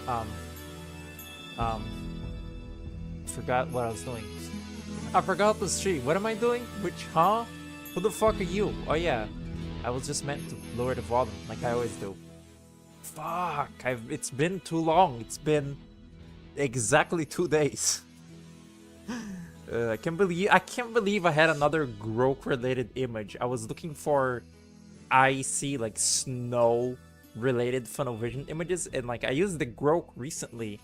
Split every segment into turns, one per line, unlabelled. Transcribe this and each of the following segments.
Um, um, forgot what I was doing. I forgot the stream. What am I doing? Which, huh? Who the fuck are you? Oh yeah, I was just meant to lower the volume like I always do. Fuck, it's been too long. It's been exactly 2 days. I can't believe I had another Grok related image. I was looking for icy, like snow related Funnel Vision images, and like I used the Grok recently,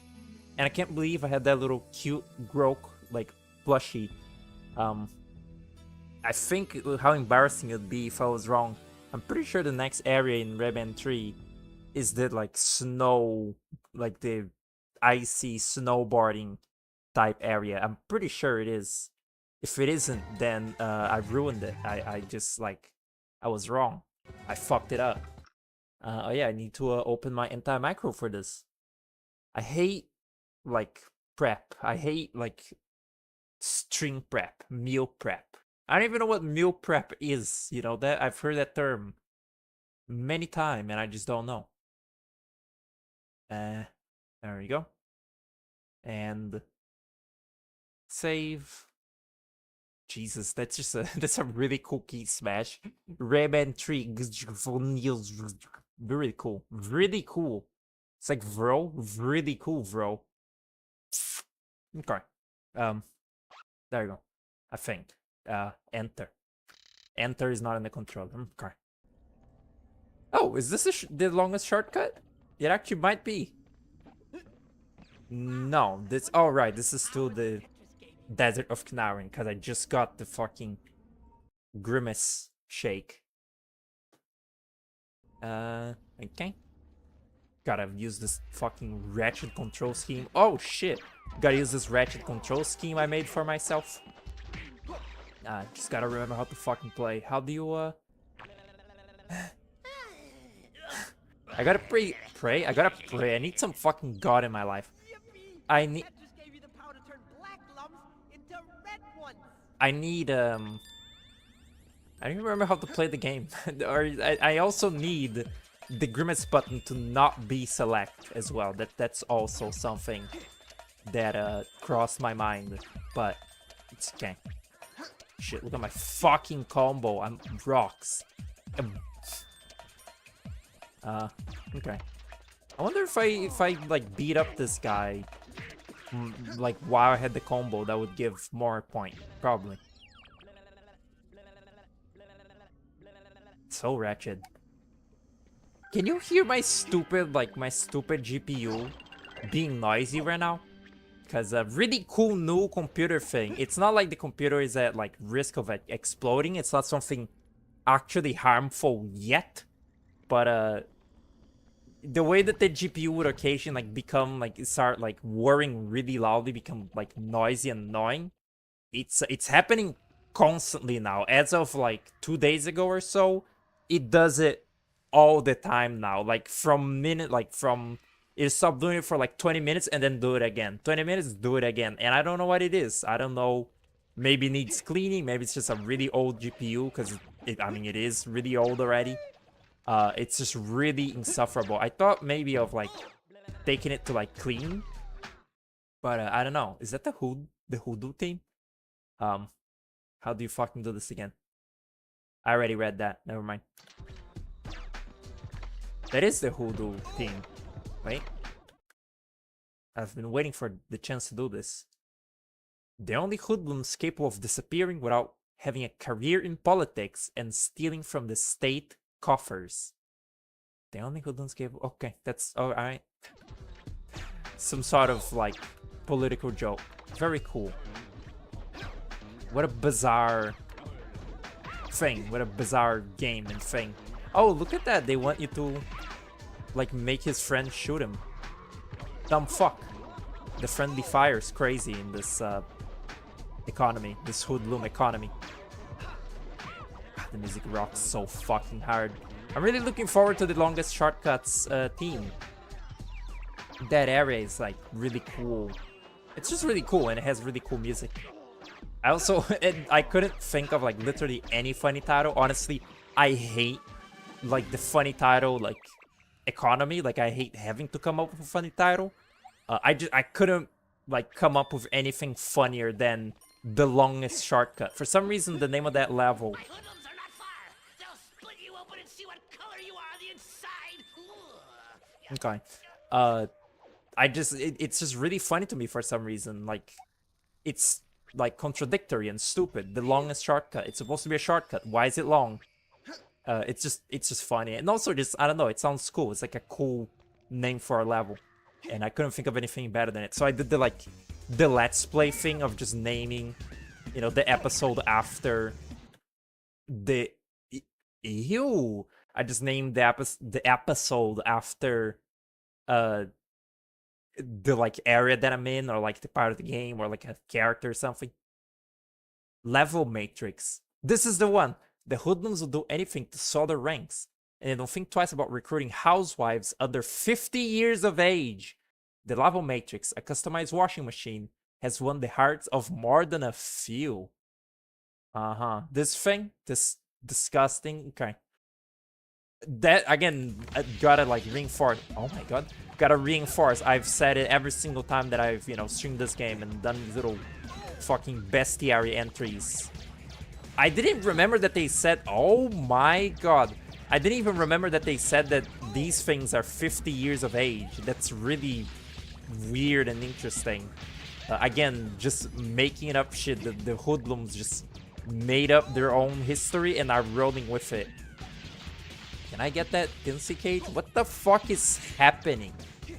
and I can't believe I had that little cute Grok like plushie. I think how embarrassing it would be if I was wrong. I'm pretty sure the next area in Rayman 3 is the like snow, like the icy snowboarding type area. I'm pretty sure it is. If it isn't, then I ruined it. I just like, I was wrong. I fucked it up. Oh yeah, I need to open my anti-macro for this. I hate like prep. I hate like string prep, meal prep. I don't even know what meal prep is. You know that I've heard that term many times and I just don't know. There we go. And save. Jesus, that's just a that's a really cool key smash. Rayman 3 really cool. Really cool. It's like bro, really cool, bro. Okay. There you go. I think. Enter. Enter is not in the controller. Okay. Oh, is this the longest shortcut? It actually might be. No, this. Oh, right. This is still the Desert of Knarin because I just got the fucking Grimace shake. Okay. Gotta use this fucking ratchet control scheme. Oh shit! Gotta use this ratchet control scheme I made for myself. Just gotta remember how to fucking play. How do you, I gotta pray? I gotta pray. I need some fucking god in my life. I need... I don't remember how to play the game. Or I also need the Grimace button to not be select as well. That's also something that crossed my mind. But it's okay. Shit, look at my fucking combo. I'm rocks. Okay. I wonder if I like beat up this guy like while I had the combo, that would give more point. Probably. So ratchet. Can you hear my stupid GPU being noisy right now? Because a really cool new computer thing. It's not like the computer is at like risk of exploding. It's not something actually harmful yet. But the way that the GPU would occasionally like become like start like whirring really loudly, become like noisy and annoying. It's happening constantly now. As of like 2 days ago or so, it does it all the time now. Like from it stopped doing it for like 20 minutes and then do it again. 20 minutes, do it again. And I don't know what it is. I don't know. Maybe it needs cleaning. Maybe it's just a really old GPU because I mean, it is really old already. It's just really insufferable. I thought maybe of like taking it to like clean, but I don't know. Is that the Hoodoo team? How do you fucking do this again? I already read that. Never mind. That is the Hoodoo team. Wait. I've been waiting for the chance to do this. The only hoodlums capable of disappearing without having a career in politics and stealing from the state coffers. The only hoodlums capable... Okay, that's alright. Some sort of, like, political joke. Very cool. What a bizarre thing. What a bizarre game and thing. Oh, look at that. They want you to, like, make his friend shoot him. Dumb fuck. The friendly fire is crazy in this economy. This hoodlum economy. The music rocks so fucking hard. I'm really looking forward to the longest shortcuts team. That area is like really cool. It's just really cool and it has really cool music. I also, I couldn't think of like literally any funny title. Honestly, I hate like the funny title like economy. Like, I hate having to come up with a funny title. I couldn't like come up with anything funnier than the longest shortcut. For some reason, the name of that level.
My hoodlums are not far. They'll split you open and see what color you are on the inside.
Okay. It's just really funny to me for some reason. Like, it's like contradictory and stupid. The longest shortcut. It's supposed to be a shortcut. Why is it long? It's just funny. And also just, I don't know, it sounds cool. It's like a cool name for a level. And I couldn't think of anything better than it. So I did the Let's Play thing of just naming, you know, the episode after the... Ew! I just named the episode after the like area that I'm in, or like the part of the game, or like a character or something. Level matrix. This is the one. The hoodlums will do anything to soar their ranks, and they don't think twice about recruiting housewives under 50 years of age. The level matrix, a customized washing machine, has won the hearts of more than a few. This thing, this disgusting. Okay. That again, gotta like reinforce. Oh my god, gotta reinforce. I've said it every single time that I've, you know, streamed this game and done these little fucking bestiary entries. I didn't remember that they said. Oh my god, I didn't even remember that they said that these things are 50 years of age. That's really weird and interesting. Again, just making up shit. The hoodlums just made up their own history and are rolling with it. Can I get that Tinsy cage? What the fuck is happening?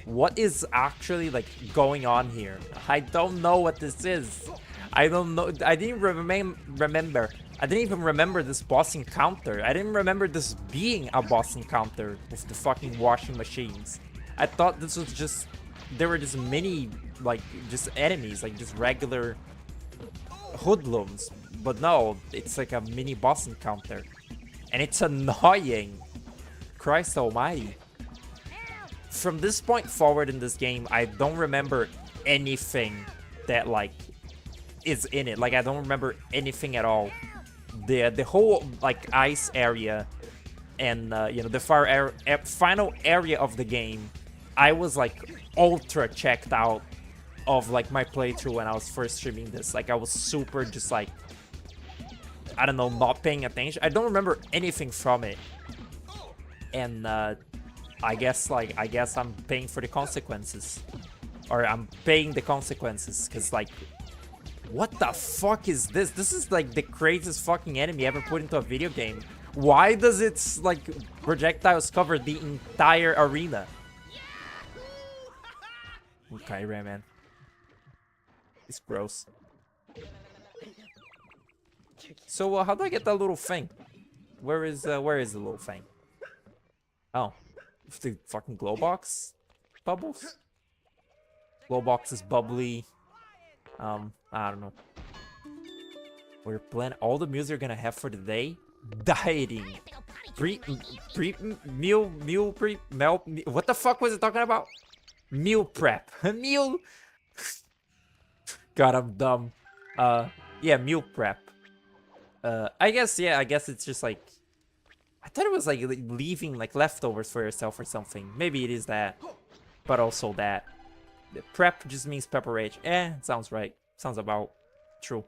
What is actually like going on here? I don't know what this is. I don't know. I didn't remember. I didn't even remember this boss encounter. I didn't remember this being a boss encounter with the fucking washing machines. I thought this was just... There were just many, like, just enemies, like just regular hoodlums. But no, it's like a mini boss encounter. And it's annoying. Christ almighty. From this point forward in this game, I don't remember anything that, like, is in it. Like, I don't remember anything at all. The whole, like, ice area and, you know, the final area of the game, I was, like, ultra checked out of, like, my playthrough when I was first streaming this. Like, I was super just, like, I don't know, not paying attention. I don't remember anything from it. And, I guess I'm paying for the consequences. Or I'm paying the consequences, because, like, what the fuck is this? This is, like, the craziest fucking enemy ever put into a video game. Why does its, like, projectiles cover the entire arena? Okay, Rayman. It's gross. So, how do I get that little thing? Where is the little thing? Oh. The fucking glow box? Bubbles? Glow box is bubbly. I don't know. We're planning all the music we're gonna have for the day. Dieting. What the fuck was it talking about? Meal prep. Meal. God, I'm dumb. Yeah, meal prep. I guess it's just like, I thought it was like leaving like leftovers for yourself or something. Maybe it is that, but also that. The prep just means preparation. Sounds right. Sounds about true.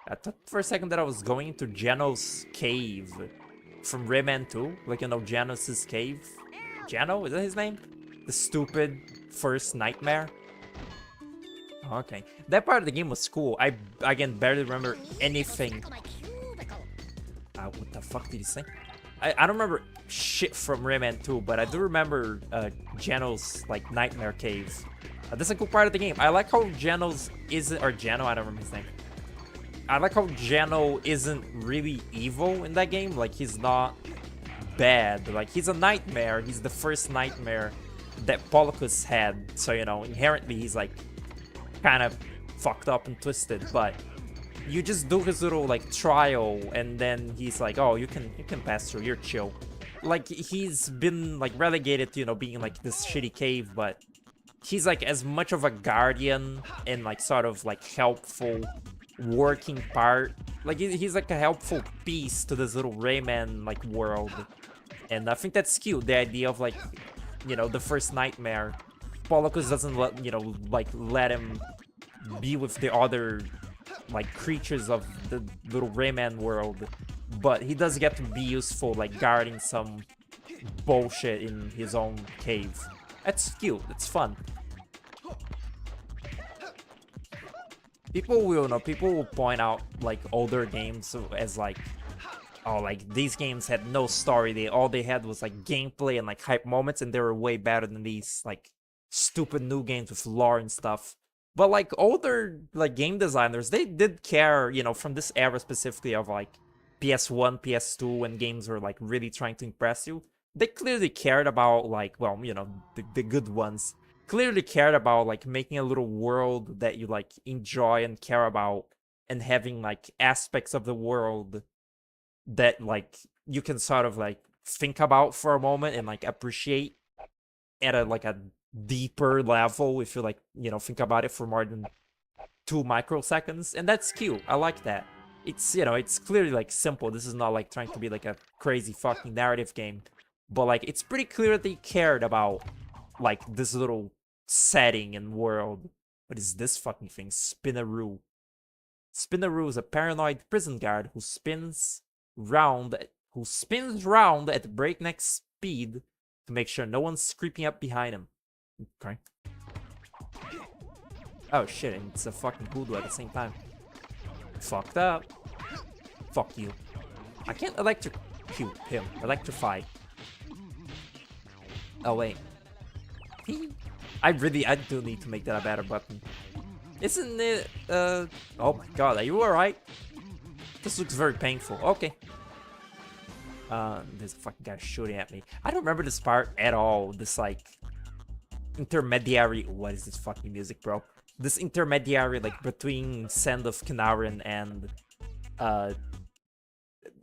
I thought for a second that I was going into Geno's cave from Rayman 2. Like, you know, Genos' cave. Geno? Is that his name? The stupid first nightmare. Okay. That part of the game was cool. I, again, barely remember anything. What the fuck did he say? I don't remember shit from Rayman 2, but I do remember Geno's, like, nightmare cave. That's a cool part of the game. I like how Geno's isn't... Or Geno, I don't remember his name. I like how Geno isn't really evil in that game. Like, he's not bad. Like, he's a nightmare. He's the first nightmare that Polycus had. So, you know, inherently he's, like, kind of fucked up and twisted. But you just do his little, like, trial, and then he's like, oh, you can pass through. You're chill. Like, he's been, like, relegated to, you know, being, like, this shitty cave, but he's, like, as much of a guardian and, like, sort of, like, helpful working part. Like, he's like a helpful piece to this little Rayman, like, world. And I think that's cute, the idea of, like, you know, the first nightmare. Polycus doesn't let, you know, like, let him be with the other, like, creatures of the little Rayman world. But he does get to be useful, like, guarding some bullshit in his own cave. That's cute, it's fun. People will point out, like, older games as, like, oh, like, these games had no story. All they had was, like, gameplay and, like, hype moments, and they were way better than these, like, stupid new games with lore and stuff. But, like, older, like, game designers, they did care, you know, from this era specifically of, like, PS1, PS2, when games were, like, really trying to impress you. They clearly cared about, like, well, you know, the good ones. Clearly cared about, like, making a little world that you, like, enjoy and care about, and having, like, aspects of the world that, like, you can sort of, like, think about for a moment and, like, appreciate at a, like, a deeper level if you, like, you know, think about it for more than 2 microseconds. And that's cute. I like that. It's, you know, it's clearly, like, simple. This is not, like, trying to be, like, a crazy fucking narrative game. But, like, it's pretty clear they cared about, like, this little setting and world. What is this fucking thing? Spinaroo. Spinaroo is a paranoid prison guard who spins round at breakneck speed to make sure no one's creeping up behind him. Okay. Oh shit, and it's a fucking hoodlum at the same time. Fucked up. Fuck you. I can't electrocute him. Electrify. Oh wait. I do need to make that a better button. Isn't it, oh my god, are you alright? This looks very painful. Okay. There's a fucking guy shooting at me. I don't remember this part at all. This, like, intermediary... What is this fucking music, bro? This intermediary, like, between Sand of Kinarin and,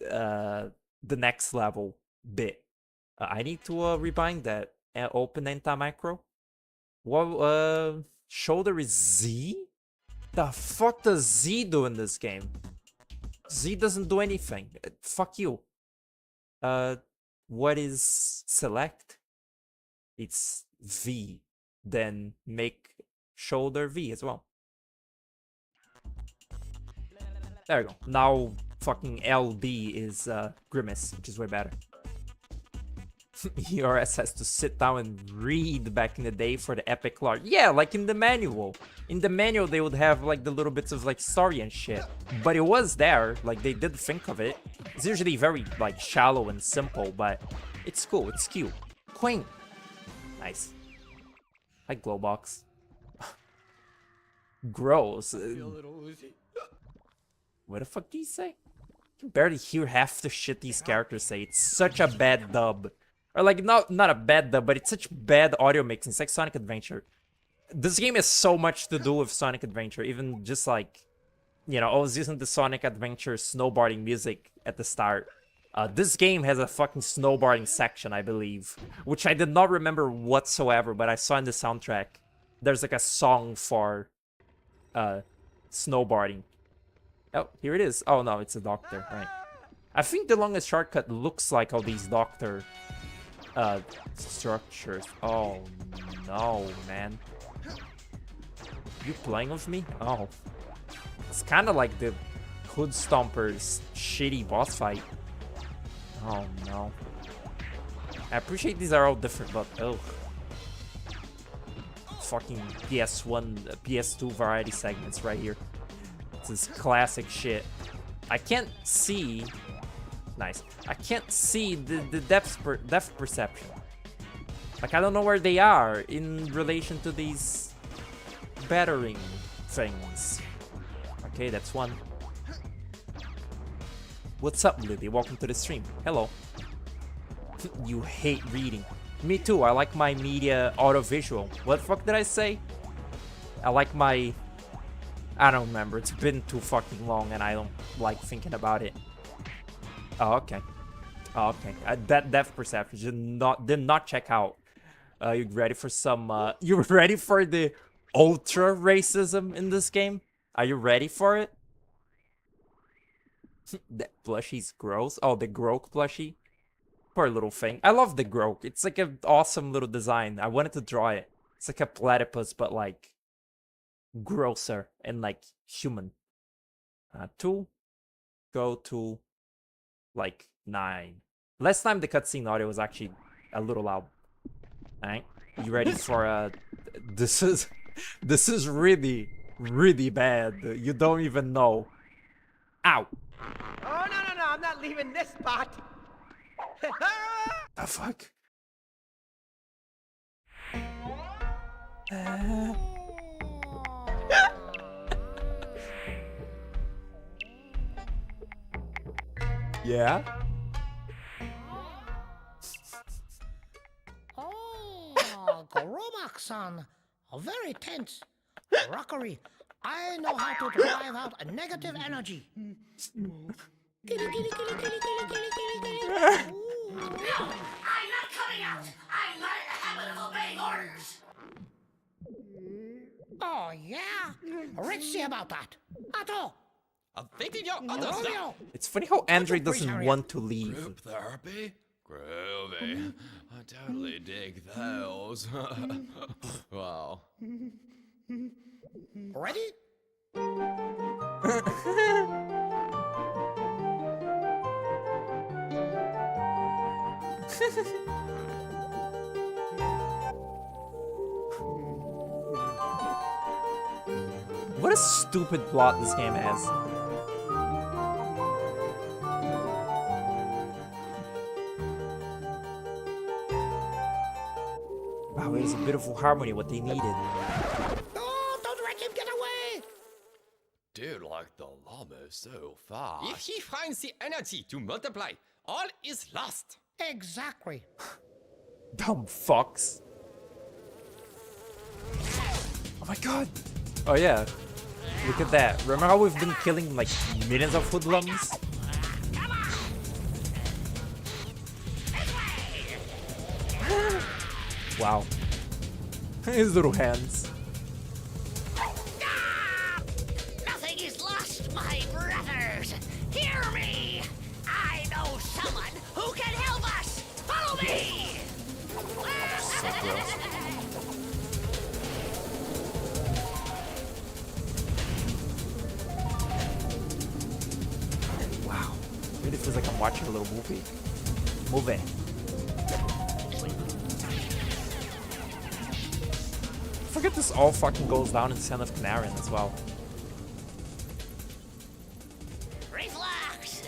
the next level bit. I need to, rebind that. Open anti-macro. Well, shoulder is Z? The fuck does Z do in this game? Z doesn't do anything. Fuck you. What is select? It's V. Then make shoulder V as well. There we go. Now fucking LB is Grimace, which is way better. ERS has to sit down and read back in the day for the epic lore. Yeah, like in the manual. In the manual, they would have, like, the little bits of, like, story and shit. But it was there. Like, they did think of it. It's usually very, like, shallow and simple, but it's cool. It's cute. Quaint. Nice. Hi, Glowbox. Gross. What the fuck do you say? You can barely hear half the shit these characters say. It's such a bad dub. Or, like, not a bad dub, but it's such bad audio mix. It's like Sonic Adventure. This game has so much to do with Sonic Adventure. Even just, like, you know, I was using the Sonic Adventure snowboarding music at the start. This game has a fucking snowboarding section, I believe. Which I did not remember whatsoever, but I saw in the soundtrack. There's, like, a song for snowboarding. Oh, here it is. Oh, no, it's a doctor. Right. I think the longest shortcut looks like all these doctor... structures. Oh no, man. You playing with me? Oh. It's kind of like the Hood Stomper's shitty boss fight. Oh no. I appreciate these are all different, but ugh. Fucking PS1, PS2 variety segments right here. This is classic shit. I can't see... Nice. I can't see the depth perception. Like, I don't know where they are in relation to these battering things. Okay, that's one. What's up, Lily? Welcome to the stream. Hello. You hate reading. Me too. I like my media audiovisual. What the fuck did I say? I like my... I don't remember. It's been too fucking long and I don't like thinking about it. Oh, okay. Oh, okay. That depth perception did not check out. You ready for some? You ready for the ultra racism in this game? Are you ready for it? That plushie's gross. Oh, the Grok plushie. Poor little thing. I love the Grok. It's like an awesome little design. I wanted to draw it. It's like a platypus, but like grosser and like human. 2, go to like 9. Last time the cutscene audio was actually a little loud. Alright, you ready for this is really bad. You don't even know. Ow!
Oh, no, I'm not leaving this spot.
The fuck? Yeah?
Oh, Gorobak-san. Very tense. Rockery. I know how to drive out a negative energy. Gilly, gilly, gilly, gilly, gilly, gilly, gilly, gilly. No, I'm not coming out. I'm not in the habit of obeying orders. Oh, yeah? Let's see about that. Atto! Romeo!
It's funny how Andre doesn't want to leave.
Group therapy? Groovy. I totally dig those. Wow.
Ready?
What a stupid plot this game has. Wow, it was a beautiful harmony, what they needed.
Oh, don't let him get away!
Dude, like the llama is so fast.
If he finds the energy to multiply, all is lost.
Exactly.
Dumb fucks. Oh my god. Oh yeah. Look at that. Remember how we've been killing like millions of hoodlums? Wow. His little hands.
Nothing is lost, my brothers. Hear me. I know someone who can help us. Follow me.
So gross. Wow. Really feels like I'm watching a little movie. I forget this all fucking goes down in Son of Canaran as well.
Reflux.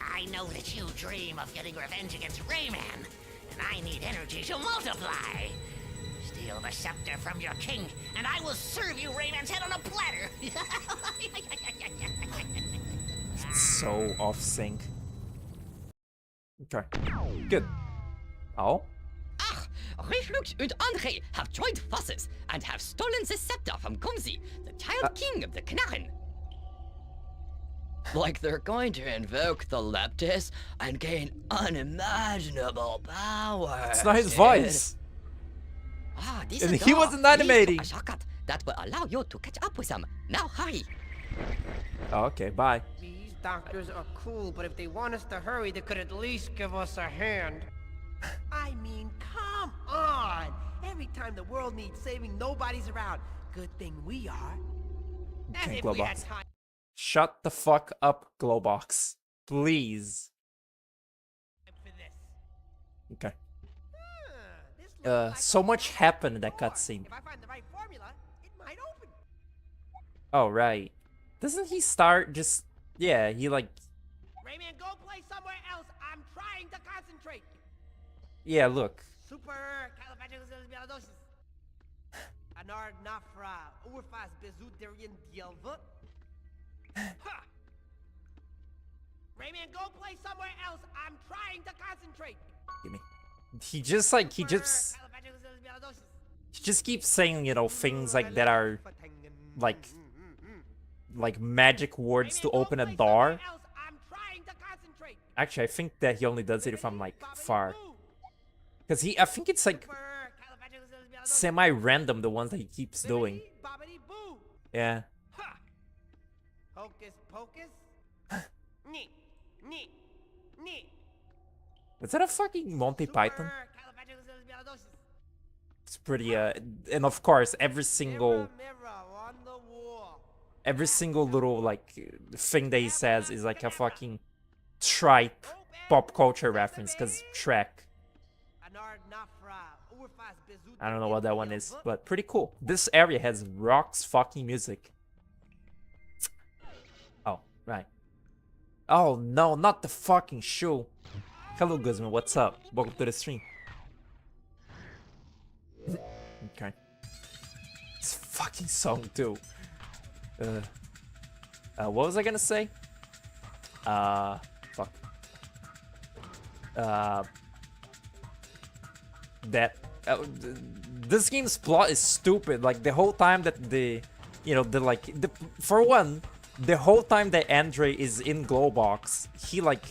I know that you dream of getting revenge against Rayman, and I need energy to multiply. Steal the scepter from your king, and I will serve you Rayman's head on a platter.
It's so off sync. Okay. Good. Oh?
Ach, Reflux and Andre have joined forces and have stolen the scepter from Gumzi, the child king of the Knarren. Like they're going to invoke the Leptis and gain unimaginable power.
It's not his voice.
Ah, this
And
is
he wasn't animating.
A shortcut that will allow you to catch up with them. Now hurry.
Oh, okay, bye.
These doctors are cool, but if they want us to hurry, they could at least give us a hand. I mean, come on! Every time the world needs saving, nobody's around. Good thing we are. As
Okay,
if we had
Glowbox.
time
Shut the fuck up, Glowbox. Please.
for this.
Okay.
This looks like
So
a
much
door.
happened in that cutscene.
If I find the right formula, it might open.
Oh, right. Doesn't he start just... Yeah, he like...
Rayman, go play somewhere else. I'm trying to concentrate.
Yeah, look.
Super califragilisticexpialidocious. Anar nafra urfas bezuderian dielva. Ha! Rayman, go play somewhere else. I'm trying to concentrate.
Give me. He just like... He just keeps saying, you know, things like that are... Like magic words to open a door.
I'm trying to concentrate.
Actually, I think that he only does it if I'm like far. Because I think it's like semi-random, the ones that he keeps doing. Yeah.
Hocus pocus. Nee, nee, nee.
Is that a fucking Monty Python? It's pretty, and of course, every single little, like, thing that he says is like a fucking tripe pop culture reference, because Shrek. I don't know what that one is, but pretty cool. This area has rocks fucking music. Oh, right. Oh, no, not the fucking shoe. Hello, Guzman, what's up? Welcome to the stream. Okay. This fucking song, too. What was I gonna say? Fuck. This game's plot is stupid. Like, the whole time that for one, the whole time that Andre is in Glowbox, he, like,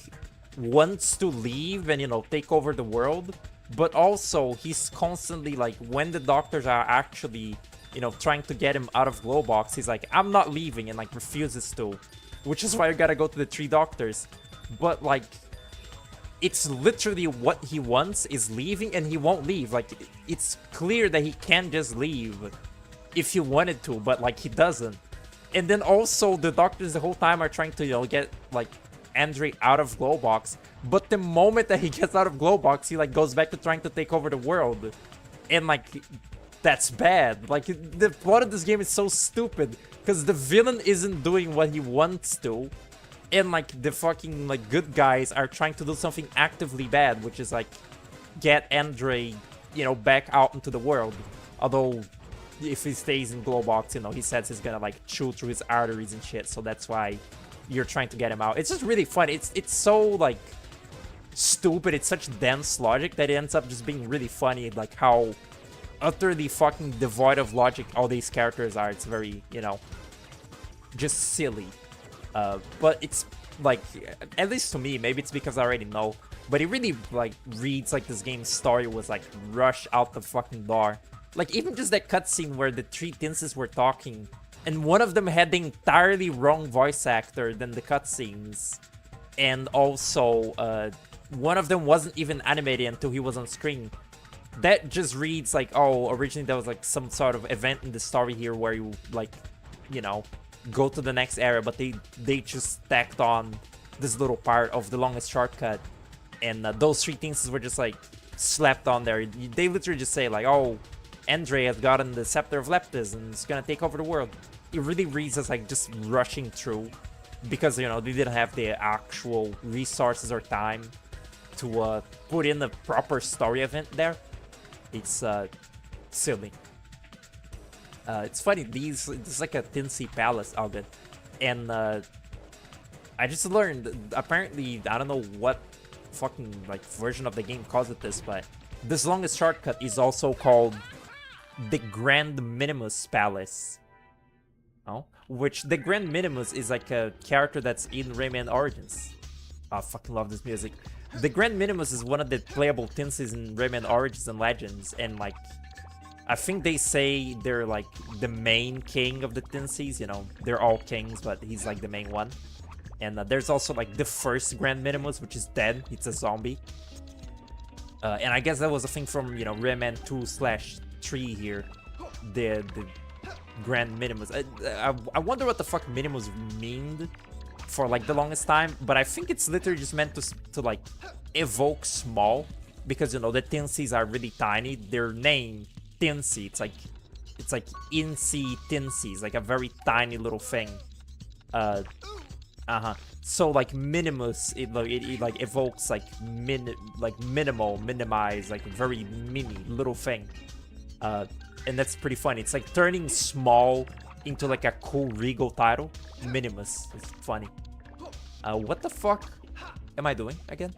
wants to leave and, take over the world. But also, he's constantly, like, when the doctors are actually, trying to get him out of Glowbox, he's like, I'm not leaving, and, like, refuses to. Which is why you gotta go to the 3 doctors. But, like, it's literally what he wants is leaving, and he won't leave. Like, it's clear that he can just leave if he wanted to, but, like, he doesn't. And then also, the doctors the whole time are trying to, get, like, Andre out of Glowbox. But the moment that he gets out of Glowbox, he, like, goes back to trying to take over the world. And, like, that's bad. Like, the plot of this game is so stupid, because the villain isn't doing what he wants to. And, like, the fucking, like, good guys are trying to do something actively bad, which is, like, get Andre, back out into the world. Although, if he stays in Glowbox, he says he's gonna, like, chew through his arteries and shit, so that's why you're trying to get him out. It's just really fun. It's so, like, stupid. It's such dense logic that it ends up just being really funny, like, how utterly fucking devoid of logic all these characters are. It's very, just silly. But it's, like, at least to me, maybe it's because I already know, but it really, like, reads like this game's story was, like, rushed out the fucking door. Like, even just that cutscene where the 3 Tinses were talking, and one of them had the entirely wrong voice actor than the cutscenes, and also, one of them wasn't even animated until he was on screen. That just reads like, oh, originally there was, like, some sort of event in the story here where you, like, go to the next area, but they just tacked on this little part of the longest shortcut, and those 3 things were just, like, slapped on there. They literally just say, like, oh, Andre has gotten the Scepter of Leptis and is gonna take over the world. It really reads as, like, just rushing through, because, they didn't have the actual resources or time to put in the proper story event there. It's silly. It's funny, this is like a Tinsy Palace of it. And I just learned, apparently, I don't know what fucking, like, version of the game calls it this, but this longest shortcut is also called the Grand Minimus Palace. Oh? Which, the Grand Minimus is like a character that's in Rayman Origins. I fucking love this music. The Grand Minimus is one of the playable Tinsies in Rayman Origins and Legends, and, like, I think they say they're, like, the main king of the Tinsies, they're all kings, but he's, like, the main one. And there's also, like, the first Grand Minimus, which is dead. It's a zombie. And I guess that was a thing from, Rayman 2/3 here. The Grand Minimus. I wonder what the fuck Minimus mean for, like, the longest time, but I think it's literally just meant to like, evoke small, because, the Tinsies are really tiny. Their name, Tinsy, it's like Incy Tinsies, like a very tiny little thing. So, like, Minimus, it like evokes, like, minimal, minimize, like, a very mini little thing. And that's pretty funny. It's like turning small into, like, a cool regal title. Minimus. It's funny. What the fuck am I doing again?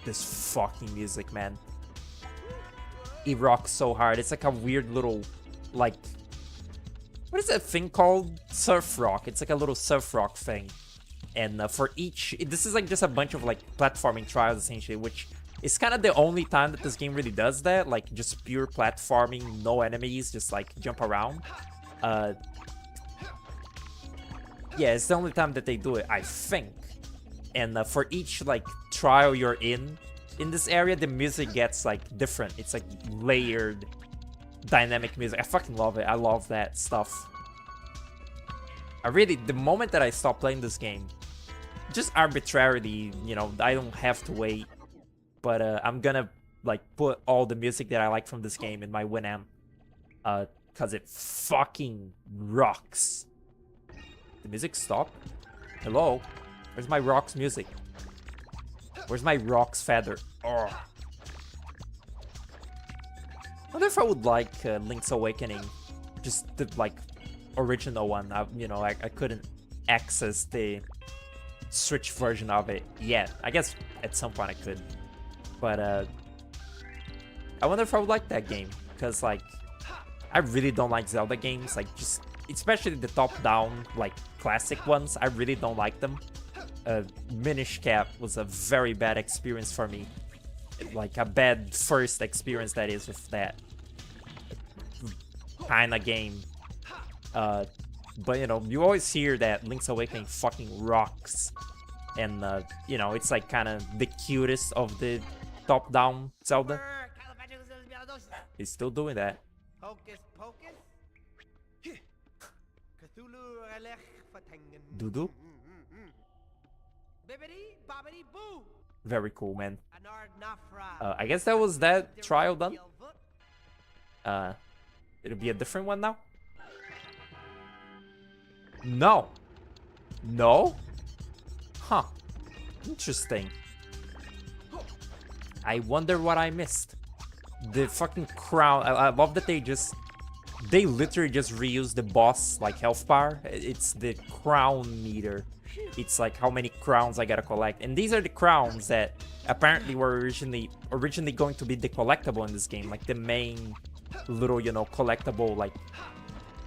This fucking music, man. It rocks so hard. It's like a weird little, like, what is that thing called? Surf rock. It's like a little surf rock thing. And for each, this is like just a bunch of, like, platforming trials, essentially, which is kind of the only time that this game really does that. Like, just pure platforming, no enemies, just, like, jump around. Yeah, it's the only time that they do it, I think. And for each like trial you're in this area, the music gets like different. It's like layered dynamic music. I fucking love it. I love that stuff. The moment that I stop playing this game, just arbitrarily, you know, I don't have to wait, but I'm gonna like put all the music that I like from this game in my Winamp, cause it fucking rocks. The music stopped? Hello? Where's my rocks music? Where's my rocks feather? Oh. I wonder if I would like Link's Awakening, just the like original one. I couldn't access the Switch version of it yet. I guess at some point I could, but I wonder if I would like that game, because like I really don't like Zelda games, like just especially the top-down like classic ones. I really don't like them. Minish Cap was a very bad experience for me, like a bad first experience that is with that kind of game. But you know, you always hear that Link's Awakening fucking rocks, and you know, it's like kind of the cutest of the top-down Zelda. He's still doing that.
Hocus pocus. Cthulhu Relech Fatengen.
Dudu.
Bibbidi bobbidi boo.
Very cool, man.
Anard Nafra.
I guess that was that trial done. It'll be a different one now. No. No? Huh. Interesting. I wonder what I missed. The fucking crown. I love that they literally just reuse the boss like health bar. It's the crown meter. It's like how many crowns I gotta collect. And these are the crowns that apparently were originally going to be the collectible in this game. Like the main little, you know, collectible like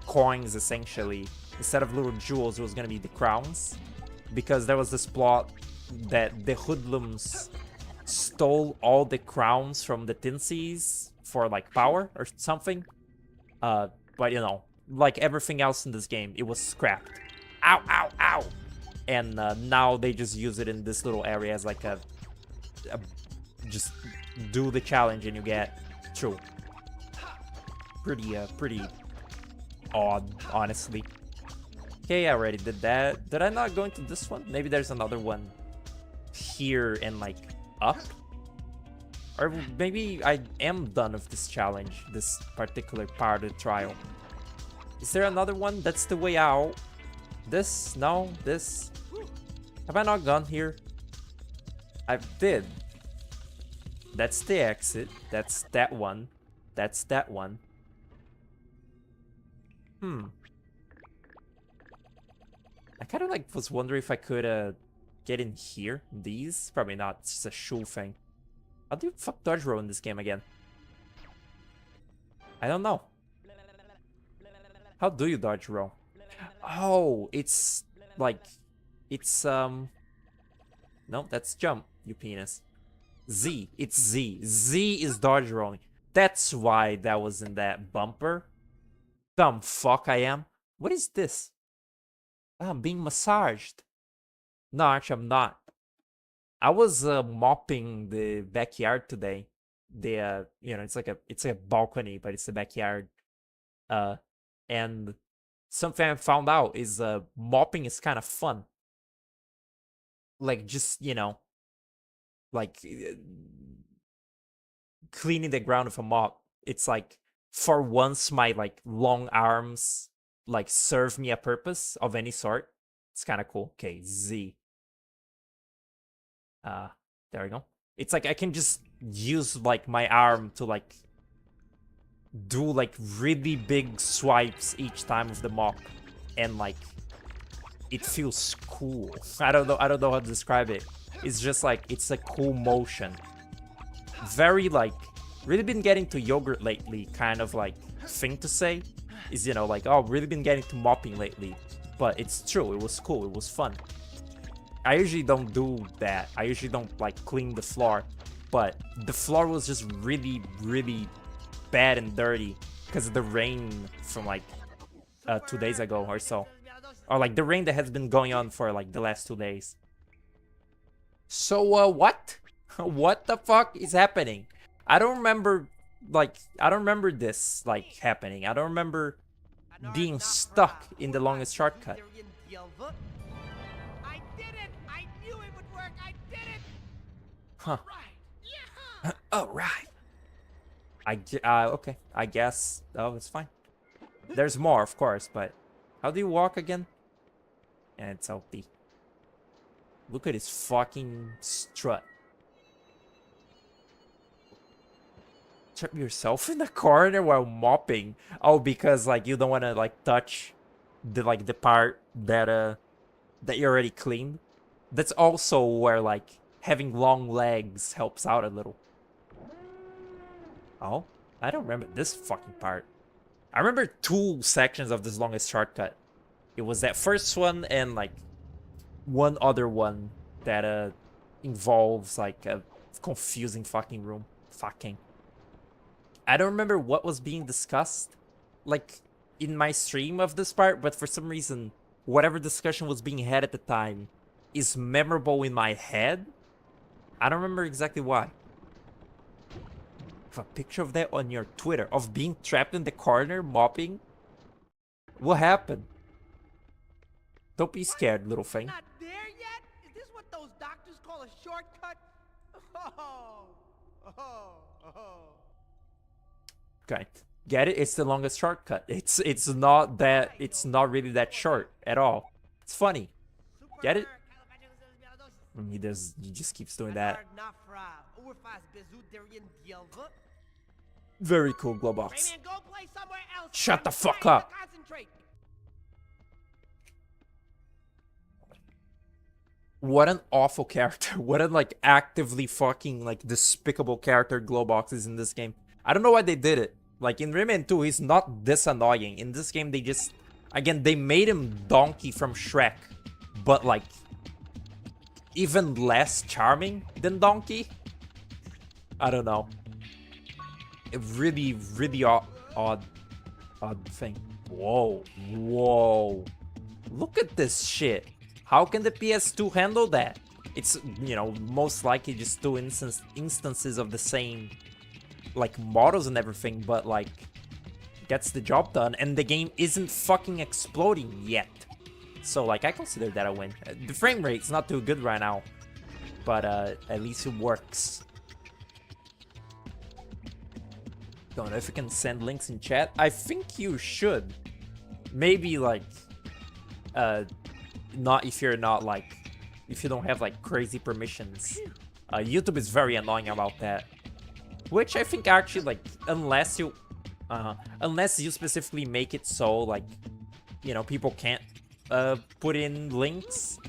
coins essentially. Instead of little jewels, it was gonna be the crowns. Because there was this plot that the hoodlums stole all the crowns from the Tinsies for like power or something. But you know, like everything else in this game, it was scrapped. Ow, ow, ow! And now they just use it in this little area as like a just do the challenge and you get through. Pretty odd, honestly. Okay, I already did that. Did I not go into this one? Maybe there's another one here and like up? Or maybe I am done with this challenge, this particular part of the trial. Is there another one? That's the way out. This? No? This? Have I not gone here? I did. That's the exit. That's that one. That's that one. I kind of like was wondering if I could get in here. These? Probably not. It's just a shoe thing. How do you fuck dodge roll in this game again? I don't know. How do you dodge roll? Oh, it's like it's no, that's jump, you penis. Z, it's Z. Z is dodge rolling. That's why that was in that bumper. Dumb fuck I am. What is this? I'm being massaged. No, actually I'm not. I was mopping the backyard today. The you know, it's a balcony, but it's the backyard. And something I found out is mopping is kind of fun. Like just, you know, like cleaning the ground with a mop. It's like for once my like long arms like serve me a purpose of any sort. It's kind of cool. Okay, Z. There we go. It's like I can just use like my arm to like do like really big swipes each time with the mop, and like it feels cool. I don't know how to describe it. It's just like it's a cool motion. Very like really been getting to yogurt lately kind of like thing to say is, you know, like, oh, really been getting to mopping lately. But it's true, it was cool, it was fun. I usually don't do that. I usually don't like clean the floor, but the floor was just really bad and dirty because of the rain from like 2 days ago or so, or like the rain that has been going on for like the last 2 days. So, what? What the fuck is happening? I don't remember, like, I don't remember this, like, happening. I don't remember being stuck in the longest shortcut.
I did it! I knew it would work! I did it!
Huh.
Right. Yeah.
Oh, right. Okay. I guess. Oh, it's fine. There's more, of course, but how do you walk again? And it's LP. Look at his fucking strut. Trap yourself in the corner while mopping. Oh, because like you don't want to like touch the part that you already cleaned. That's also where like having long legs helps out a little. Oh, I don't remember this fucking part. I remember 2 sections of this longest shortcut. It was that first one and like one other one that involves like a confusing fucking room. Fucking. I don't remember what was being discussed like in my stream of this part, but for some reason whatever discussion was being had at the time is memorable in my head. I don't remember exactly why. Have a picture of that on your Twitter of being trapped in the corner mopping. What happened? Don't be scared, little thing.
Not there yet? Is this what those doctors call a shortcut? Oh. Oh. Oh.
Okay. Get it? It's the longest shortcut. It's not really that short at all. It's funny. Get it? He just keeps doing that. Very cool, Glowbox.
Rayman, go play somewhere else.
Shut the fuck
Trying
up.
to concentrate.
What an awful character. What an like actively fucking like despicable character Glowbox is in this game. I don't know why they did it. Like in Rayman 2, he's not this annoying. In this game, they just again they made him Donkey from Shrek, but like even less charming than Donkey. I don't know. A really odd thing. Whoa. Look at this shit. How can the PS2 handle that? It's, you know, most likely just 2 instances of the same, like, models and everything, but, like, gets the job done, and the game isn't fucking exploding yet. So, like, I consider that a win. The frame rate's not too good right now, but, at least it works. Don't know if you can send links in chat. I think you should. Maybe, like, not if you're not like if you don't have like crazy permissions. YouTube is very annoying about that, which I think actually like unless you specifically make it so like, you know, people can't put in links,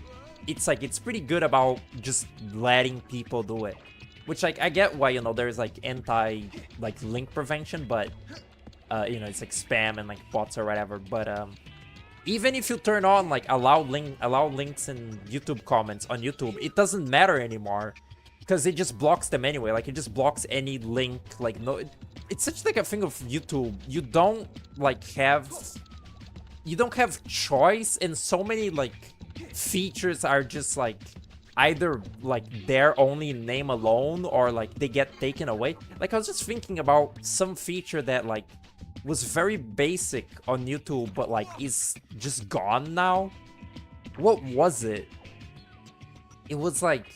it's like it's pretty good about just letting people do it, which like I get why, you know, there's like anti like link prevention, but you know, it's like spam and like bots or whatever, but even if you turn on like allow links in YouTube comments on YouTube, it doesn't matter anymore because it just blocks them anyway. Like it just blocks any link. Like no, it's such like a thing of YouTube. You don't have choice, and so many like features are just like either like their only name alone or like they get taken away. Like I was just thinking about some feature that like was very basic on YouTube, but like is just gone now. What was it? It was like,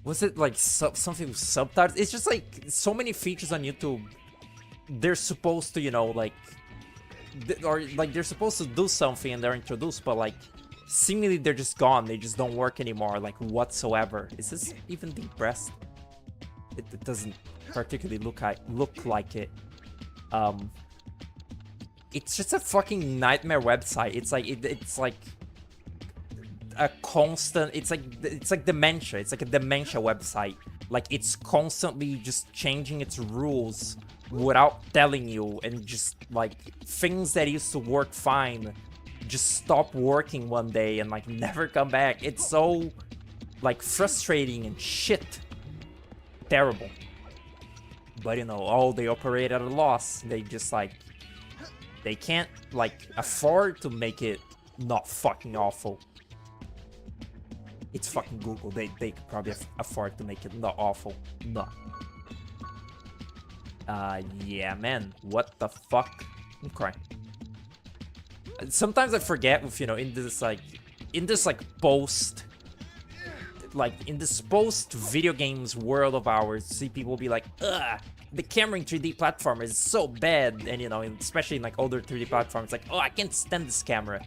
was it like something with subtitles? It's just like so many features on YouTube. They're supposed to, you know, like, or like they're supposed to do something and they're introduced, but like seemingly they're just gone. They just don't work anymore, like whatsoever. Is this even depressed? It doesn't particularly look like it. It's just a fucking nightmare website. It's like it's like a constant. It's like dementia. It's like a dementia website. Like it's constantly just changing its rules without telling you, and just like things that used to work fine just stop working one day and like never come back. It's so like frustrating and shit. Terrible. But you know, they operate at a loss. They just like, they can't like afford to make it not fucking awful. It's fucking Google. They could probably afford to make it not awful. No. Yeah, man. What the fuck? I'm crying. Sometimes I forget with, you know, in this post video games world of ours, see people be like, ugh, the camera in 3D platform is so bad, and you know, especially in like older 3D platforms, like, oh, I can't stand this camera.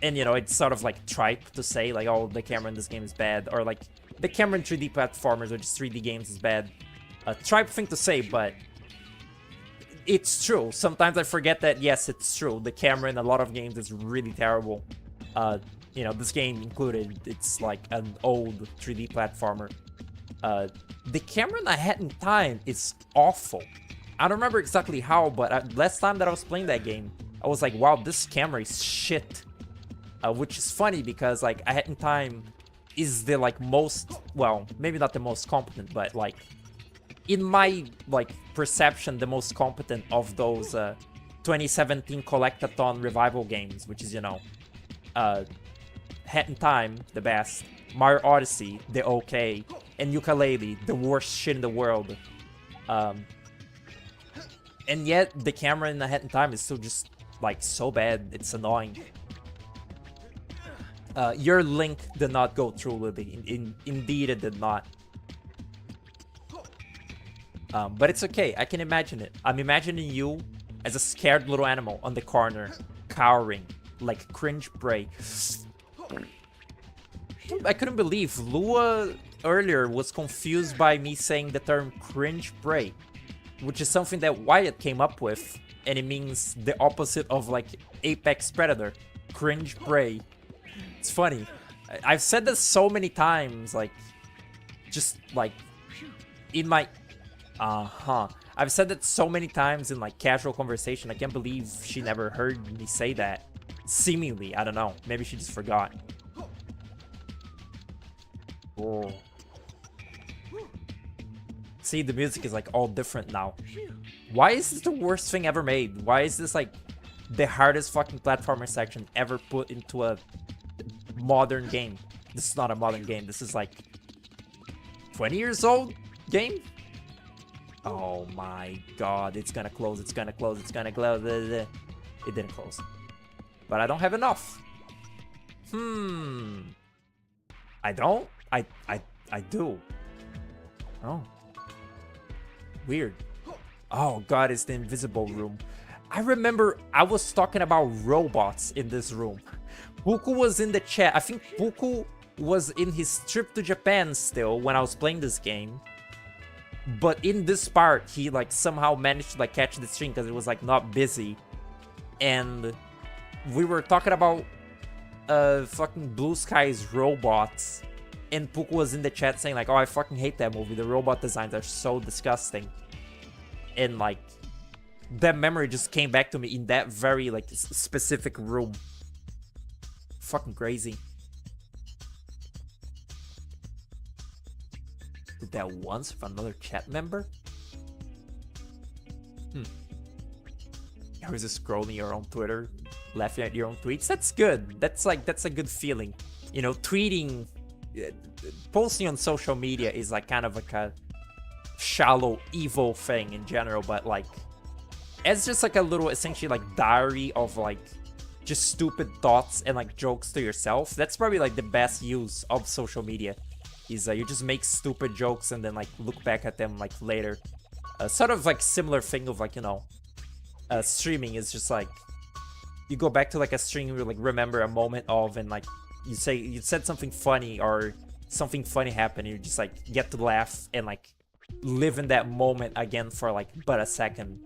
And you know, it's sort of like tripe to say like, oh, the camera in this game is bad, or like the camera in 3D platformers or just 3D games is bad. A tripe thing to say, but it's true. Sometimes I forget that, yes, it's true. The camera in a lot of games is really terrible. You know, this game included. It's like an old 3D platformer. The camera in A Hat in Time is awful. I don't remember exactly how, but last time that I was playing that game, I was like, wow, this camera is shit. Which is funny because like A Hat in Time is the like most, well, maybe not the most competent, but like in my like perception, the most competent of those 2017 Collectathon revival games, which is, you know, Hat in Time, the best, Mario Odyssey, the okay, and Yooka-Laylee, the worst shit in the world. And yet the camera in A Hat in Time is still just like so bad, it's annoying. Your link did not go through, Lily. Indeed, it did not. But it's okay. I can imagine it. I'm imagining you as a scared little animal on the corner, cowering, like cringe prey. I couldn't believe Lua earlier was confused by me saying the term cringe prey, which is something that Wyatt came up with, and it means the opposite of like apex predator, cringe prey. It's funny. I've said this so many times, like, just like in my I've said that so many times in like casual conversation. I can't believe she never heard me say that. Seemingly, I don't know. Maybe she just forgot. Oh. See, the music is like all different now. Why is this the worst thing ever made? Why is this like the hardest fucking platformer section ever put into a modern game? This is not a modern game. This is like 20 years old game? Oh my god, it's gonna close, it's gonna close, it's gonna close. It didn't close. But I don't have enough. I don't? I do. Oh. Weird. Oh god, it's the invisible room. I remember I was talking about robots in this room. Puku was in the chat. I think Puku was in his trip to Japan still when I was playing this game. But in this part, he like somehow managed to like catch the stream because it was like not busy. And we were talking about fucking Blue Sky's robots. And Puku was in the chat saying like, oh, I fucking hate that movie. The robot designs are so disgusting. And like, that memory just came back to me in that very like specific room. Fucking crazy. Did that once with another chat member? You're just scrolling your own Twitter, laughing at your own tweets. That's good. That's a good feeling. You know, tweeting, posting on social media is like kind of like a shallow, evil thing in general, but like, it's just like a little, essentially like diary of like just stupid thoughts and like jokes to yourself. That's probably like the best use of social media. Is you just make stupid jokes and then like look back at them like later. Sort of like similar thing of like, you know, streaming is just like you go back to like a stream, you like remember a moment of, and like you said something funny or something funny happened, and you just like get to laugh and like live in that moment again for like but a second,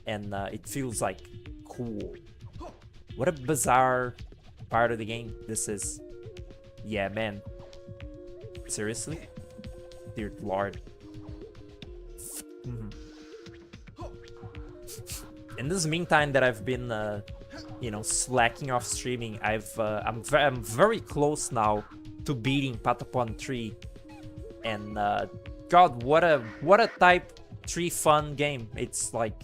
and it feels like cool. What a bizarre part of the game this is. Yeah, man. Seriously? Dear Lord. In this meantime that I've been, you know, slacking off streaming, I'm very close now to beating Patapon 3, and God, what a type 3 fun game. It's like,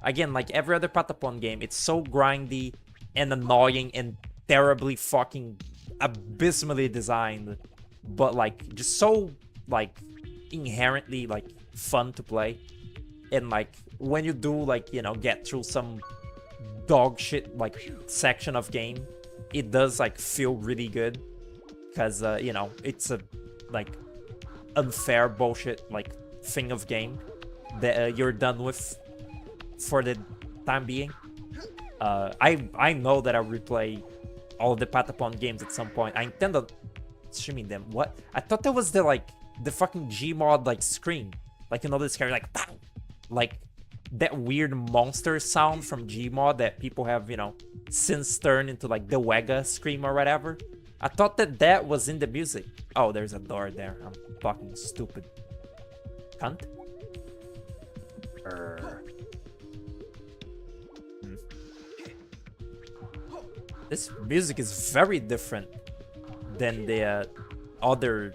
again, like every other Patapon game, it's so grindy and annoying and terribly fucking abysmally designed, but like just so like inherently like fun to play. And like when you do like, you know, get through some dog shit like section of game, it does like feel really good, because you know, it's a like unfair bullshit like thing of game that you're done with for the time being. I know that I'll replay all of the Patapon games at some point. I intend on streaming them. What? I thought that was the like the fucking Gmod like scream, like, you know, this scary like pow! Like that weird monster sound from Gmod that people have, you know, since turned into like the Wega scream or whatever. I thought that that was in the music. Oh, there's a door there. I'm fucking stupid. Cunt. This music is very different than the other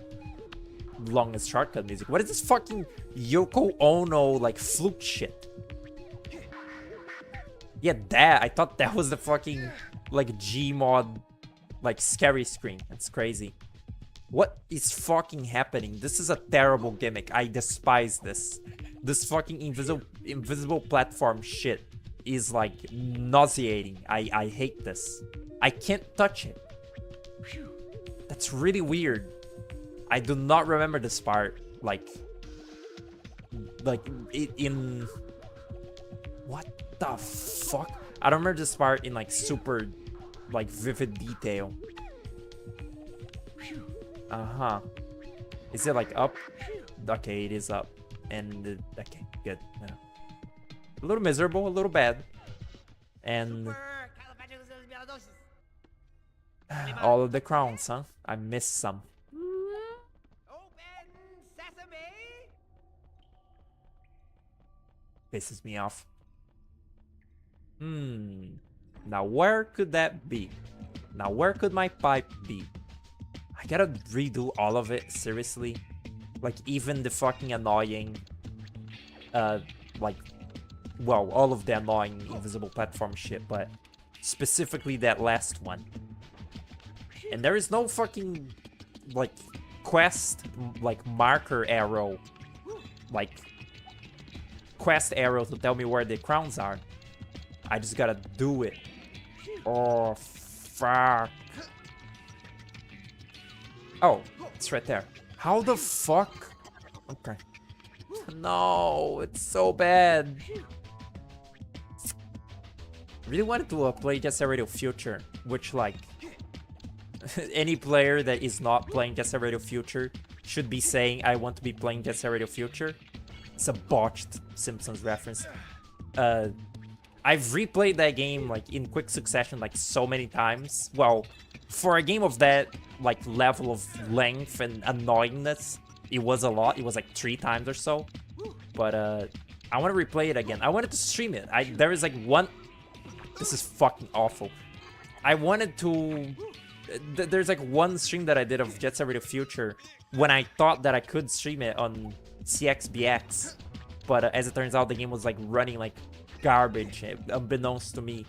longest shortcut music. What is this fucking Yoko Ono like flute shit? Yeah, that. I thought that was the fucking like Gmod like scary screen. That's crazy. What is fucking happening? This is a terrible gimmick. I despise this. This fucking invisible platform shit is like nauseating. I hate this. I can't touch it. That's really weird. I do not remember this part like in what the fuck? I don't remember this part in like super like vivid detail. Uh-huh. Is it like up? Okay, it is up. And okay, good. Yeah. A little miserable, a little bad. And all of the crowns, huh? I missed some.
Open sesame.
Pisses me off. Now where could that be? Now where could my pipe be? I gotta redo all of it, seriously. Like even the fucking annoying like, well, all of the annoying invisible platform shit, but specifically that last one. And there is no fucking like quest like marker arrow, like quest arrow to tell me where the crowns are. I just gotta do it. Oh fuck. Oh, it's right there. How the fuck? Okay. No, it's so bad. Really wanted to play Jet Set Radio Future, which like any player that is not playing Jet Set Radio Future should be saying, I want to be playing Jet Set Radio Future. It's a botched Simpsons reference. I've replayed that game like in quick succession like so many times. Well, for a game of that like level of length and annoyingness, it was a lot. It was like 3 times or so. But I want to replay it again. I wanted to stream it. There is like one. This is fucking awful. I wanted to. There's like one stream that I did of Jet Set Radio Future when I thought that I could stream it on CXBX, but as it turns out, the game was like running like garbage, unbeknownst to me.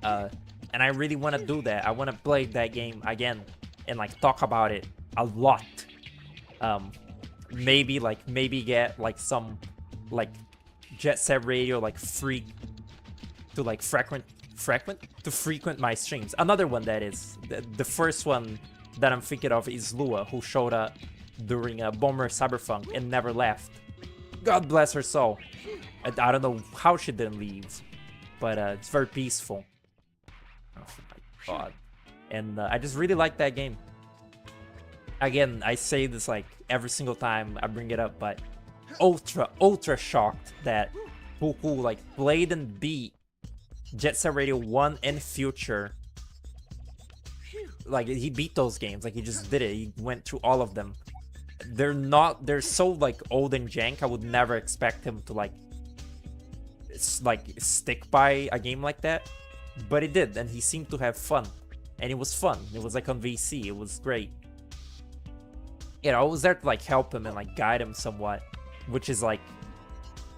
And I really want to do that. I want to play that game again and like talk about it a lot. Maybe get like some like Jet Set Radio like freak to like frequent my streams. Another one that is the first one that I'm thinking of is Lua, who showed up during a Bomber Cyberpunk and never left. God bless her soul. I don't know how she didn't leave, but it's very peaceful. Oh my god. And I just really like that game. Again, I say this like every single time I bring it up, but ultra shocked that who like played and beat Jet Set Radio 1 and Future. Like he beat those games, like he just did it. He went through all of them. They're so like old and jank. I would never expect him to like stick by a game like that, but he did, and he seemed to have fun, and it was fun. It was like on VC. It was great. You know, I was there to like help him and like guide him somewhat, which is like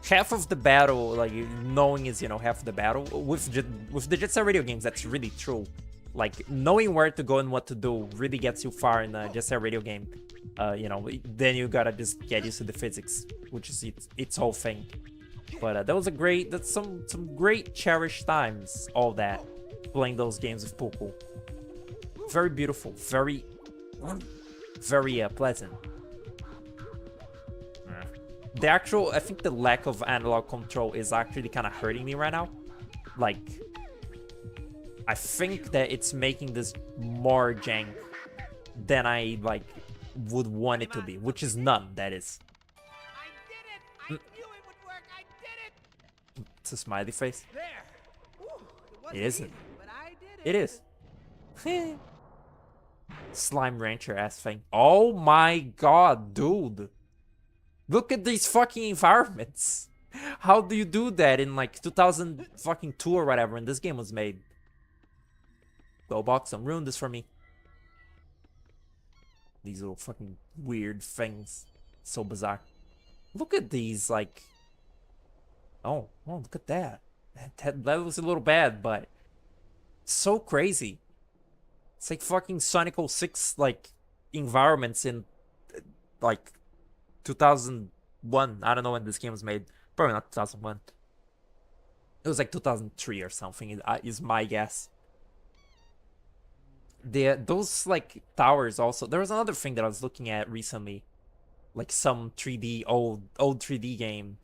half of the battle. Like knowing is, you know, half of the battle with the Jet Set Radio games. That's really true. Like, knowing where to go and what to do really gets you far in just a radio game. You know, then you gotta just get used to the physics, which is its whole thing. But that's some great cherished times, all that, playing those games with Puku. Very beautiful, very pleasant. I think the lack of analog control is actually kind of hurting me right now. Like, I think that it's making this more jank than I, like, would want it to be, which is none, that is.
I did it! I knew it would work! I did it!
It's a smiley face.
There! Whew,
It isn't.
easy, but I did
It is. Slime Rancher ass thing. Oh my god, dude. Look at these fucking environments. How do you do that in like 2002 or whatever when this game was made? Go box, don't ruin this for me. These little fucking weird things. So bizarre. Look at these, like... Oh, look at that. That was a little bad, but... So crazy. It's like fucking Sonic 06, like, environments in, like, 2001. I don't know when this game was made. Probably not 2001. It was like 2003 or something, is my guess. Those, like, towers also... There was another thing that I was looking at recently. Like, some 3D, old 3D game.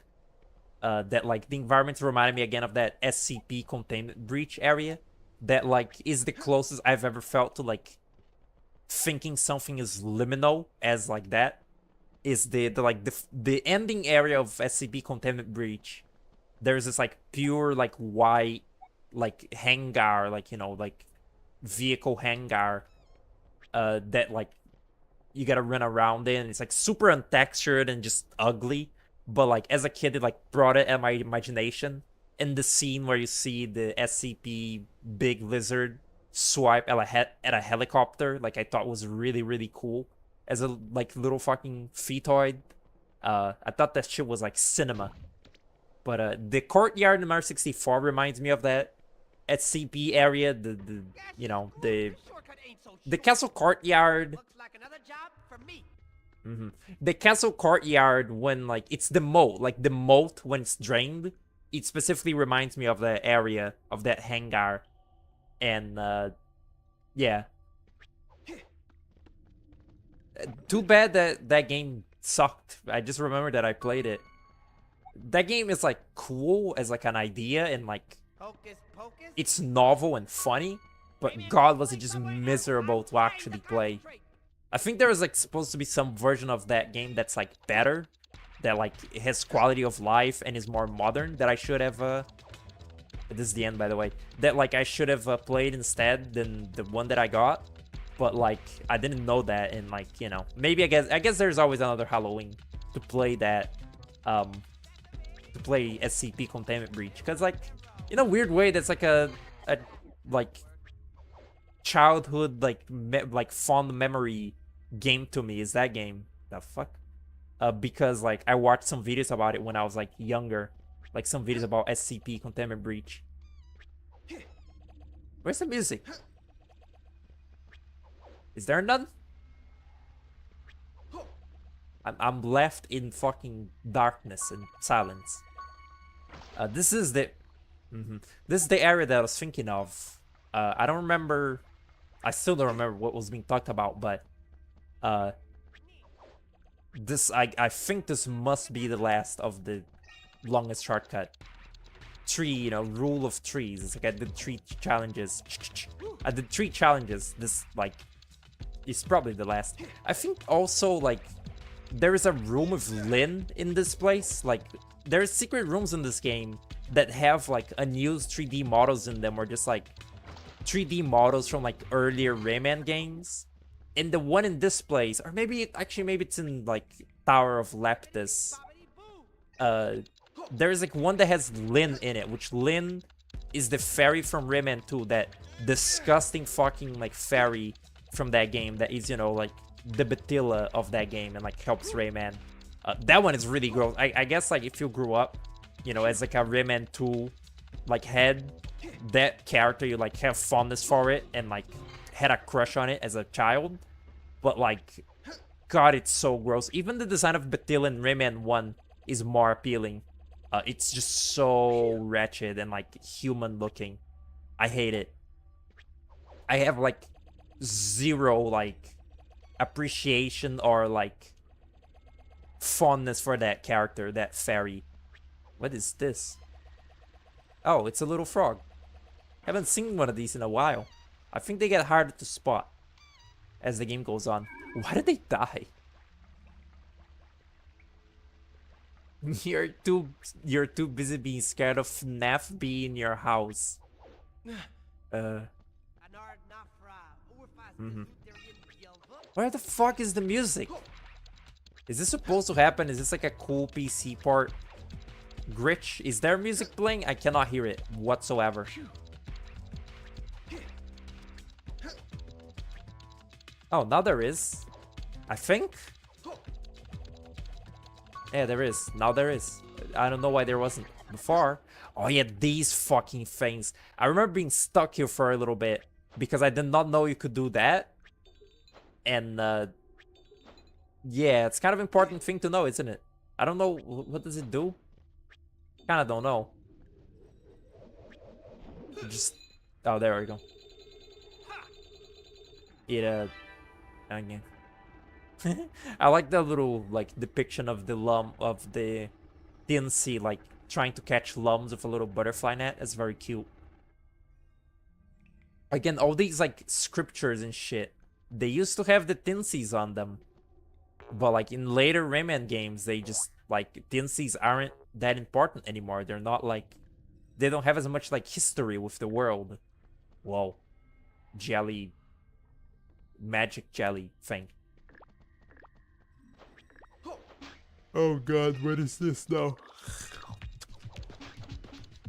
That, like, the environments reminded me again of that SCP containment breach area. That, like, is the closest I've ever felt to, like, thinking something is liminal as, like, that. Is the ending area of SCP Containment Breach. There's this, like, pure, like, white, like, hangar, like, you know, like, vehicle hangar. That, like, you gotta run around in. It's, like, super untextured and just ugly. But, like, as a kid, it, like, brought it at my imagination. In the scene where you see the SCP big lizard swipe at a helicopter, like, I thought was really, really cool. As a, like, little fucking fetoid. I thought that shit was, like, cinema. But, the courtyard in Mario 64 reminds me of that SCP area. You know, the castle courtyard.
Looks like another job for me.
The castle courtyard when, like, it's the moat. Like, the moat when it's drained. It specifically reminds me of the area of that hangar. And, yeah. Too bad that that game sucked. I just remember that I played it. That game is, like, cool as, like, an idea and, like,
Hocus pocus.
it's novel and funny. But god, was it just miserable to actually play. I think there was, like, supposed to be some version of that game that's, like, better. That, like, has quality of life and is more modern that I should have, this is the end, by the way. That, like, I should have played instead than the one that I got. But, like, I didn't know that, and, like, you know. Maybe, I guess there's always another Halloween to play that, to play SCP Containment Breach. Because, like, in a weird way, that's, like, a like, childhood, like, fond memory game to me, is that game. The fuck? Because, like, I watched some videos about it when I was, like, younger. Like, some videos about SCP Containment Breach. Where's the music? Is there none? I'm left in fucking darkness and silence. This is the... This is the area that I was thinking of. I don't remember... I still don't remember what was being talked about, but... This, I think this must be the last of the longest shortcut. You know, rule of threes. It's like I did 3 challenges. I did 3 challenges. This, like, is probably the last. I think also, like, there is a room of Lynn in this place. Like, there's secret rooms in this game that have, like, unused 3D models in them, or just, like, 3D models from, like, earlier Rayman games. And the one in this place, or maybe, maybe it's in, like, Tower of Leptis. There's, like, one that has Lynn in it, which Lynn is the fairy from Rayman 2, that disgusting fucking, like, fairy from that game that is, you know, like, the Batilla of that game and, like, helps Rayman. That one is really gross. I guess, like, if you grew up, you know, as, like, a Rayman 2, like, head, that character, you like have fondness for it and like had a crush on it as a child. But like, God, it's so gross. Even the design of Batil in Rayman 1 is more appealing. It's just so wretched and like human looking. I hate it. I have like zero like appreciation or like fondness for that character, that fairy. What is this? Oh, it's a little frog. Haven't seen one of these in a while. I think they get harder to spot as the game goes on. Why did they die? You're too busy being scared of FNAF being in your house. Where the fuck is the music? Is this supposed to happen? Is this like a cool PC part? Gritch, is there music playing? I cannot hear it whatsoever. Oh, now there is. I think. Yeah, there is. Now there is. I don't know why there wasn't before. Oh yeah, these fucking things. I remember being stuck here for a little bit because I did not know you could do that. And yeah, it's kind of important thing to know, isn't it? I don't know, what does it do? Kind of don't know. Just, oh, there we go. It again. I like the little like depiction of the DNC like trying to catch lums with a little butterfly net. It's very cute. Again, all these like scriptures and shit, they used to have the Tinsies on them. But like in later Rayman games, they just like Tinsies aren't that important anymore. They're not like, they don't have as much like history with the world. Whoa. Jelly. Magic jelly thing. Oh god, what is this now?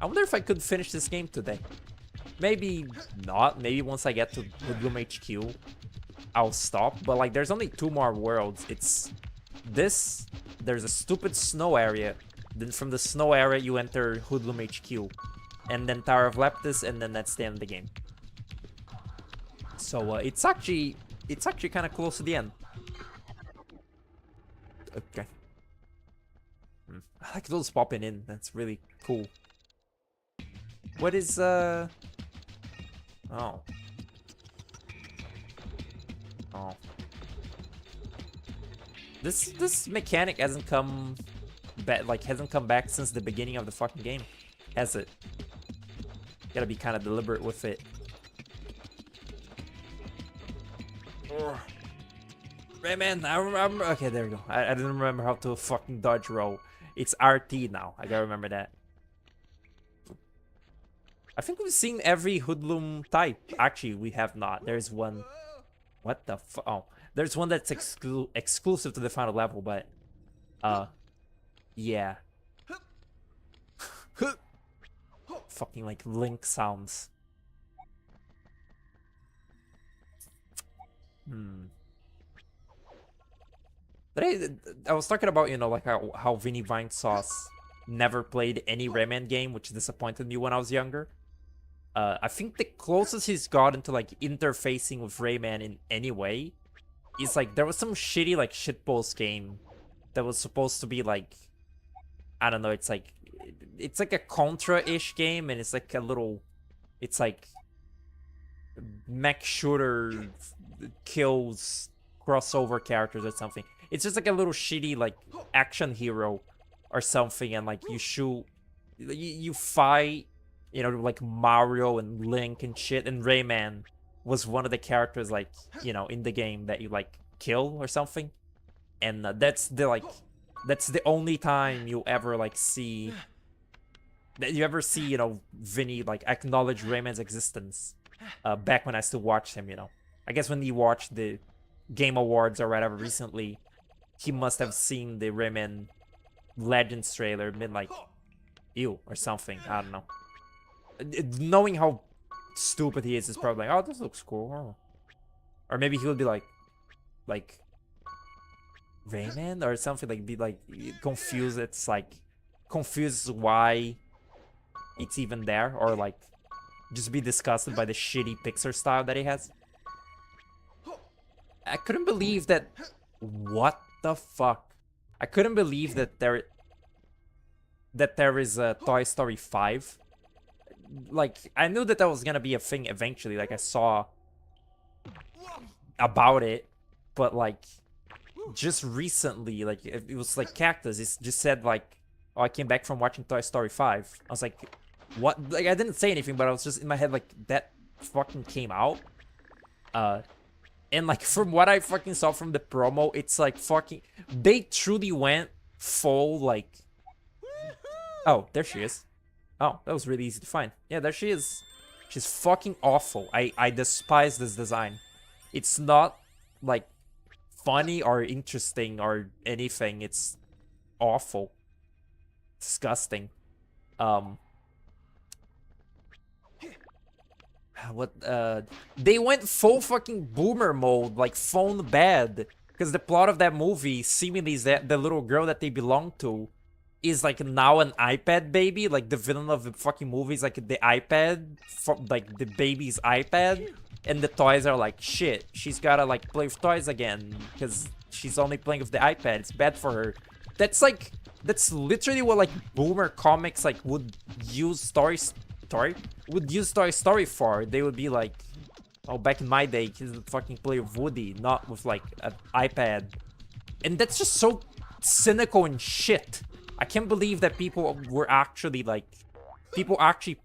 I wonder if I could finish this game today. Maybe not. Maybe once I get to Hoodlum HQ, I'll stop. But like, there's only 2 more worlds. It's this. There's a stupid snow area. Then from the snow area, you enter Hoodlum HQ. And then Tower of Leptis, and then that's the end of the game. So it's actually kind of close to the end. Okay. I like those popping in. That's really cool. What is Oh. Oh. This mechanic hasn't come back, like hasn't come back since the beginning of the fucking game, has it? Gotta be kind of deliberate with it. Rayman, I remember. Okay, there we go. I didn't remember how to fucking dodge roll. It's RT now. I gotta remember that. I think we've seen every Hoodlum type. Actually, we have not. There's one. What the fuck? Oh, there's one that's exclusive to the final level, but yeah. Fucking like Link sounds. I was talking about, you know, like how Vinny Vine Sauce never played any Rayman game, which disappointed me when I was younger. I think the closest he's gotten to like interfacing with Rayman in any way is like there was some shitty like shitpost game that was supposed to be like, I don't know, it's like a Contra-ish game, and it's like a little, it's like mech shooter kills crossover characters or something. It's just like a little shitty like action hero or something, and like you shoot, you fight, you know, like Mario and Link and shit, and Rayman was one of the characters like, you know, in the game that you like kill or something. And that's the only time you ever like see that you ever see, you know, Vinny like acknowledge Rayman's existence. Back when I still watched him, you know. I guess when he watched the Game Awards or whatever recently, he must have seen the Rayman Legends trailer and been like, ew, or something. I don't know. Knowing how stupid he is probably like, oh, this looks cool. Or maybe he would be like Rayman or something, like be like confused. It's like confused why it's even there, or like just be disgusted by the shitty Pixar style that he has. I couldn't believe that. What the fuck? I couldn't believe that there is a Toy Story 5. Like, I knew that was gonna be a thing eventually. Like, I saw about it, but like, just recently, like, it was like Cactus. It just said like, "Oh, I came back from watching Toy Story 5." I was like, "What?" Like, I didn't say anything, but I was just in my head like, that fucking came out. And like, from what I fucking saw from the promo, it's like fucking. They truly went full like. Oh, there she is. Oh, that was really easy to find. Yeah, there she is. She's fucking awful. I despise this design. It's not like funny or interesting or anything. It's awful. Disgusting. They went full fucking boomer mode, like phone bad. Because the plot of that movie seemingly is that the little girl that they belong to is like now an iPad baby. Like the villain of the fucking movie is like the iPad, like the baby's iPad. And the toys are like, shit, she's gotta like play with toys again because she's only playing with the iPad. It's bad for her. That's like, that's literally what like boomer comics like would use Toy Story for. They would be like, oh, back in my day, kids would fucking play with Woody, not with like an iPad. And that's just so cynical and shit. I can't believe that people were actually like, people actually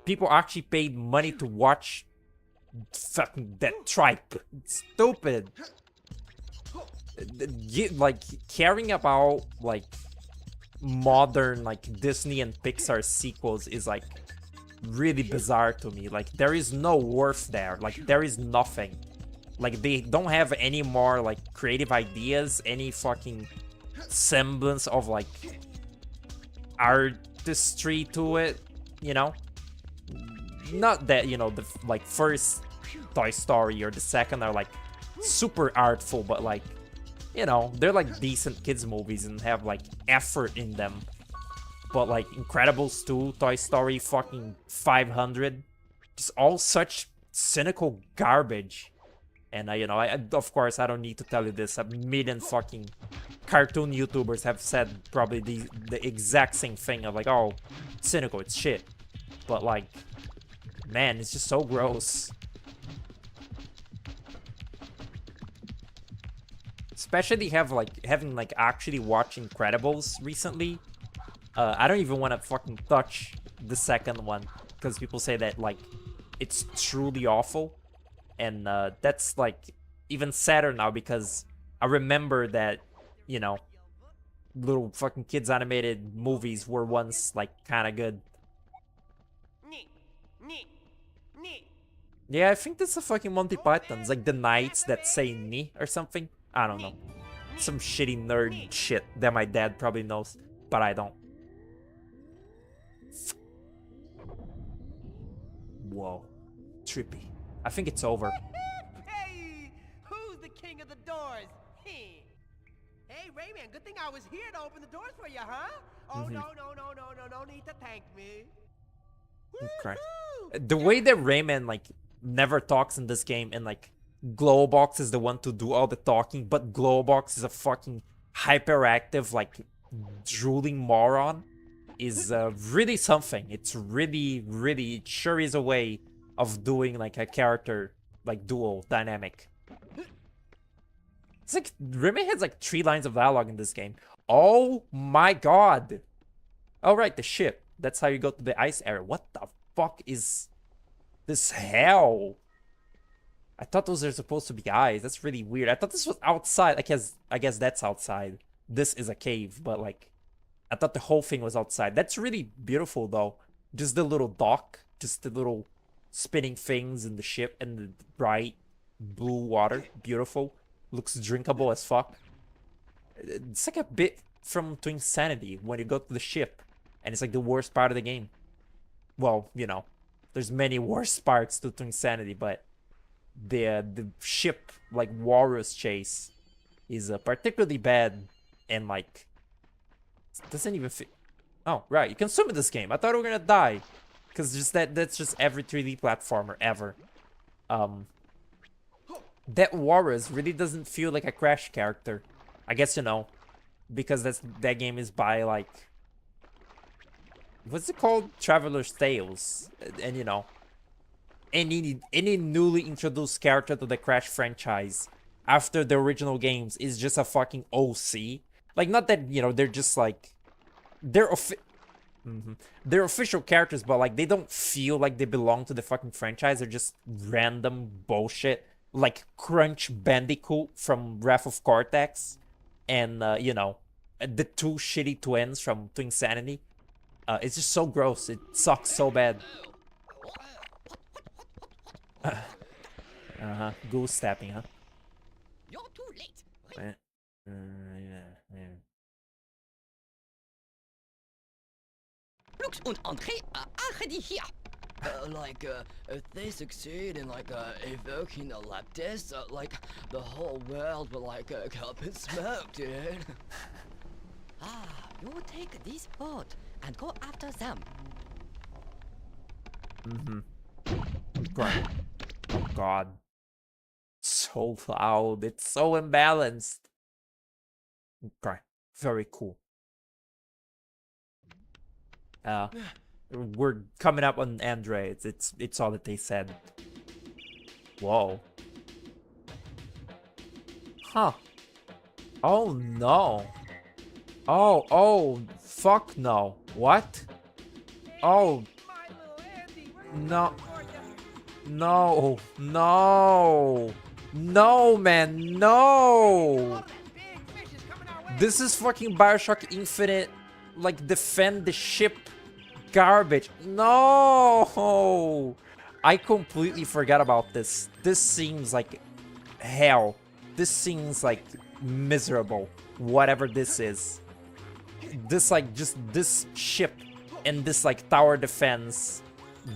people actually paid money to watch fucking that tripe. It's stupid. Like, caring about like modern like Disney and Pixar sequels is like really bizarre to me. Like, there is no worth there. Like, there is nothing. Like, they don't have any more like creative ideas, any fucking semblance of like artistry to it, you know? Not that, you know, the like first Toy Story or the second are like super artful, but like, you know, they're like decent kids movies and have like effort in them. But like Incredibles 2, Toy Story fucking 500, just all such cynical garbage. And you know, of course I don't need to tell you this. A million fucking cartoon YouTubers have said probably the exact same thing of like, oh, cynical, it's shit. But like, man, it's just so gross. Especially having like actually watched Incredibles recently. I don't even want to fucking touch the second one because people say that like it's truly awful, and that's like even sadder now because I remember that, you know, little fucking kids animated movies were once like kind of good. Yeah, I think that's a fucking Monty Python's, like the knights that say "ni" or something. I don't know, some shitty nerd shit that my dad probably knows, but I don't. Whoa, trippy. I think it's over.
Hey, who's the king of the doors? Hey, Rayman, good thing I was here to open the doors for you, huh? Oh, no need to thank me.
Okay.
Woo-hoo!
The way that Rayman like never talks in this game, and like Glowbox is the one to do all the talking, but Glowbox is a fucking hyperactive like drooling moron, is really something. It's really, it sure is a way of doing like a character like dual dynamic. It's like Rayman has like 3 lines of dialogue in this game. Oh my god. Oh right, the ship. That's how you go to the ice area. What the fuck is this hell? I thought those are supposed to be eyes. That's really weird. I thought this was outside. I guess that's outside. This is a cave, but like, I thought the whole thing was outside. That's really beautiful though. Just the little dock, just the little spinning things in the ship and the bright blue water. Beautiful. Looks drinkable as fuck. It's like a bit from Twin Sanity when you go to the ship and it's like the worst part of the game. Well, you know, there's many worse parts to Twin Sanity, but the ship like walrus chase is particularly bad, and like doesn't even fit. Oh right, you can swim in this game. I thought we were gonna die Because just that's just every 3D platformer ever. That Warriors really doesn't feel like a Crash character. I guess you know, because that game is by like, what's it called? Traveler's Tales, and you know, any newly introduced character to the Crash franchise after the original games is just a fucking OC. Like, not that, you know, they're just like, they're they're official characters, but like they don't feel like they belong to the fucking franchise. They're just random bullshit, like Crunch Bandicoot from Wrath of Cortex, and you know, the two shitty twins from Twinsanity. It's just so gross. It sucks so bad. Goose stepping, huh?
You're too late.
Yeah.
Flux und André are already here.
If they succeed in evoking a lab test, the whole world will go up in smoke, dude.
You take this boat and go after them.
God. Oh God. So loud. It's so imbalanced. Okay. Very cool. We're coming up on Andre. It's all that they said. Whoa. Huh. Oh no. Oh, fuck no. What? Oh. No. No. No, man. No. This is fucking Bioshock Infinite. Like, defend the ship garbage. No. I completely forgot about this. This seems like hell. This seems like miserable. Whatever this is. This, like, just this ship and this, like, tower defense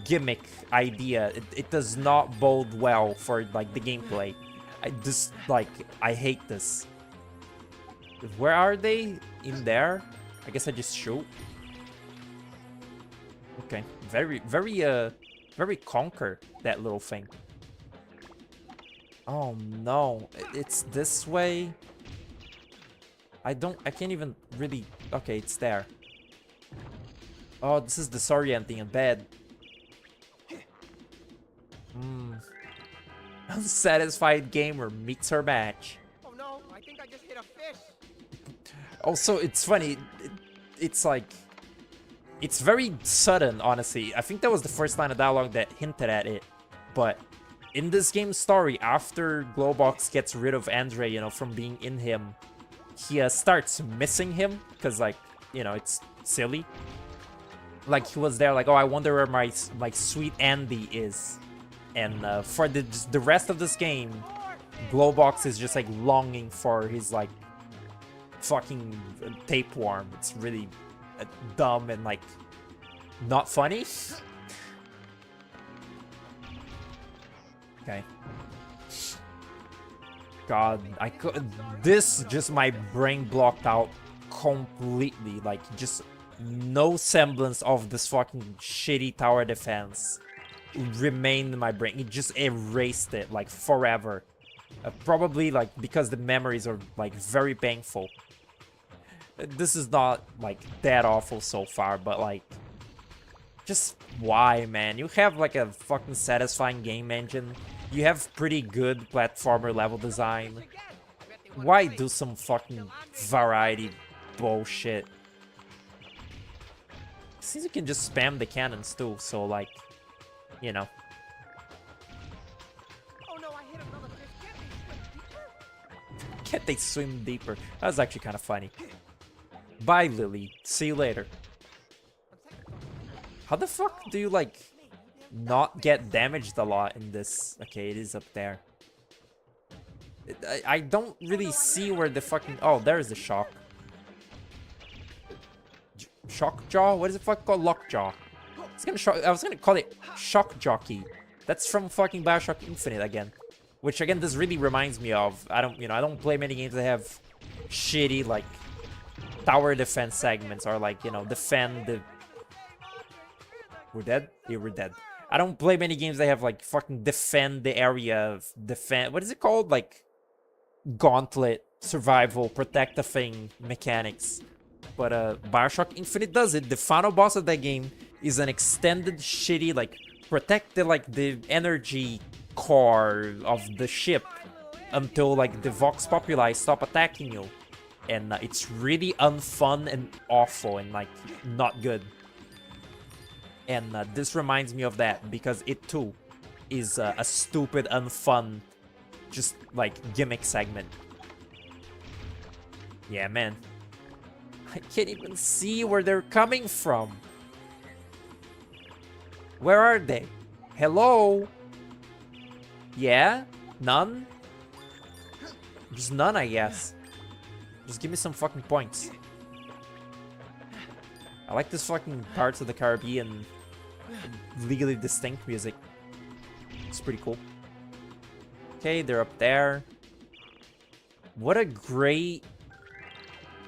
gimmick idea. It does not bode well for, like, the gameplay. I hate this. Where are they? In there? I guess I just shoot. Okay. Very conquer, that little thing. Oh no. It's this way. I can't even really... Okay, it's there. Oh, this is disorienting and bad. Unsatisfied gamer meets her match.
Oh no, I think I just hit a fish.
Also, it's funny. It's like... It's very sudden, honestly. I think that was the first line of dialogue that hinted at it. But in this game's story, after Glowbox gets rid of Andre, you know, from being in him, he starts missing him. Because, like, you know, it's silly. Like, he was there, like, oh, I wonder where my sweet Andy is. And for the rest of this game, Glowbox is just, like, longing for his, like, fucking tapeworm. It's really dumb and, like, not funny. Okay. God, I could... This just my brain blocked out completely. Like, just no semblance of this fucking shitty tower defense remained in my brain. It just erased it, like, forever. Probably, like, because the memories are, like, very painful. This is not, like, that awful so far, but, like, just why, man? You have, like, a fucking satisfying game engine. You have pretty good platformer level design. Why do some fucking variety bullshit? Since you can just spam the cannons too, so, like, you know.
Oh no, I hit another fish.
Can't they swim deeper? That was actually kind of funny. Bye, Lily. See you later. How the fuck do you, like, not get damaged a lot in this? Okay, it is up there. I don't really see where the fucking... Oh, there's the shock. Shock jaw? What is it fucking called? Lockjaw. I was gonna call it Shock Jockey. That's from fucking Bioshock Infinite again. Which again, this really reminds me of... I don't play many games that have shitty, like, tower defense segments or, like, you know, defend the... We're dead? Yeah, we're dead. I don't play many games that have like fucking defend the area, defend. What is it called? Like gauntlet, survival, protect the thing mechanics. But Bioshock Infinite does it. The final boss of that game is an extended shitty like protect the energy core of the ship until like the Vox Populi stop attacking you. And it's really unfun and awful and like not good. And this reminds me of that because it too is a stupid, unfun, just like gimmick segment. Yeah, man. I can't even see where they're coming from. Where are they? Hello? Yeah? None? Just none, I guess. Just give me some fucking points. I like this fucking Parts of the Caribbean legally distinct music. It's pretty cool. Okay, they're up there. What a great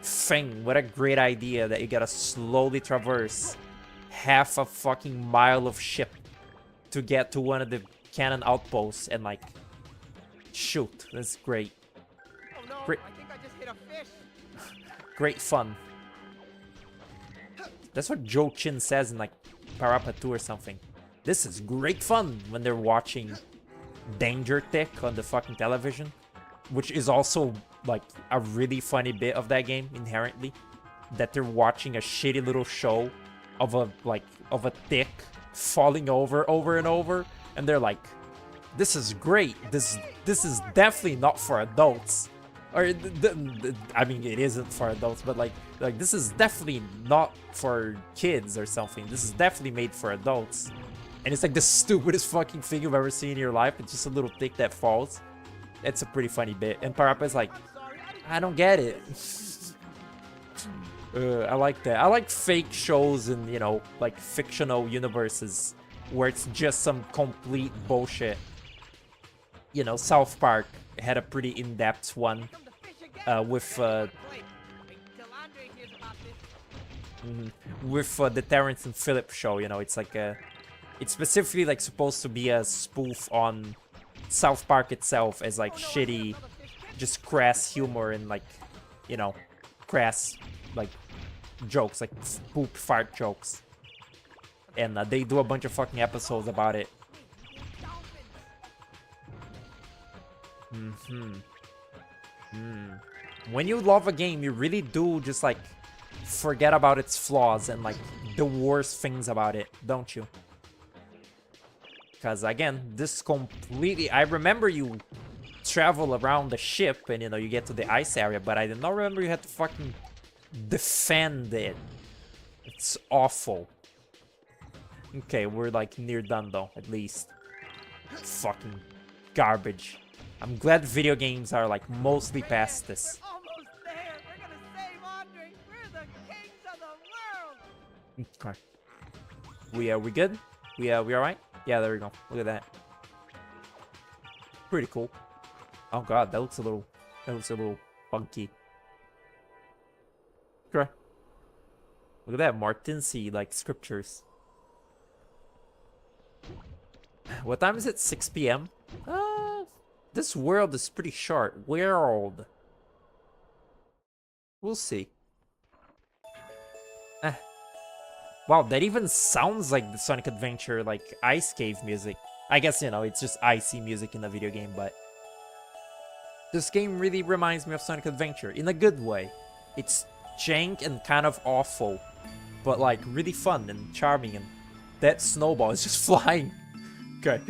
thing. What a great idea that you gotta slowly traverse half a fucking mile of ship to get to one of the cannon outposts and like shoot. That's great.
Oh no,
Great.
I think I just hit a fish.
Great fun. That's what Joe Chin says in like Parappa 2 or something. This is great fun when they're watching Danger Tick on the fucking television, which is also like a really funny bit of that game inherently, that they're watching a shitty little show of a tick falling over and over, and they're like, this is great. This is definitely not for adults. Or I mean, it isn't for adults, but like this is definitely not for kids or something. This is definitely made for adults. And it's like the stupidest fucking thing you've ever seen in your life. It's just a little tick that falls. It's a pretty funny bit. And Parappa's like, I don't get it. I like that. I like fake shows and, you know, like fictional universes where it's just some complete bullshit. You know, South Park had a pretty in-depth one with the Terrence and Phillip show. You know, it's like it's specifically like supposed to be a spoof on South Park itself as like shitty, just crass humor and like, you know, crass like jokes, like poop fart jokes. And they do a bunch of fucking episodes about it. When you love a game, you really do just like forget about its flaws and like the worst things about it, don't you? Because again, this completely, I remember you travel around the ship and, you know, you get to the ice area, but I did not remember you had to fucking defend it. It's awful. Okay, we're like near done though, at least. Fucking garbage. I'm glad video games are like mostly past this.
We're almost there. We're gonna save Andre. We're the kings of the world.
Okay. We good? We alright? Yeah, there we go. Look at that. Pretty cool. Oh god, that looks a little funky. Okay. Look at that, Martinsi like scriptures. What time is it? 6 p.m. This world is pretty short. World. We'll see. Wow, that even sounds like the Sonic Adventure, like Ice Cave music. I guess, you know, it's just icy music in the video game, but this game really reminds me of Sonic Adventure in a good way. It's jank and kind of awful, but like really fun and charming, and that snowball is just flying. Okay.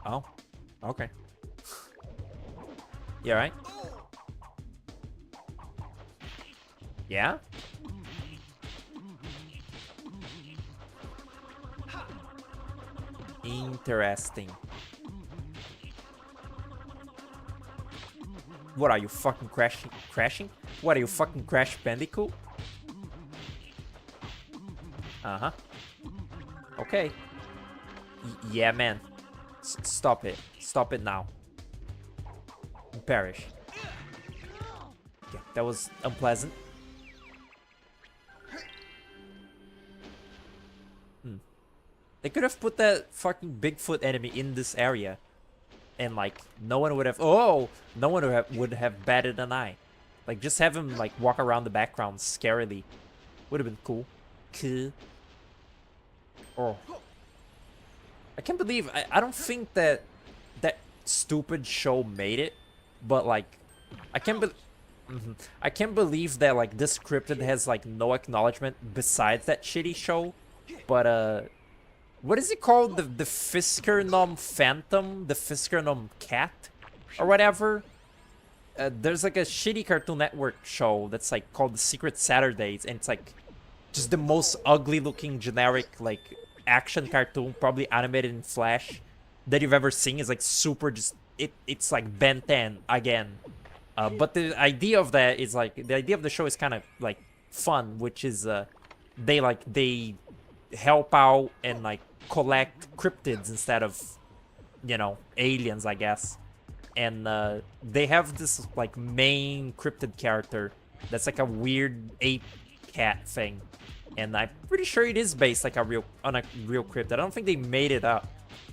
Oh. Okay. You alright? Yeah? Interesting. What are you, fucking crashing? What are you, fucking Crash Bandicoot? Uh-huh. Okay. Yeah, man. Stop it. Stop it now. Perish. Yeah, that was unpleasant. They could have put that fucking Bigfoot enemy in this area. And like, no one would have, no one would have batted an eye. Like, just have him like walk around the background scarily. Would have been cool. Cool. Oh. I can't believe, I don't think that that stupid show made it. But like, I can't believe that like this cryptid has like no acknowledgement besides that shitty show. But what is it called? The Fiskernum Phantom? The Fiskernum Cat? Or whatever? There's like a shitty Cartoon Network show that's like called The Secret Saturdays, and it's like just the most ugly looking generic like action cartoon, probably animated in Flash, that you've ever seen. Is like super just it's like Ben 10 again. But the idea of that is like the idea of the show is kind of like fun, which is they help out and like collect cryptids instead of, you know, aliens, I guess. And they have this like main cryptid character that's like a weird ape cat thing, and I'm pretty sure it is based like on a real cryptid. I don't think they made it up,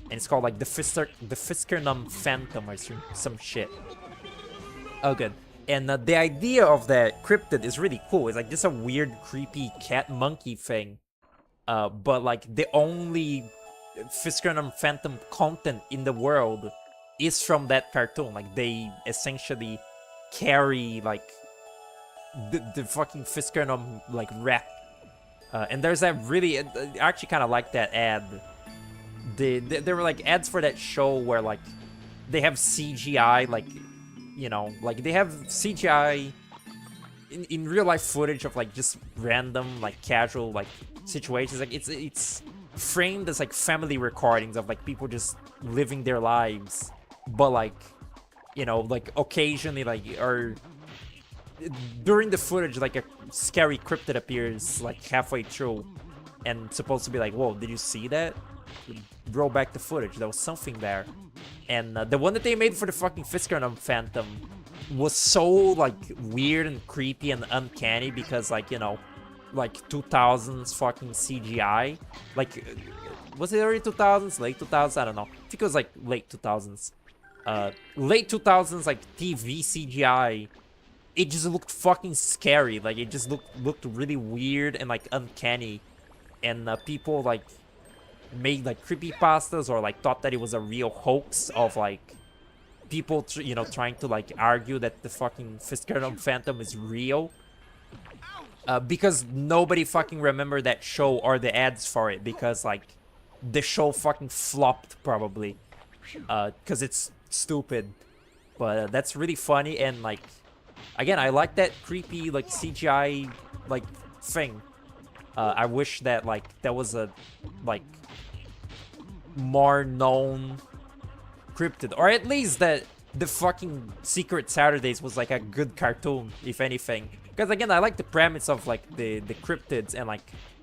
and it's called like the Fiskernum Phantom or some shit. Oh, good. And the idea of that cryptid is really cool. It's like just a weird, creepy cat monkey thing. But like the only Fiskernum Phantom content in the world is from that cartoon. Like they essentially carry like the fucking Fiskernum like rap. And there's that really, I actually kind of like that ad. There were like ads for that show where like they have CGI, like, you know, like they have CGI in real life footage of like just random like casual like situations. Like it's framed as like family recordings of like people just living their lives, but like, you know, like occasionally like or during the footage like a scary cryptid appears like halfway through and supposed to be like, whoa, did you see that? Roll back the footage, there was something there. And the one that they made for the fucking Fiskernum Phantom was so like weird and creepy and uncanny because, like, you know, like 2000s fucking CGI. Like, was it early 2000s, late 2000s? I don't know. I think it was like late 2000s. Late 2000s like TV CGI. It just looked fucking scary. Like it just looked really weird and like uncanny. And people like made like creepypastas or like thought that it was a real hoax of like people you know, trying to like argue that the fucking Fiskernum Phantom is real, because nobody fucking remembered that show or the ads for it, because like the show fucking flopped probably because it's stupid. But that's really funny, and like again, I like that creepy like CGI like thing. I wish that like there was a like more known cryptid, or at least that the fucking Secret Saturdays was like a good cartoon, if anything. Because again, I like the premise of like the cryptids, and like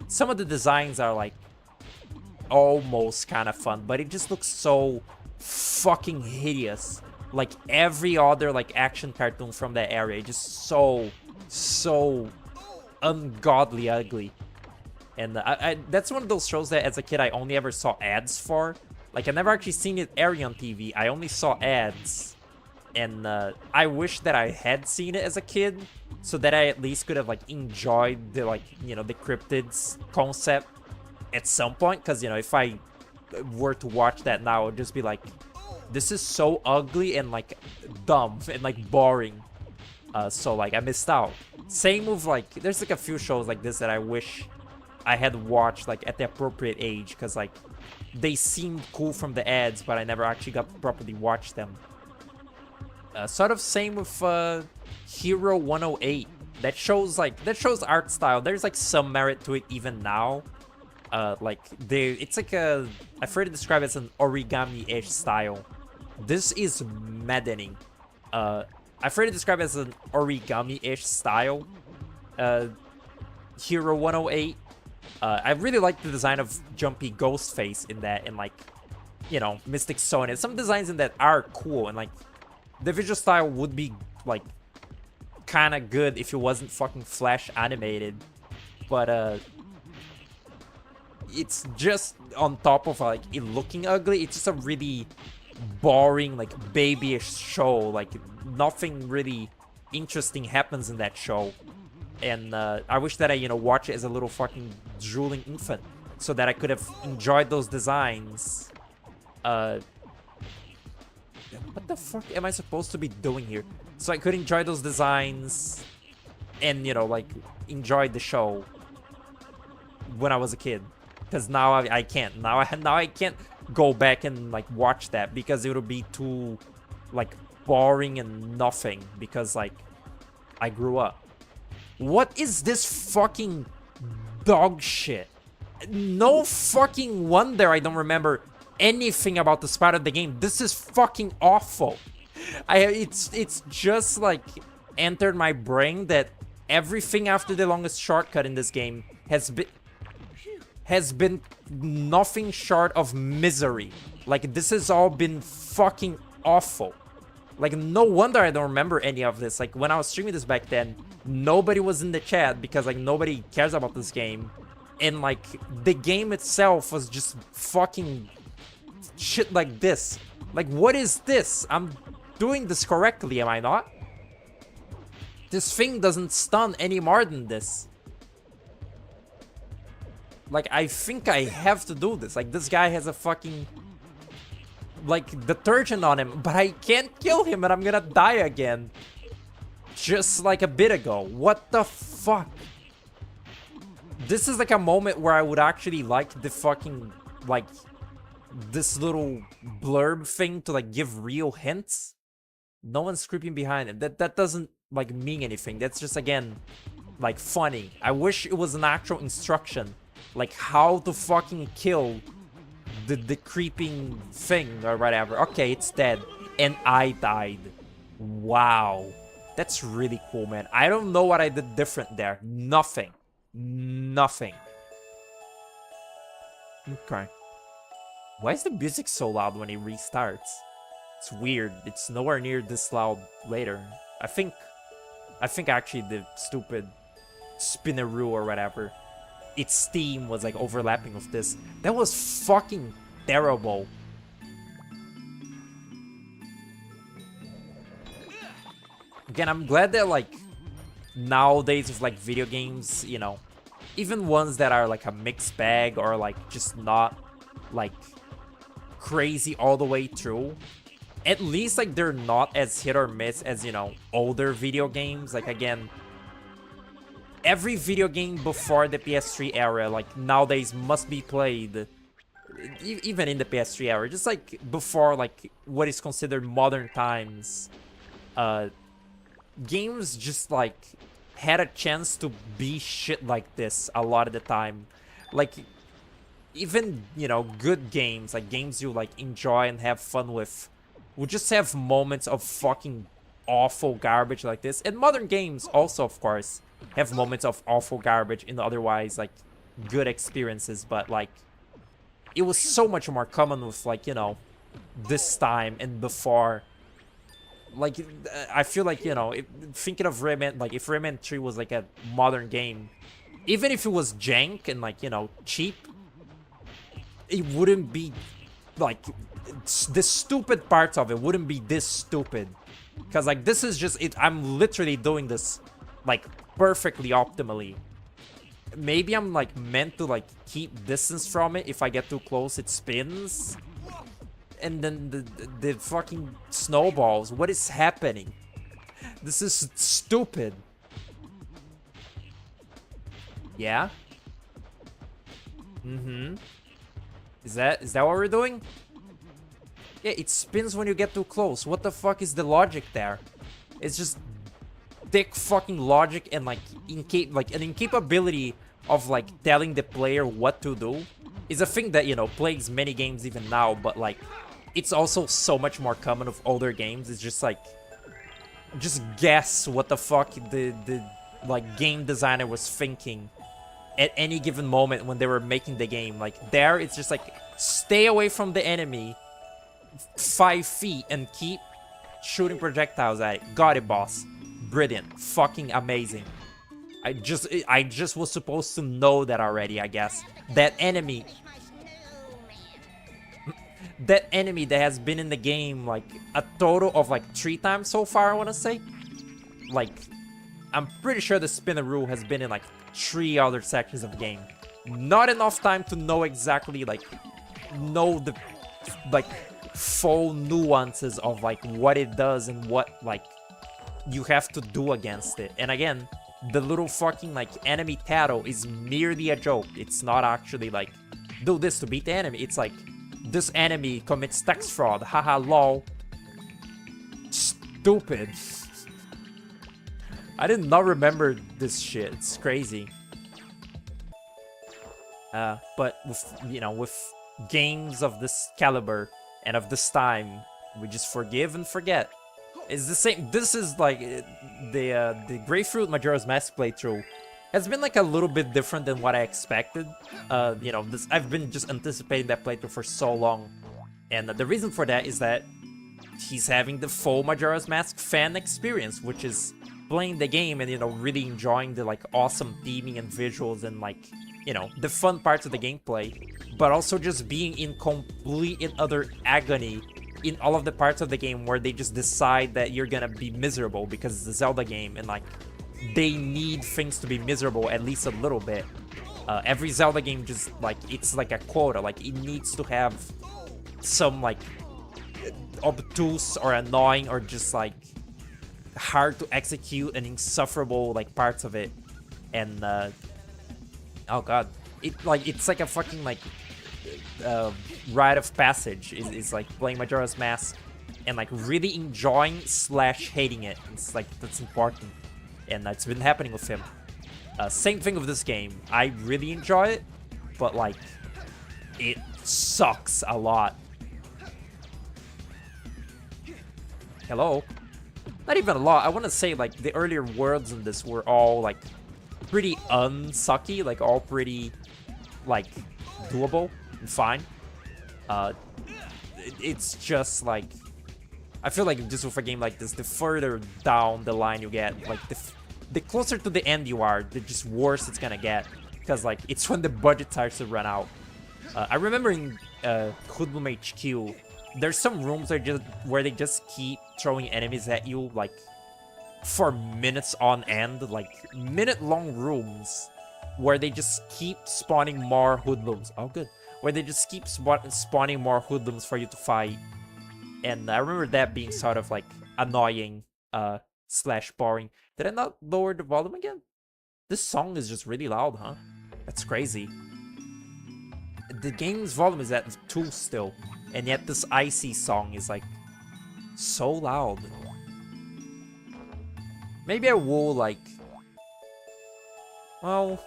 some of the designs are like almost kind of fun, but it just looks so fucking hideous. Like every other like action cartoon from that area, just so ungodly ugly. And that's one of those shows that as a kid I only ever saw ads for. Like I never actually seen it airing on TV. I only saw ads. And I wish that I had seen it as a kid, so that I at least could have like enjoyed the like, you know, the cryptids concept at some point. Because, you know, if I were to watch that now, it would just be like, this is so ugly and like dumb and like boring. So like I missed out. Same with like, there's like a few shows like this that I wish I had watched like at the appropriate age, because like they seemed cool from the ads, but I never actually got to properly watch them. Sort of same with Hero 108. That shows art style. There's like some merit to it even now. Like it's like a, I've heard it described as an origami-ish style. This is maddening. I've heard it described as an origami-ish style. Hero 108. I really like the design of Jumpy Ghostface in that, and like, you know, Mystic Sonia. Some designs in that are cool, and like the visual style would be like kind of good if it wasn't fucking flash animated. But it's just on top of like it looking ugly, it's just a really boring, like babyish show. Like nothing really interesting happens in that show. And I wish that I, you know, watch it as a little fucking drooling infant so that I could have enjoyed those designs. What the fuck am I supposed to be doing here? So I could enjoy those designs and, you know, like, enjoy the show when I was a kid. Because now I can't. Now I can't go back and, like, watch that because it would be too, like, boring and nothing. Because, like, I grew up. What is this fucking dog shit? No fucking wonder I don't remember anything about the start of the game. This is fucking awful. It's just like entered my brain that everything after the longest shortcut in this game has been nothing short of misery. Like, this has all been fucking awful. Like, no wonder I don't remember any of this. Like, when I was streaming this back then, nobody was in the chat because, like, nobody cares about this game. And, like, the game itself was just fucking shit like this. Like, what is this? I'm doing this correctly, am I not? This thing doesn't stun any more than this. Like, I think I have to do this. Like, this guy has a fucking, like, detergent on him, but I can't kill him and I'm gonna die again. Just like a bit ago. What the fuck? This is like a moment where I would actually like the fucking, like, this little blurb thing to, like, give real hints. No one's creeping behind him. That doesn't, like, mean anything. That's just, again, like, funny. I wish it was an actual instruction. Like, how to fucking kill the creeping thing or whatever. Okay, it's dead. And I died. Wow. That's really cool, man. I don't know what I did different there. Nothing. Nothing. Okay. Why is the music so loud when it restarts? It's weird. It's nowhere near this loud later. I think actually the stupid spinneroo or whatever, its theme was like overlapping with this. That was fucking terrible. Again, I'm glad that, like, nowadays with, like, video games, you know, even ones that are like a mixed bag or like just not like crazy all the way through, at least, like, they're not as hit or miss as, you know, older video games. Like, again, every video game before the PS3 era, like, nowadays must be played, even in the PS3 era, just like before, like, what is considered modern times. Games just, like, had a chance to be shit like this a lot of the time. Like, even, you know, good games, like games you, like, enjoy and have fun with, would just have moments of fucking awful garbage like this. And modern games also, of course, have moments of awful garbage in otherwise, like, good experiences. But, like, it was so much more common with, like, you know, this time and before. Like, I feel like, you know, thinking of Rayman, like, if Rayman 3 was, like, a modern game, even if it was jank and, like, you know, cheap, it wouldn't be, like, the stupid parts of it wouldn't be this stupid. Because, like, this is just it. I'm literally doing this, like, perfectly optimally. Maybe I'm, like, meant to, like, keep distance from it. If I get too close, it spins. And then the fucking snowballs. What is happening? This is stupid. Yeah? Mm-hmm. Is that what we're doing? Yeah, it spins when you get too close. What the fuck is the logic there? It's just thick fucking logic and, like, an incapability of, like, telling the player what to do is a thing that, you know, plagues many games even now, but, like, it's also so much more common with older games. It's just, like, just guess what the fuck the like, game designer was thinking at any given moment when they were making the game. Like, there, it's just, like, stay away from the enemy 5 feet and keep shooting projectiles at it. Got it, boss. brilliant, fucking amazing. I just was supposed to know that already, I guess. That enemy that has been in the game like a total of like 3 times so far, I want to say. Like, I'm pretty sure the Spinaroo has been in like 3 other sections of the game. Not enough time to know exactly, like, know the, like, full nuances of, like, what it does and what, like, you have to do against it. And again, the little fucking, like, enemy title is merely a joke. It's not actually, like, do this to beat the enemy. It's like, this enemy commits tax fraud. Haha, lol. Stupid. I did not remember this shit. It's crazy. But with, you know, with games of this caliber and of this time, we just forgive and forget. It's the same. This is like the Grapefruit Majora's Mask playthrough has been like a little bit different than what I expected. You know, I've been just anticipating that playthrough for so long, and the reason for that is that he's having the full Majora's Mask fan experience, which is playing the game and, you know, really enjoying the like awesome theming and visuals and, like, you know, the fun parts of the gameplay, but also just being in complete and utter agony in all of the parts of the game where they just decide that you're gonna be miserable because it's a Zelda game and, like, they need things to be miserable at least a little bit. Every Zelda game just, like, it's like a quota. Like, it needs to have some, like, obtuse or annoying or just, like, hard to execute and insufferable, like, parts of it. And, oh god. It's like a fucking, like, rite of passage. It's like playing Majora's Mask and, like, really enjoying / hating it. It's like, that's important. And that's been happening with him. Same thing with this game. I really enjoy it, but, like, it sucks a lot. Hello? Not even a lot. I want to say, like, the earlier worlds in this were all, like, pretty unsucky. Like, all pretty, like, doable and fine. It's just, like, I feel like just with a game like this, the further down the line you get, like, the closer to the end you are, the just worse it's gonna get. Because, like, it's when the budget starts to run out. I remember in Hoodlum HQ, there's some rooms where they just keep throwing enemies at you, like, for minutes on end. Like, minute-long rooms where they just keep spawning more Hoodlums. Oh, good. Where they just keep spawning more Hoodlums for you to fight. And I remember that being sort of, like, annoying / boring. Did I not lower the volume again? This song is just really loud, huh? That's crazy. The game's volume is at 2 still. And yet this Icy song is, like, so loud. Maybe I will, like... Well...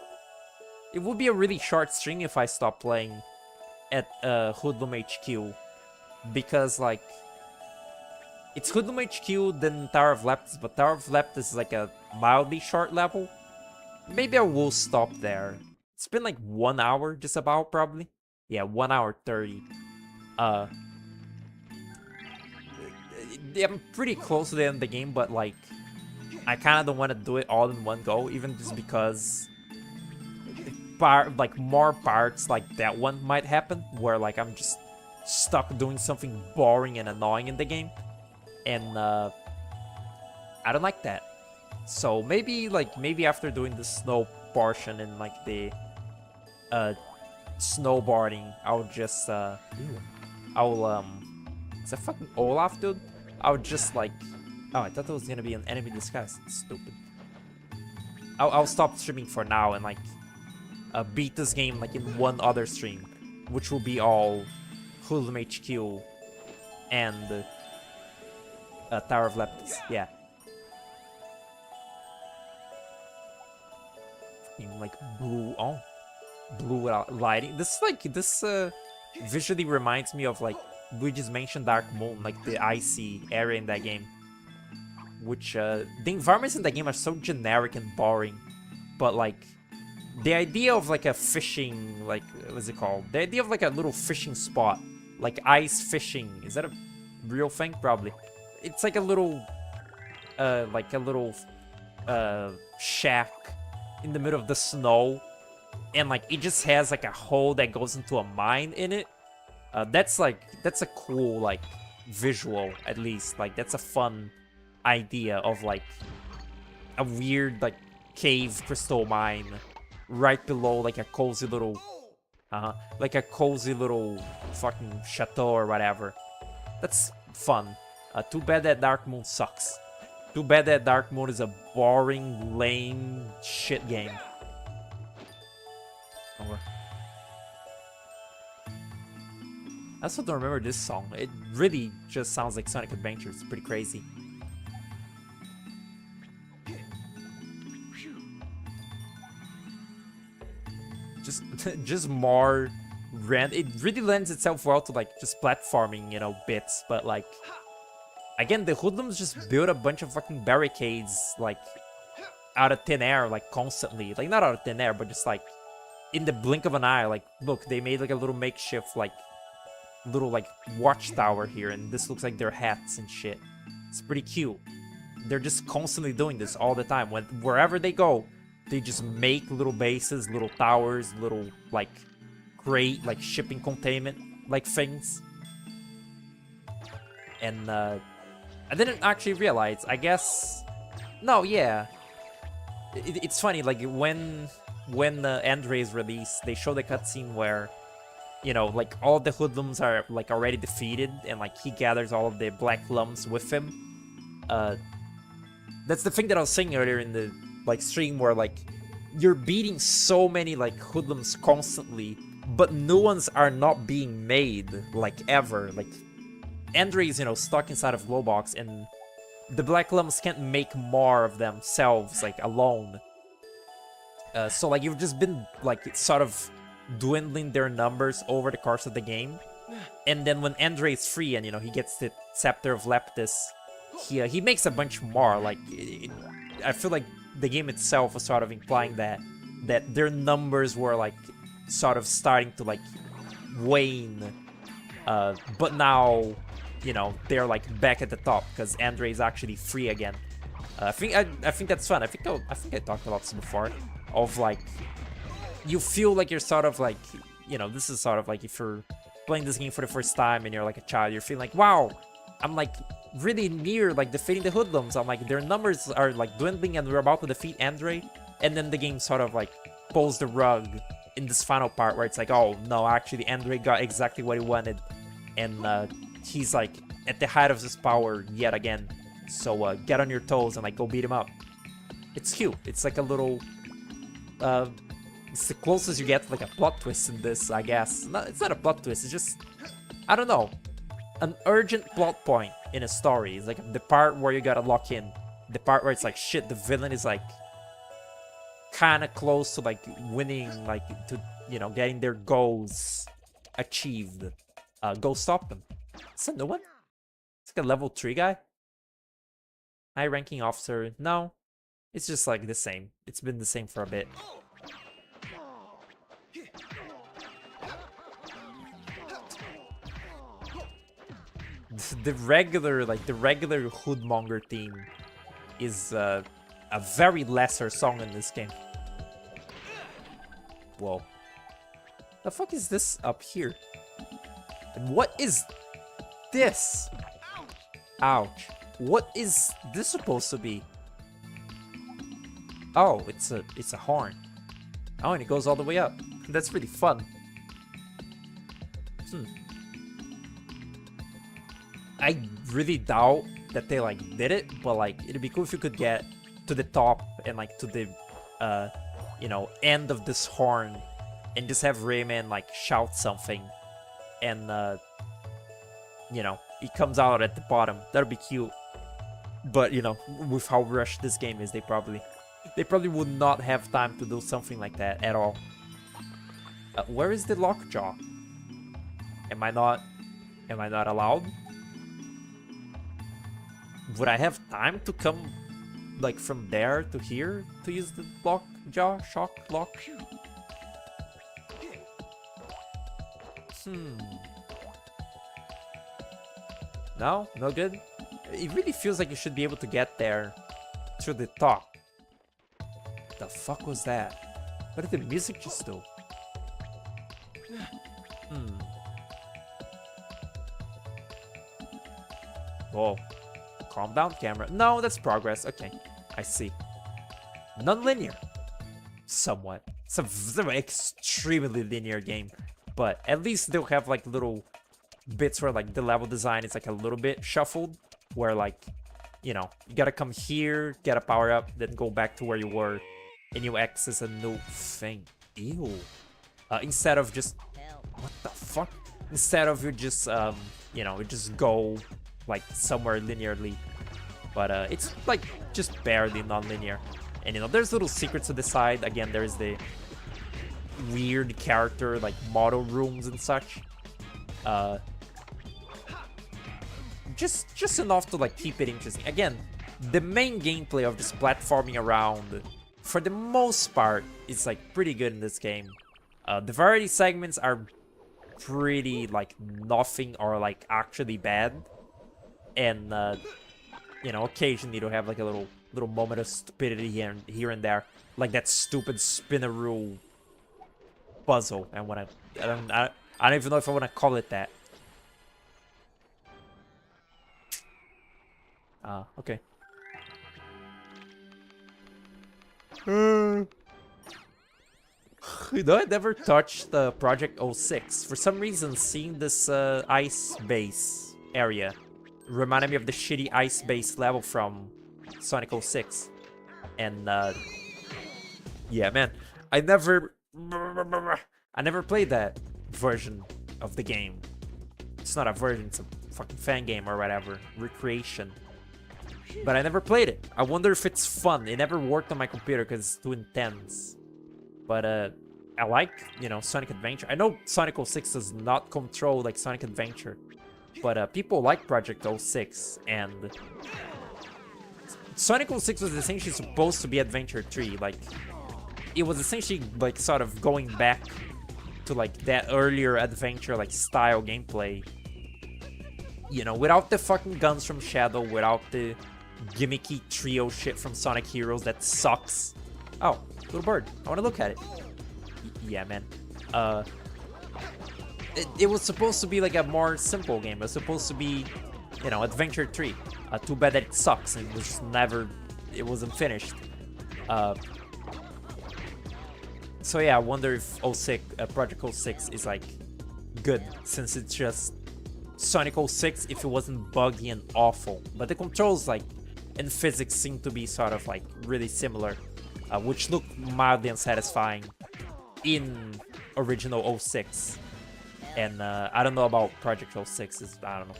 It would be a really short stream if I stop playing at Hoodlum HQ. Because, like... It's Hoodlum HQ, then Tower of Leptis, but Tower of Leptis is, like, a mildly short level. Maybe I will stop there. It's been, like, 1 hour, just about, probably. Yeah, 1 hour 30. I'm pretty close to the end of the game, but, like, I kind of don't want to do it all in one go, even just because, like, more parts like that one might happen, where, like, I'm just stuck doing something boring and annoying in the game, and, I don't like that. So maybe after doing the snow portion and, like, the, snowboarding, I'll just, is that fucking Olaf, dude? I would just, like... Oh, I thought it was gonna be an enemy disguise. Stupid. I'll stop streaming for now and, like, beat this game, like, in one other stream, which will be all Hoodlum HQ and Tower of Leptis. Yeah. Fucking, like, blue lighting. This visually reminds me of, like, Luigi's Mansion Dark Moon, like the icy area in that game. Which, the environments in that game are so generic and boring. But, like, the idea of, like, a fishing, like, what's it called? The idea of, like, a little fishing spot. Like, ice fishing. Is that a real thing? Probably. It's like a little, shack in the middle of the snow, and like it just has like a hole that goes into a mine in it. That's a cool like visual, at least. Like that's a fun idea of like a weird like cave crystal mine right below like a cozy little like a cozy little fucking chateau or whatever. That's fun. Too bad that Dark Moon sucks. Too bad that Dark Moon is a boring, lame shit game. Over. I also don't remember this song. It really just sounds like Sonic Adventure. It's pretty crazy. Just more rand. It really lends itself well to like just platforming, you know, bits. But like, again, the Hoodlums just build a bunch of fucking barricades like out of thin air, like constantly. Like not out of thin air, but just like in the blink of an eye. Like, look, they made like a little makeshift like little like watchtower here, and this looks like their hats and shit. It's pretty cute. They're just constantly doing this all the time. Wherever they go, they just make little bases, little towers, little like great like shipping containment like things. And I didn't actually realize, I guess, no, yeah, it's funny, like when Andre is released, they show the cutscene where, you know, like all the Hoodlums are like already defeated, and like he gathers all of the black lumps with him. That's the thing that I was saying earlier in the like stream, where like you're beating so many like Hoodlums constantly, but new ones are not being made like ever. Like Andre is, you know, stuck inside of Glowbox, and the black lumps can't make more of themselves like alone. So like you've just been like sort of dwindling their numbers over the course of the game, and then when Andre is free and, you know, he gets the Scepter of Leptis, he makes a bunch more. Like I feel like the game itself was sort of implying that their numbers were like sort of starting to like wane, but now, you know, they're like back at the top because Andre is actually free again. I think that's fun. I think I talked about this before, of like you feel like you're sort of like, you know, this is sort of like if you're playing this game for the first time and you're like a child, you're feeling like, wow, I'm like really near like defeating the Hoodlums. I'm like, their numbers are like dwindling and we're about to defeat Andre. And then the game sort of like pulls the rug in this final part where it's like, oh no, actually Andre got exactly what he wanted, and he's like at the height of his power yet again. So get on your toes and like go beat him up. It's cute. It's like a little it's the closest you get to like a plot twist in this, I guess. No, it's not a plot twist, it's just, I don't know, an urgent plot point in a story. It's like the part where you gotta lock in. The part where it's like, shit, the villain is like kind of close to like winning, like to, you know, getting their goals achieved. Go stop them. It's a new one? It's like a level 3 guy? High ranking officer. No, it's just like the same. It's been the same for a bit. The regular Hoodmonger theme is a very lesser song in this game. Whoa. The fuck is this up here? And what is this? Ouch. What is this supposed to be? Oh, it's a horn. Oh, and it goes all the way up. That's really fun. I really doubt that they like did it, but like it'd be cool if you could get to the top and like to the you know, end of this horn and just have Rayman like shout something, and you know, it comes out at the bottom. That'd be cute. But you know, with how rushed this game is, they probably would not have time to do something like that at all. Where is the lockjaw? Am I not allowed? Would I have time to come like from there to here to use the lockjaw? Shock lock? No? No good? It really feels like you should be able to get there through the top. The fuck was that? What did the music just do? Whoa. Calm down, camera. No, that's progress. Okay, I see. Non-linear. Somewhat. It's an extremely linear game. But at least they'll have like little bits where like the level design is like a little bit shuffled. Where like, you know, you gotta come here, get a power up, then go back to where you were. And you access a new thing. Ew. Instead of just... What the fuck? Instead of you just, you know, you just go like somewhere linearly. But it's like just barely non-linear. And you know, there's little secrets to the side. Again, there's the weird character like model rooms and such. Just enough to like keep it interesting. Again, the main gameplay of this platforming around, for the most part, is like pretty good in this game. The variety segments are pretty like nothing or like actually bad. And you know, occasionally you'll have like a little moment of stupidity here and there, like that stupid spinneroo puzzle. And when I don't even know if I want to call it that. Okay. You know, I never touched Project 06. For some reason, seeing this ice base area reminded me of the shitty ice base level from Sonic 06. And yeah, man, I never played that version of the game. It's not a version, it's a fucking fan game or whatever, recreation. But I never played it. I wonder if it's fun. It never worked on my computer because it's too intense. But I like, you know, Sonic Adventure. I know Sonic 06 does not control like Sonic Adventure, but people like Project 06, and Sonic 06 was essentially supposed to be Adventure 3. Like, it was essentially like sort of going back to like that earlier adventure like style gameplay. You know, without the fucking guns from Shadow, without the gimmicky trio shit from Sonic Heroes that sucks. Oh, little bird. I want to look at it. Yeah, man. It was supposed to be like a more simple game. It was supposed to be, you know, Adventure 3. Too bad that it sucks and it was just never... It wasn't finished. So yeah, I wonder if Project 06 is like good, since it's just Sonic 06 if it wasn't buggy and awful. But the controls like and physics seem to be sort of like really similar, which looked mildly unsatisfying in original 06. And I don't know about Project 06. I don't know.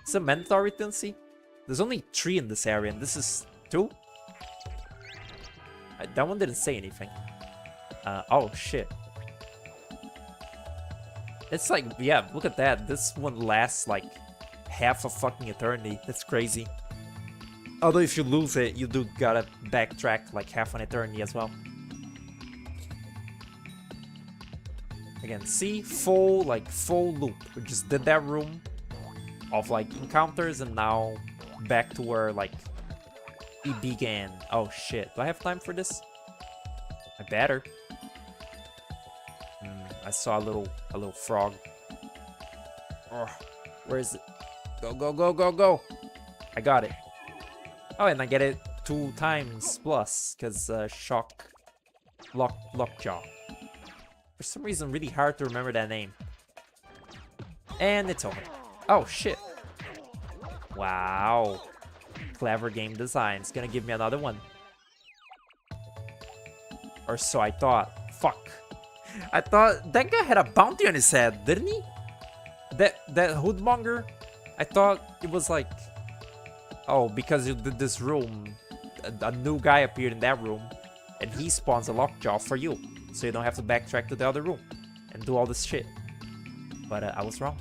It's a mandatory tendency. There's only 3 in this area, and this is 2. That one didn't say anything. Oh shit. It's like, yeah, look at that. This one lasts like half a fucking eternity. That's crazy. Although if you lose it, you do gotta backtrack like half an eternity as well. Again, see, full loop. We just did that room of like encounters, and now back to where like it began. Oh shit, do I have time for this? I better. I saw a little frog. Oh, where is it? Go, go, go, go, go! I got it. Oh, and I get it 2 times plus, because Lockjaw. For some reason, really hard to remember that name. And it's over. Oh, shit. Wow. Clever game design. It's gonna give me another one. Or so I thought. Fuck. I thought that guy had a bounty on his head, didn't he? That hoodmonger? I thought it was like... Oh, because you did this room, a new guy appeared in that room, and he spawns a lockjaw for you, so you don't have to backtrack to the other room and do all this shit. But I was wrong.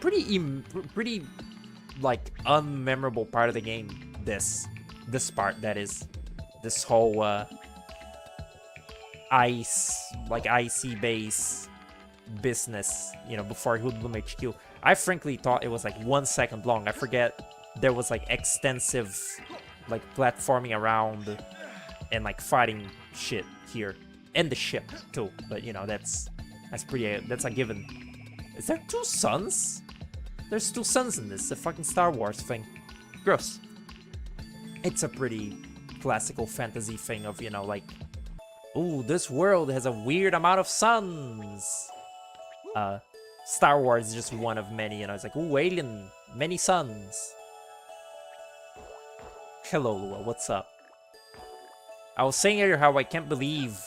Pretty like unmemorable part of the game. This part, that is, this whole icy base business, you know, before Hoodlum HQ. I frankly thought it was like 1 second long. I forget there was like extensive like platforming around and like fighting shit here. And the ship too, but you know, that's a given. Is there 2 suns? There's 2 suns in this, a fucking Star Wars thing. Gross. It's a pretty classical fantasy thing of, you know, like, ooh, this world has a weird amount of suns. Star Wars is just one of many, you know, it's like, ooh, alien, many suns. Hello, Lua, what's up? I was saying earlier how I can't believe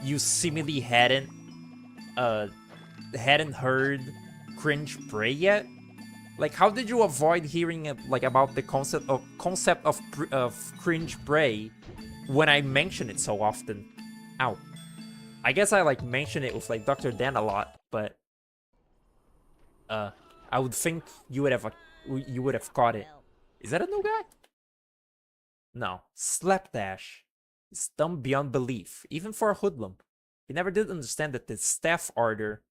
you seemingly hadn't heard Cringe Pray yet. Like, how did you avoid hearing like about the concept of Cringe Pray when I mention it so often? Ow. I guess I like mention it with like Dr. Dan a lot, but I would think you would have caught it. Is that a new guy? No, Slapdash. It's dumb beyond belief, even for a hoodlum. He never did understand that the staff order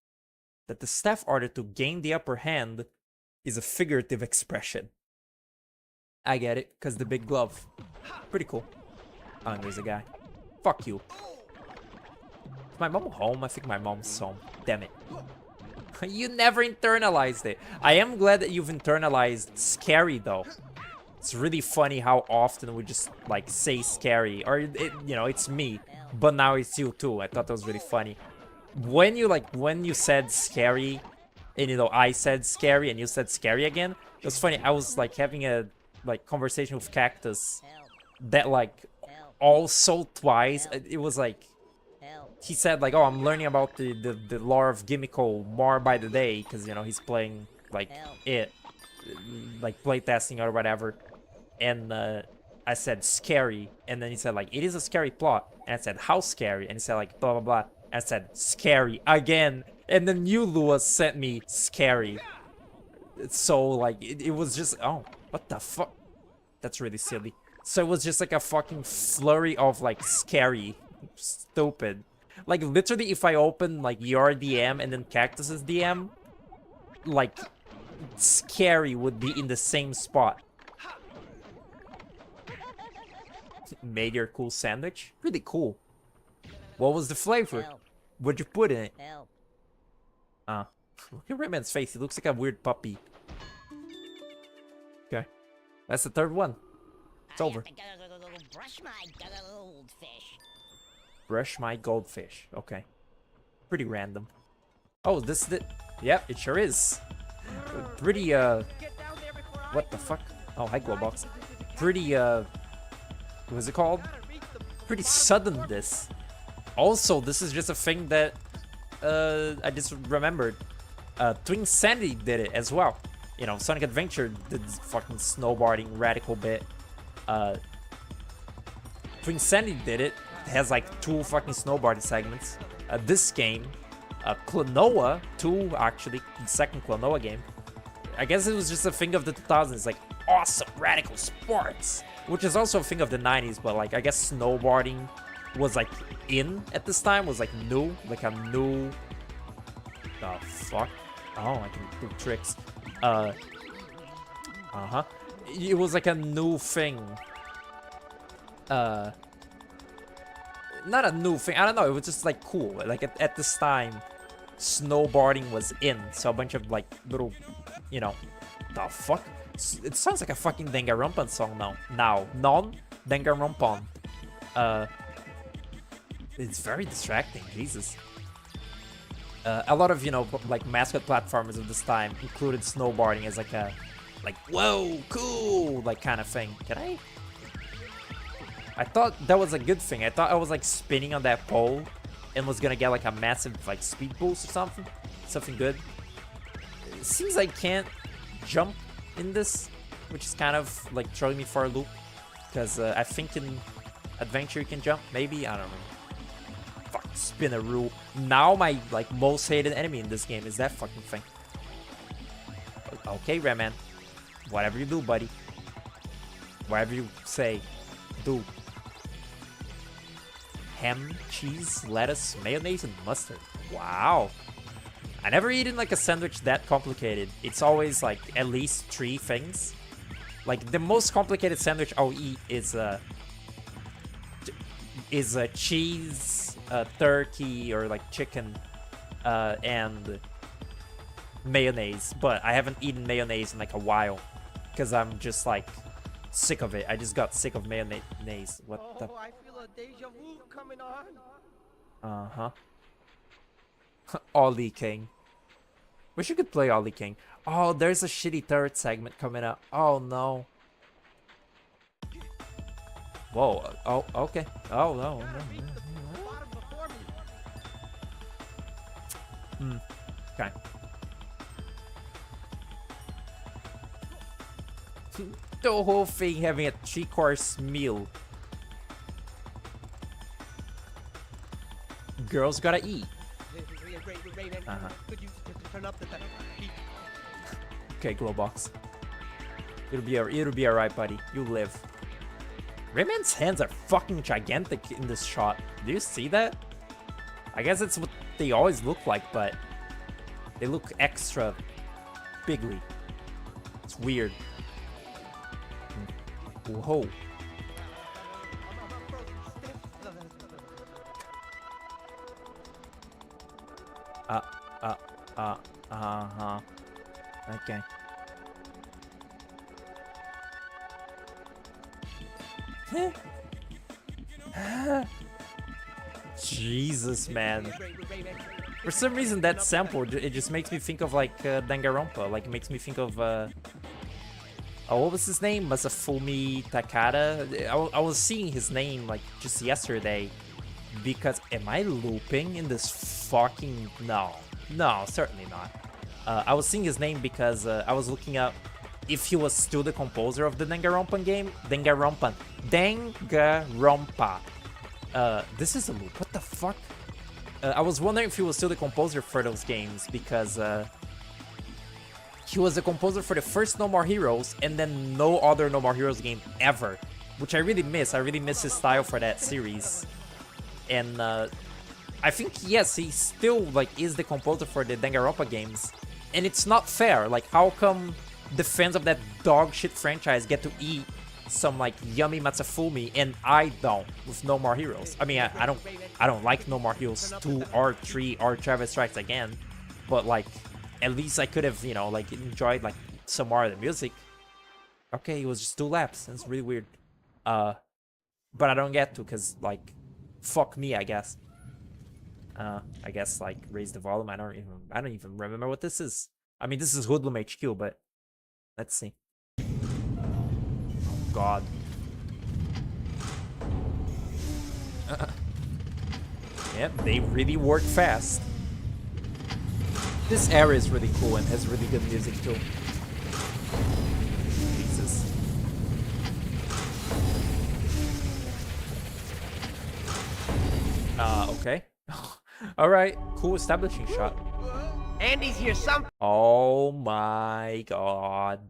to gain the upper hand is a figurative expression. I get it, cause the big glove. Pretty cool. Oh, and there's a guy. Fuck you. Is my mom home? I think my mom's home. Damn it. You never internalized it. I am glad that you've internalized scary though. It's really funny how often we just like say scary, or you know, it's me, but now it's you too. I thought that was really funny. When you said scary, and you know I said scary and you said scary again, it was funny. I was like having a like conversation with Cactus that like also twice. It was like he said like, oh, I'm learning about the lore of Gimmickle more by the day because you know he's playing like it, like playtesting or whatever. And I said scary, and then he said like it is a scary plot, and I said how scary, and he said like blah blah blah. And I said scary again, and then you, Lua, sent me scary. So like it was just, oh, what the fuck? That's really silly. So it was just like a fucking flurry of like scary, stupid. Like literally, if I open like your DM and then Cactus's DM, like scary would be in the same spot. Made your cool sandwich? Really cool. What was the flavor? What'd you put in it? Look at Rayman's face. He looks like a weird puppy. Okay. That's the 3rd one. It's over.
Brush my goldfish.
Brush my goldfish. Okay. Pretty random. Oh, this is the... Yep, it sure is. Pretty, what the fuck? Oh, hi, Glowbox. Pretty, what's it called? Pretty sudden, this. Also, this is just a thing that I just remembered. Twin Sanity did it as well. You know, Sonic Adventure did this fucking snowboarding radical bit. Twin Sanity did it. It has like 2 fucking snowboarding segments. This game, Klonoa 2, actually, the 2nd Klonoa game. I guess it was just a thing of the 2000s, like awesome radical sports, which is also a thing of the 90s. But like, I guess snowboarding was like in at this time, was like new, like a new. The fuck? Oh, I can do tricks. It was like a new thing. Not a new thing. I don't know. It was just like cool. Like at this time, snowboarding was in. So a bunch of like little, you know, the fuck. It sounds like a fucking Danganronpa song now. Non Danganronpa. It's very distracting. Jesus. A lot of, you know, like mascot platformers of this time included snowboarding as like a, like, whoa, cool, like kind of thing. I thought that was a good thing. I thought I was like spinning on that pole and was gonna get like a massive like speed boost or something. Something good. It seems I can't jump in this, which is kind of like throwing me for a loop. Because I think in Adventure you can jump, maybe? I don't know. Fuck, Spinaroo. Now my like most hated enemy in this game is that fucking thing. Okay, Rayman. Whatever you do, buddy. Whatever you say, do. Ham, cheese, lettuce, mayonnaise, and mustard. Wow. I never eaten like a sandwich that complicated. It's always like at least 3 things. Like, the most complicated sandwich I'll eat is cheese, turkey, or like chicken, and mayonnaise. But I haven't eaten mayonnaise in like a while, because I'm just like sick of it. I just got sick of mayonnaise. What the?
Oh, I feel a deja vu coming on.
Uh-huh. Ollie King. Wish you could play Ollie King. Oh, there's a shitty third segment coming up. Oh, no. Whoa. Oh, okay. Oh, no.
Bottom before me.
Okay. The whole thing having a 3-course meal. Girls gotta eat.
Rayman, could you turn up the heat?
Okay, Glowbox. It'll be alright, buddy. You live. Rayman's hands are fucking gigantic in this shot. Do you see that? I guess it's what they always look like, but they look extra bigly. It's weird. Whoa. Uh-huh. Okay. Jesus, man. For some reason, that sample, it just makes me think of, like, Danganronpa. Like, it makes me think of, oh, what was his name? Masafumi Takada? I was seeing his name, like, just yesterday. Because, am I looping in this fucking... No, certainly not. I was seeing his name because I was looking up if he was still the composer of the Danganronpa game. Danganronpa. This is a loop. What the fuck? I was wondering if he was still the composer for those games because he was the composer for the first No More Heroes and then no other No More Heroes game ever, which I really miss. I really miss his style for that series. And I think, yes, he still, like, is the composer for the Danganronpa games. And it's not fair. Like, how come the fans of that dog shit franchise get to eat some, like, yummy Matsufumi and I don't with No More Heroes? I mean, I don't like No More Heroes 2 or 3 or Travis Strikes Again. But, like, at least I could have, you know, like, enjoyed, like, some more of the music. Okay, it was just 2 laps. That's really weird. But I don't get to, because, like... Fuck me, I guess. I guess, like, raise the volume. I don't even remember what this is. I mean, this is Hoodlum HQ, but let's see. Oh, God. Yep, they really work fast. This area is really cool and has really good music too. Jesus. Okay. Alright, cool establishing shot.
Andy's here some
Oh my god.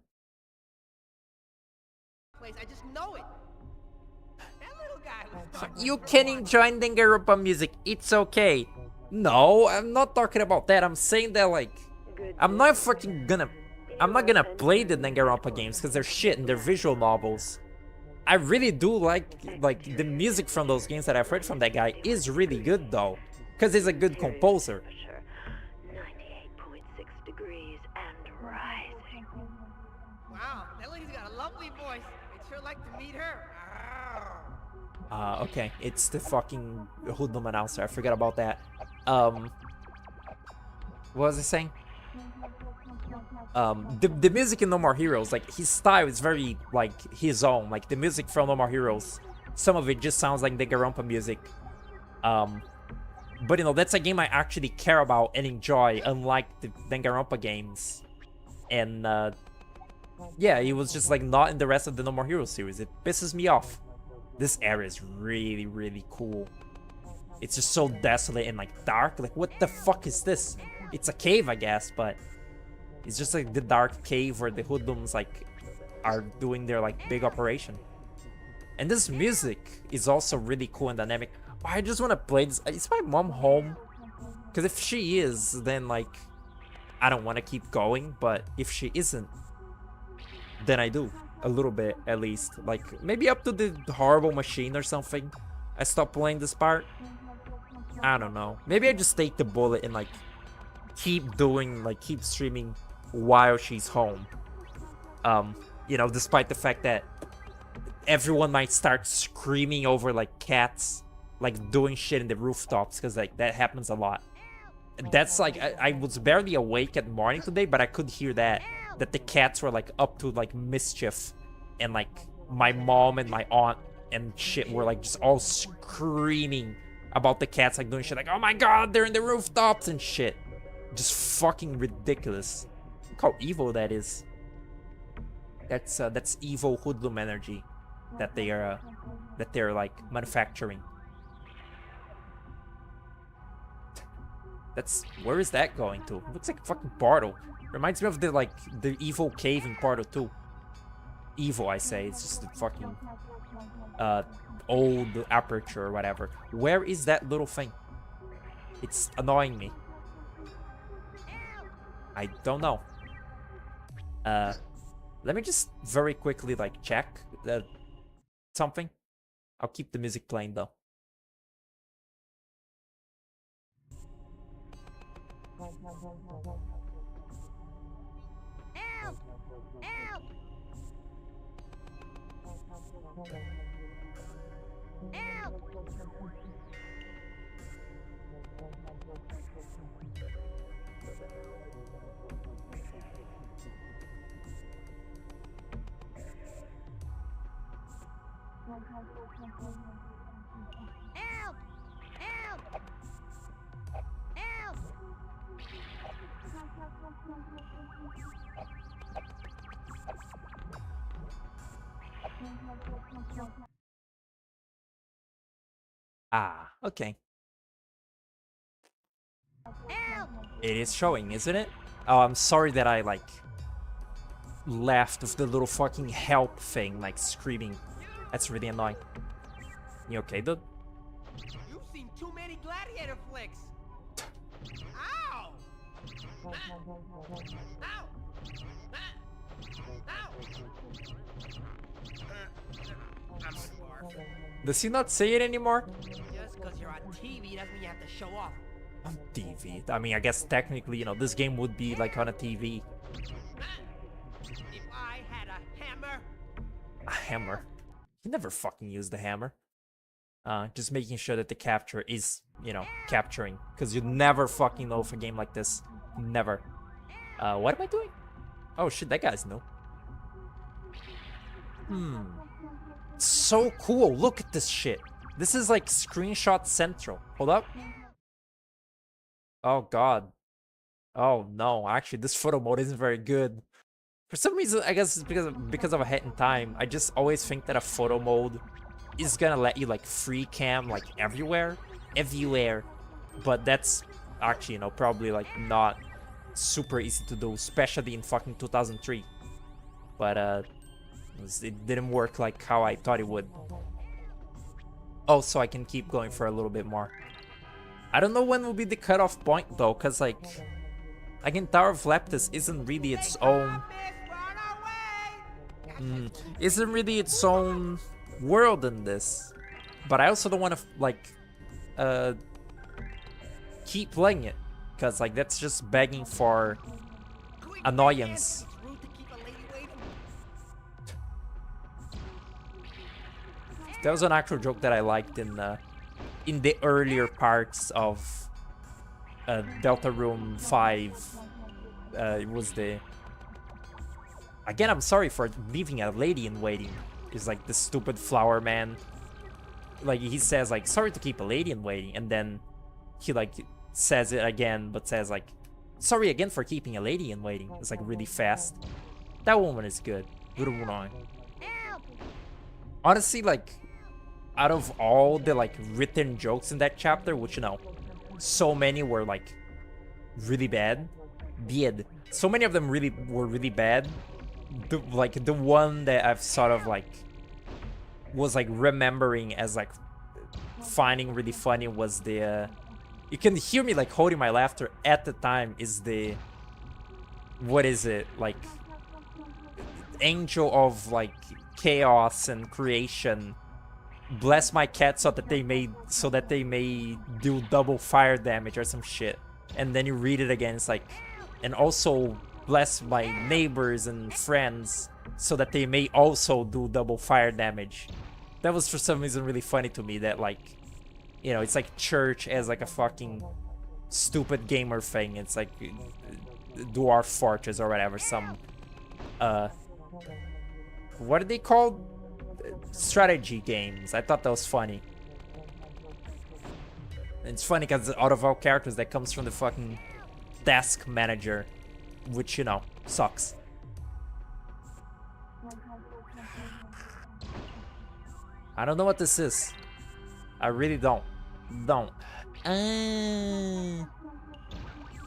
place. I just know it. That little guy was talking
You
for
can
once.
enjoy Danganronpa music, it's okay. No, I'm not talking about that. I'm saying that, like, I'm not gonna play the Danganronpa games because they're shit and they're visual novels. I really do like the music from those games that I've heard from that guy is really good though, because he's a good composer.
98.6 degrees and rising.
Wow, that lady's got a lovely voice. I'd sure like to meet her.
Okay, it's the fucking Hoodlum announcer. I forgot about that. What was I saying? The music in No More Heroes, like, his style is very, like, his own. Like, the music from No More Heroes, some of it just sounds like Danganronpa music. But, you know, that's a game I actually care about and enjoy, unlike the Danganronpa games. And, yeah, it was just, like, not in the rest of the No More Heroes series. It pisses me off. This area is really, really cool. It's just so desolate and, like, dark. Like, what the fuck is this? It's a cave, I guess, but... It's just like the dark cave where the Hoodlums, like, are doing their, like, big operation. And this music is also really cool and dynamic. Oh, I just want to play this. Is my mom home? Because if she is, then, like, I don't want to keep going. But if she isn't, then I do. A little bit, at least. Like, maybe up to the horrible machine or something. I stopped playing this part. I don't know. Maybe I just take the bullet and, like, keep streaming while she's home. You know, despite the fact that everyone might start screaming over, like, cats, like, doing shit in the rooftops, because, like, that happens a lot. That's, like, I was barely awake at morning today, but I could hear that the cats were, like, up to, like, mischief, and, like, my mom and my aunt and shit were, like, just all screaming about the cats, like, doing shit, like, oh my god, they're in the rooftops and shit. Just fucking ridiculous. Look how evil that is. That's evil hoodlum energy that they're like manufacturing. Where is that going to? Looks like a fucking portal. Reminds me of the evil cave in Portal 2. Evil, I say. It's just a fucking old aperture or whatever. Where is that little thing? It's annoying me. I don't know. Let me just very quickly like check something. I'll keep the music playing though. Ah, okay. It is showing, isn't it? Oh, I'm sorry that I, like, left with the little fucking help thing, like, screaming. That's really annoying. You okay, dude?
You've seen too many gladiator flicks. Ow! Ow! Ow! I'm sorry.
Does he not say it anymore?
Just because you're on TV doesn't mean you have to show off.
On TV. I mean, I guess technically, you know, this game would be like on a TV.
If I had a hammer.
A hammer? You never fucking use the hammer. Just making sure that the capture is, you know, capturing. Because you never fucking know for a game like this. Never. What am I doing? Oh shit, that guy's new. So cool. Look at this shit. This is like screenshot central. Hold up. Oh god. Oh no, actually this photo mode isn't very good. For some reason, I guess it's because of a hit in time, I just always think that a photo mode is gonna let you like free cam like everywhere. But that's actually, you know, probably like not super easy to do, especially in fucking 2003. But it didn't work like how I thought it would. Oh, so I can keep going for a little bit more. I don't know when will be the cutoff point though, cause like in Tower of Leptis isn't really its own isn't really its own world in this. But I also don't want to like keep playing it, cause like that's just begging for annoyance. That was an actual joke that I liked in the earlier parts of Deltarune 5. It was the... Again, I'm sorry for leaving a lady in waiting. It's like the stupid flower man. Like, he says, like, sorry to keep a lady in waiting. And then he, like, says it again, but says, like, sorry again for keeping a lady in waiting. It's, like, really fast. That woman is good. Honestly, like... out of all the like written jokes in that chapter, which, you know, so many were like really bad. So many of them were really bad. The one that I've sort of like was like remembering as like finding really funny was the you can hear me like holding my laughter at the time is the what is it like angel of like chaos and creation, bless my cat so that they may do double fire damage or some shit. And then you read it again, it's like, and also bless my neighbors and friends so that they may also do double fire damage. That was for some reason really funny to me, that like, you know, it's like church as like a fucking stupid gamer thing. It's like Dwarf Fortress or whatever, some what are they called? Strategy games. I thought that was funny. And it's funny because out of all characters, that comes from the fucking task manager, which, you know, sucks. I don't know what this is. I really don't.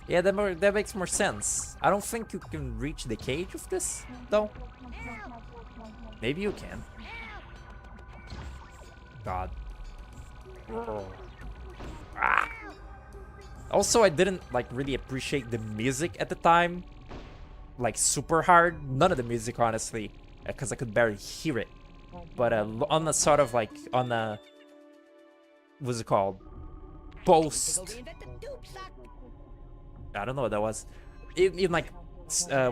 Yeah, that makes more sense. I don't think you can reach the cage with this, though. Maybe you can. God. Ah. Also, I didn't like really appreciate the music at the time, like super hard. None of the music, honestly, because I could barely hear it. But on the sort of like on a, what's it called? Post. I don't know what that was. In like,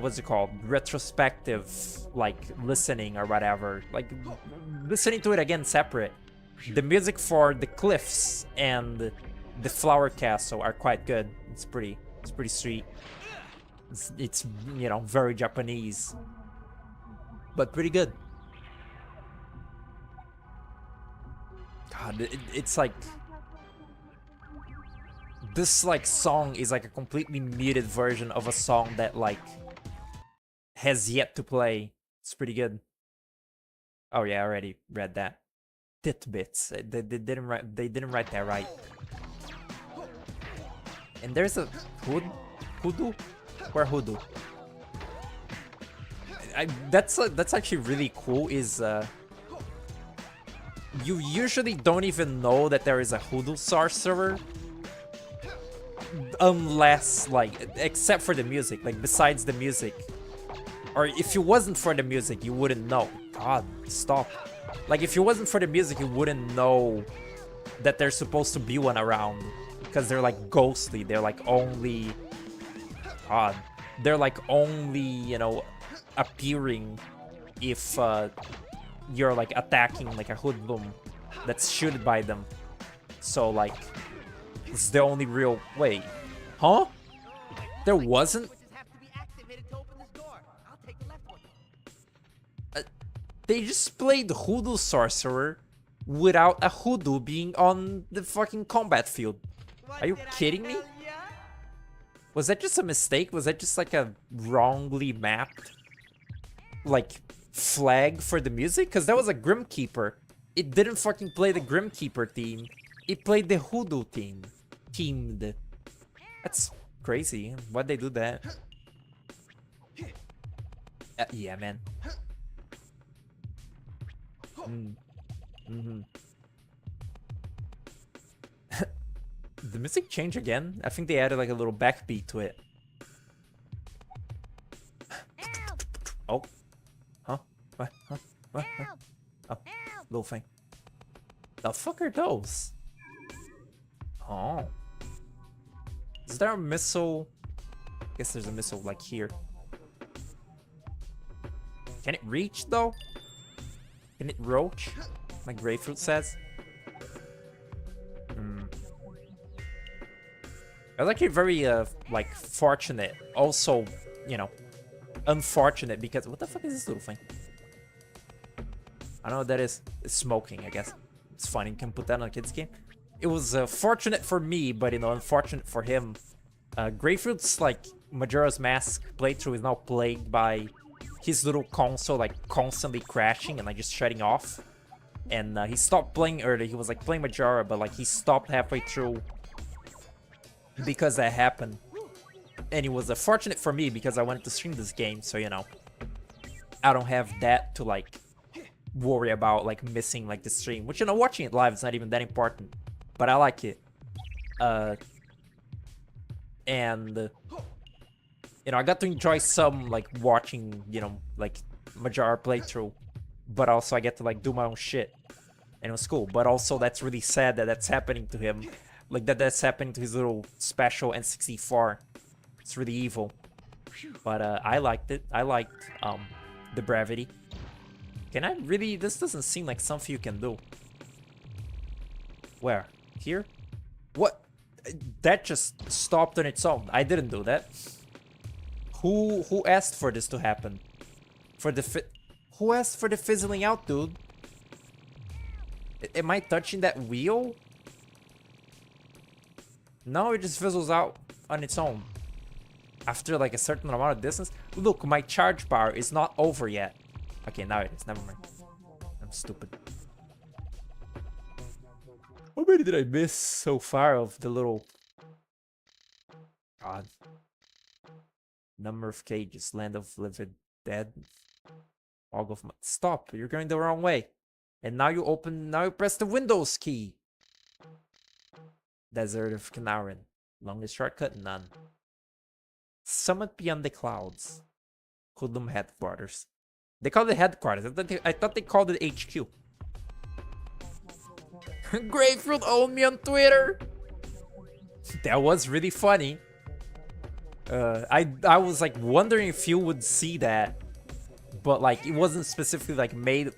what's it called? Retrospective, like listening or whatever. Like listening to it again separate. The music for the cliffs and the flower castle are quite good. It's pretty sweet. It's you know, very Japanese, but pretty good. God, it's like this like song is like a completely muted version of a song that like has yet to play. It's pretty good. Oh yeah, I already read that. Titbits. They didn't write that right. And there's a hoodoo? Where hoodoo? That's actually really cool. Is you usually don't even know that there is a hoodoo sorcerer unless like, except for the music, like besides the music, or if it wasn't for the music you wouldn't know. God, stop. Like if it wasn't for the music you wouldn't know that there's supposed to be one around, because they're like ghostly. They're like only, God, they're like only, you know, appearing if you're like attacking like a hoodlum that's shooted by them. So like it's the only real way. Huh? There wasn't? They just played Hoodoo Sorcerer without a hoodoo being on the fucking combat field. Are you kidding me? Was that just a mistake? Was that just like a wrongly mapped like flag for the music? Because that was a Grimkeeper. It didn't fucking play the Grimkeeper theme. It played the Hoodoo theme. Teamed. That's crazy. Why'd they do that? Yeah, man. The music changed again? I think they added like a little backbeat to it. Oh. Huh? What? Huh? What? Huh? Oh. Little thing. The fuck are those? Oh. Is there a missile? I guess there's a missile like here. Can it reach though? Can it roach? Like Grapefruit says? I was actually very like fortunate. Also, you know, unfortunate because what the fuck is this little thing? I don't know what that is. It's smoking, I guess. It's funny. You can put that on a kid's game. It was fortunate for me, but you know, unfortunate for him. Grapefruit's like Majora's Mask playthrough is now plagued by his little console like constantly crashing and like just shutting off. And he stopped playing early. He was like playing Majora, but like he stopped halfway through because that happened. And it was fortunate for me because I wanted to stream this game, so you know, I don't have that to like worry about like missing like the stream, which, you know, watching it live is not even that important, but I like it. And you know, I got to enjoy some like watching, you know, like Majora playthrough, but also I get to like do my own shit, and it was cool. But also that's really sad that that's happening to him, like that's happening to his little special N64. It's really evil. But I liked it. I liked the brevity. Can I really? This doesn't seem like something you can do. Where? Here? What? That just stopped on its own. I didn't do that. Who asked for this to happen? Who asked for the fizzling out, dude? Am I touching that wheel? No, it just fizzles out on its own. After like a certain amount of distance. Look, my charge bar is not over yet. Okay, now it is. Never mind. I'm stupid. How many did I miss so far of the little... God. Number of cages. Land of living dead. Fog of... Stop! You're going the wrong way. And now you press the Windows key. Desert of Canarin. Longest shortcut? None. Summit beyond the clouds. Hoodlum headquarters. They called it headquarters. I thought they called it HQ. Grapefruit owned me on Twitter. That was really funny. I was like wondering if you would see that, but like it wasn't specifically like made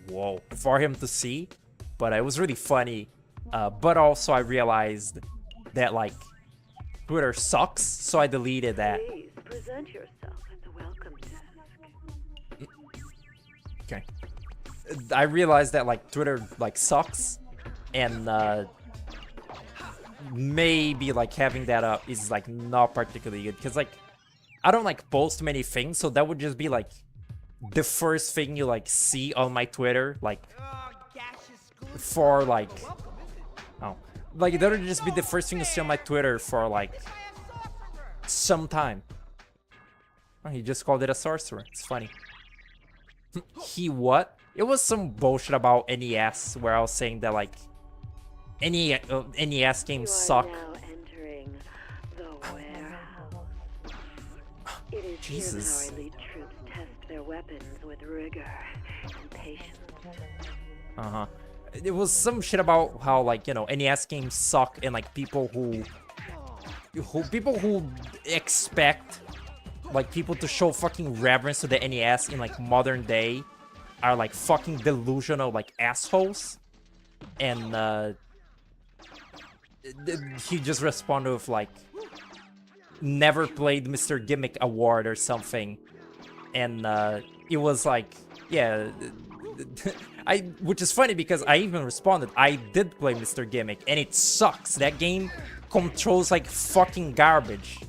for him to see. But it was really funny. But also I realized that like Twitter sucks, so I deleted that.
Please present yourself at the welcome desk.
Okay. I realized that like Twitter like sucks, and maybe like having that up is like not particularly good, because like I don't like post many things, so that would just be like the first thing you like see on my Twitter, like for like like that would just be the first thing you see on my Twitter for like some time. Oh, he just called it a sorcerer. It's funny. He what? It was some bullshit about NES where I was saying that like NES games suck.
You are now entering the warehouse. It is
Jesus.
here that our elite troops test their weapons with rigor and patience.
Uh-huh. It was some shit about how like, you know, NES games suck, and like people who expect like people to show fucking reverence to the NES in like modern day are like fucking delusional like assholes. And he just responded with like never played Mr. Gimmick Award or something, and it was like, yeah, which is funny because I even responded, I did play Mr. Gimmick and it sucks. That game controls like fucking garbage.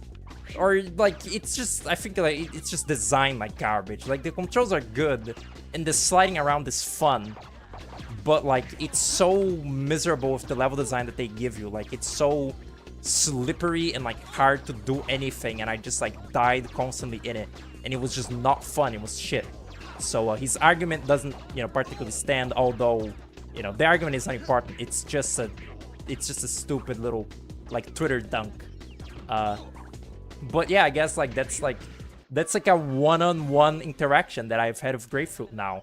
Or like it's just, I think like it's just designed like garbage. Like the controls are good and the sliding around is fun, but like it's so miserable with the level design that they give you. Like it's so slippery and like hard to do anything, and I just like died constantly in it, and it was just not fun. It was shit. So his argument doesn't, you know, particularly stand, although, you know, the argument is not important. It's just a stupid little like Twitter dunk. But yeah, I guess like that's like a one-on-one interaction that I've had with Grapefruit now.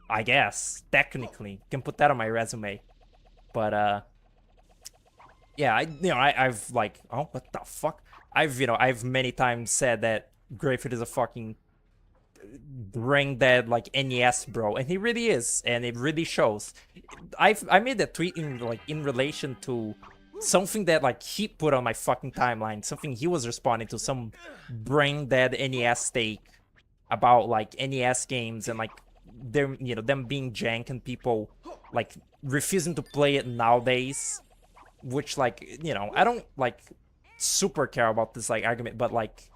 I guess technically can put that on my resume. But yeah, I've like, oh, what the fuck? I've many times said that Grapefruit is a fucking brain dead like NES bro, and he really is, and it really shows. I made that tweet in relation to something that like he put on my fucking timeline, something he was responding to, some brain dead NES take about like NES games and like them, you know, them being jank and people like refusing to play it nowadays, which like, you know, I don't like super care about this like argument, but like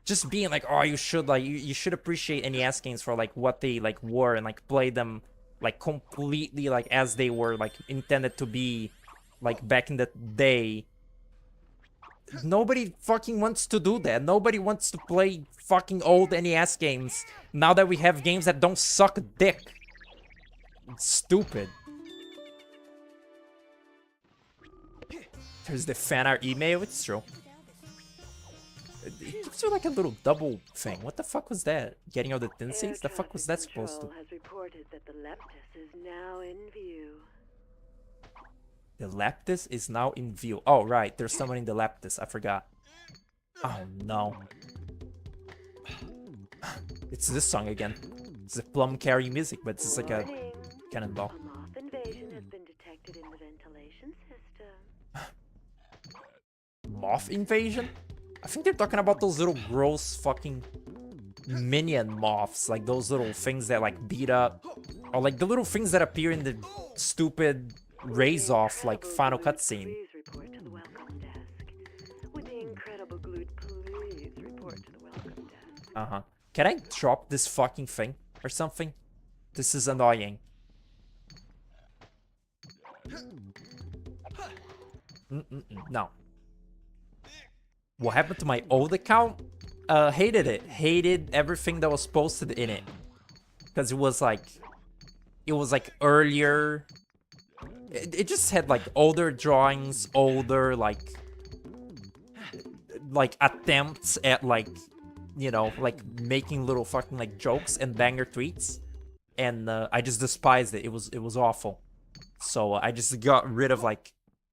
just being like, oh, you should like you should appreciate NES games for like what they like were, and like play them like completely like as they were like intended to be like back in the day. Nobody fucking wants to do that. Nobody wants to play fucking old NES games now that we have games that don't suck dick. It's stupid. There's the fan art email, it's true. It gives you like a little double thing. What the fuck was that? Getting all the thin
Air
seats? The fuck was that
traffic
supposed to?
control has reported that the Leptis is now in view.
The Leptis is now in view. Oh, right. There's someone in the Leptis. I forgot. Oh, no. It's this song again. It's the plum carry music, but it's like a
Warning.
cannonball.
A moth invasion has been detected in the ventilation system.
Moth invasion? I think they're talking about those little gross fucking minion moths. Like those little things that like beat up. Or like the little things that appear in the stupid raise off like final cutscene.
Please report to the welcome desk. With the incredible glued, please report to the welcome desk.
Uh-huh. Can I drop this fucking thing or something? This is annoying. No. What happened to my old account? Hated it. Hated everything that was posted in it. Because it was like earlier. It just had like older drawings, older like attempts at like, you know, like making little fucking like jokes and banger tweets. And I just despised it. It was awful. So I just got rid of like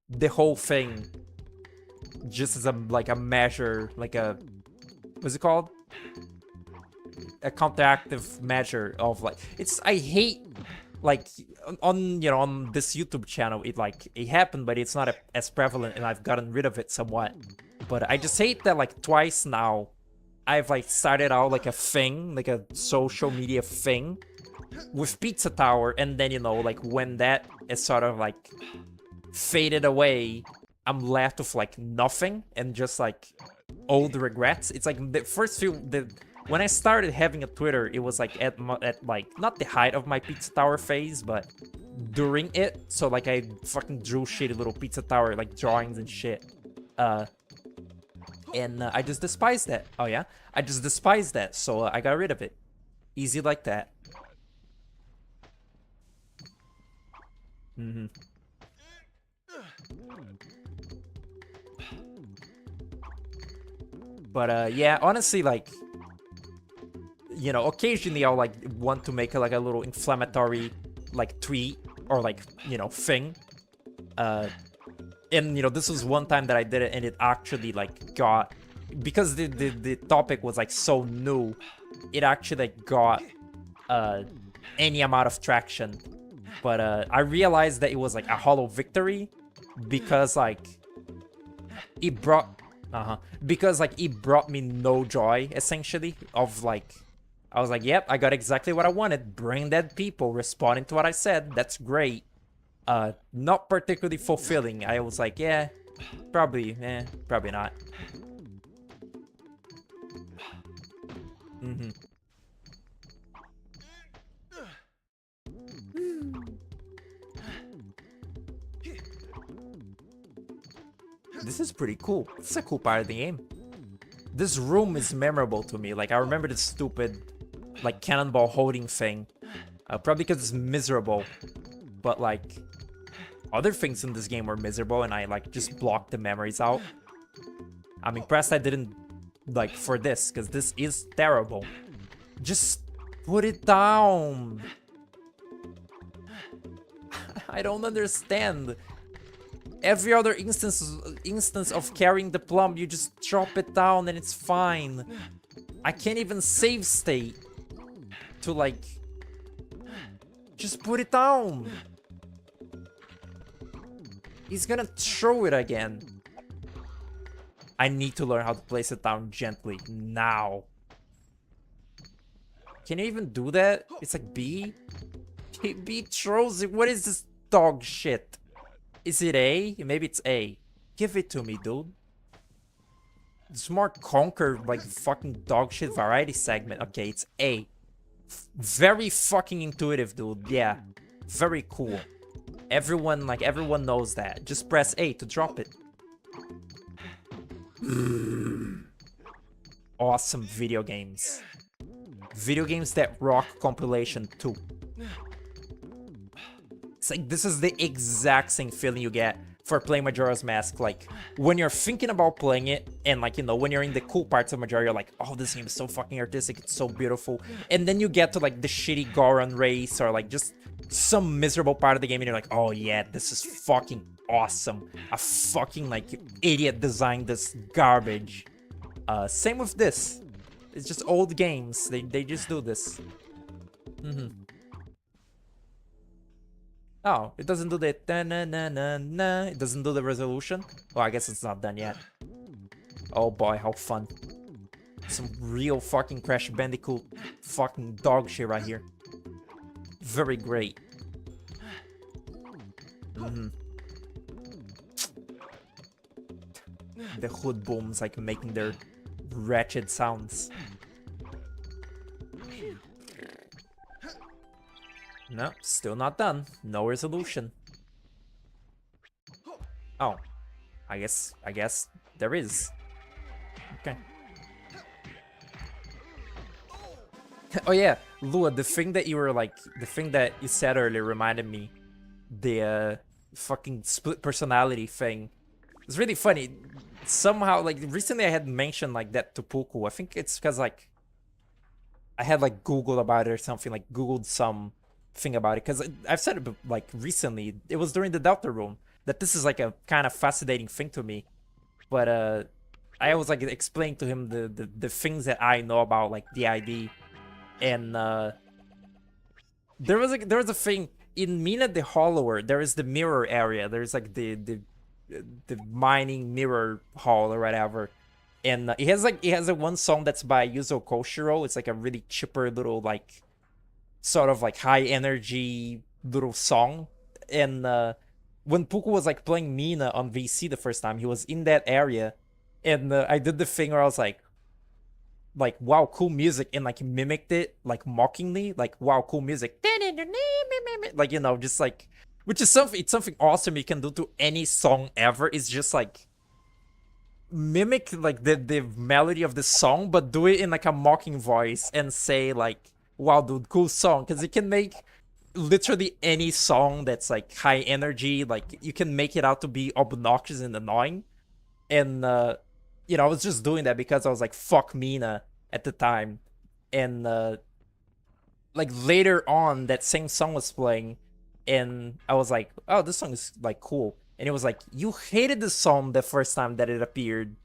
the whole thing. Just as a measure, like a, what's it called? A counteractive measure of like, I hate like on this YouTube channel it happened, but it's not as prevalent and I've gotten rid of it somewhat. But I just hate that like twice now I've like started out like a thing, like a social media thing with Pizza Tower, and then like when that is sort of like faded away, I'm left with like nothing and just like old regrets. It's like the first when I started having a Twitter, it was like at like not the height of my Pizza Tower phase, but during it. So like I fucking drew shitty little Pizza Tower like drawings and shit. And I just despised that. Oh yeah, I just despised that. So I got rid of it. Easy like that. But yeah, honestly, like, occasionally I'll like want to make a little inflammatory like tweet or like thing. And this was one time that I did it, and it actually like got, because the topic was like so new, it actually like got any amount of traction. But I realized that it was like a hollow victory because like it brought it brought me no joy, essentially. Of like, I was like, yep, I got exactly what I wanted. Brain dead people responding to what I said. That's great. Not particularly fulfilling. I was like, yeah, probably not. This is pretty cool. This is a cool part of the game. This room is memorable to me. Like, I remember this stupid, like, cannonball holding thing. Probably because it's miserable. But, like, other things in this game were miserable, and I, like, just blocked the memories out. I'm impressed I didn't, like, for this, because this is terrible. Just put it down. I don't understand. Every other instance of carrying the plum, you just drop it down and it's fine. I can't even save state to like, just put it down. He's gonna throw it again. I need to learn how to place it down gently now. Can you even do that? It's like B? B throws it. What is this dog shit? Is it A? Maybe it's A. Give it to me, dude. Smart Conquer, like, fucking dog shit variety segment. Okay, it's A. Very fucking intuitive, dude. Yeah. Very cool. Everyone knows that. Just press A to drop it. Awesome video games. Video games that rock compilation 2. It's like, this is the exact same feeling you get for playing Majora's Mask. Like, when you're thinking about playing it, and like, you know, when you're in the cool parts of Majora, you're like, oh, this game is so fucking artistic, it's so beautiful. And then you get to like the shitty Goron race, or like just some miserable part of the game, and you're like, oh yeah, this is fucking awesome. A fucking like idiot designed this garbage. Same with this. It's just old games. They just do this. Oh, it doesn't do the na-na-na-na. It doesn't do the resolution. Well, I guess it's not done yet. Oh boy, how fun. Some real fucking Crash Bandicoot fucking dog shit right here. Very great. The hood booms like making their wretched sounds. No, still not done. No resolution. Oh, I guess there is. Okay. Oh yeah, Lua, the thing that you said earlier reminded me the fucking split personality thing. It's really funny. Somehow, like, recently I had mentioned like that to Puku. I think it's because like I had like Googled about it or something, like Googled some thing about it, because I've said it like recently. It was during the Delta Room that this is like a kind of fascinating thing to me. But I was like explaining to him the things that I know about like the ID, and there was a thing in Mina the Hollower. There is the mirror area. There's like the mining mirror hall or whatever, and it has a one song that's by Yuzo Koshiro. It's like a really chipper little like sort of like high energy little song. And when Puku was like playing Mina on VC the first time, he was in that area, and I did the thing where I was like wow, cool music, and like mimicked it like mockingly, like wow, cool music, like, you know, just like, which is something awesome you can do to any song ever. It's just like mimic like the melody of the song, but do it in like a mocking voice and say like, wow, dude, cool song. Because you can make literally any song that's like high energy, like you can make it out to be obnoxious and annoying. And you know, I was just doing that because I was like, fuck Mina at the time. And like later on, that same song was playing, and I was like, oh, this song is like cool. And it was like, you hated the song the first time that it appeared.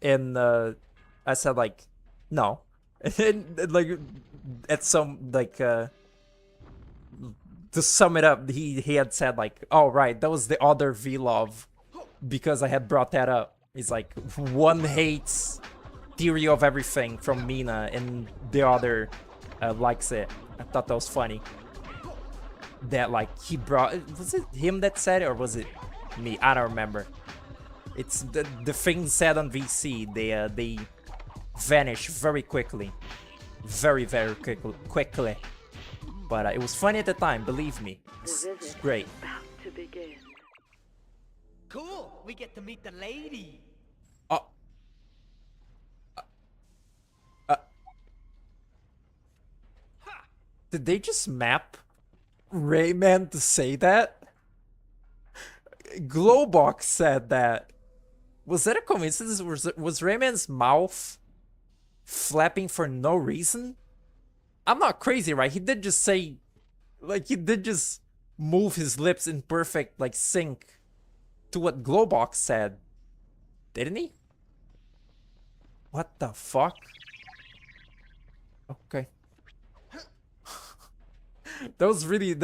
And I said like, no. And like at some like to sum it up, he had said like, oh right, that was the other V-Love, because I had brought that up. He's like, one hates theory of everything from Mina, and the other likes it. I thought that was funny. That like he brought, was it him that said it or was it me? I don't remember. It's the things said on VC. They vanish very quickly, very quickly. But it was funny at the time. Believe me, it's great.
About to begin.
Cool, we get to meet the lady.
Did they just map Rayman to say that? Glowbox said that. Was that a coincidence? Was Rayman's mouth flapping for no reason? I'm not crazy, right? He did just say, like, he did just move his lips in perfect, like, sync to what Glowbox said. Didn't he? What the fuck? Okay. That was really,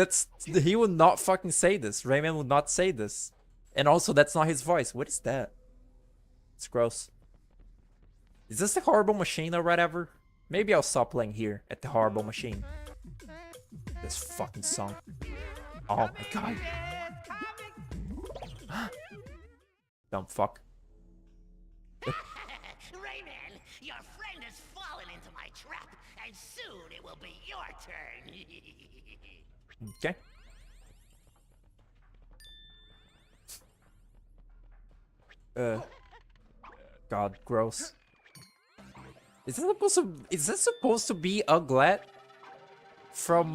he would not fucking say this. Rayman would not say this. And also, that's not his voice. What is that? It's gross. Is this the Horrible Machine or whatever? Maybe I'll stop playing here at the Horrible Machine. This fucking song. Oh my god. Dumb fuck.
Rayman, your friend has fallen into my trap, and soon it will be your turn.
Okay. God, gross. Is that supposed to be Uglet from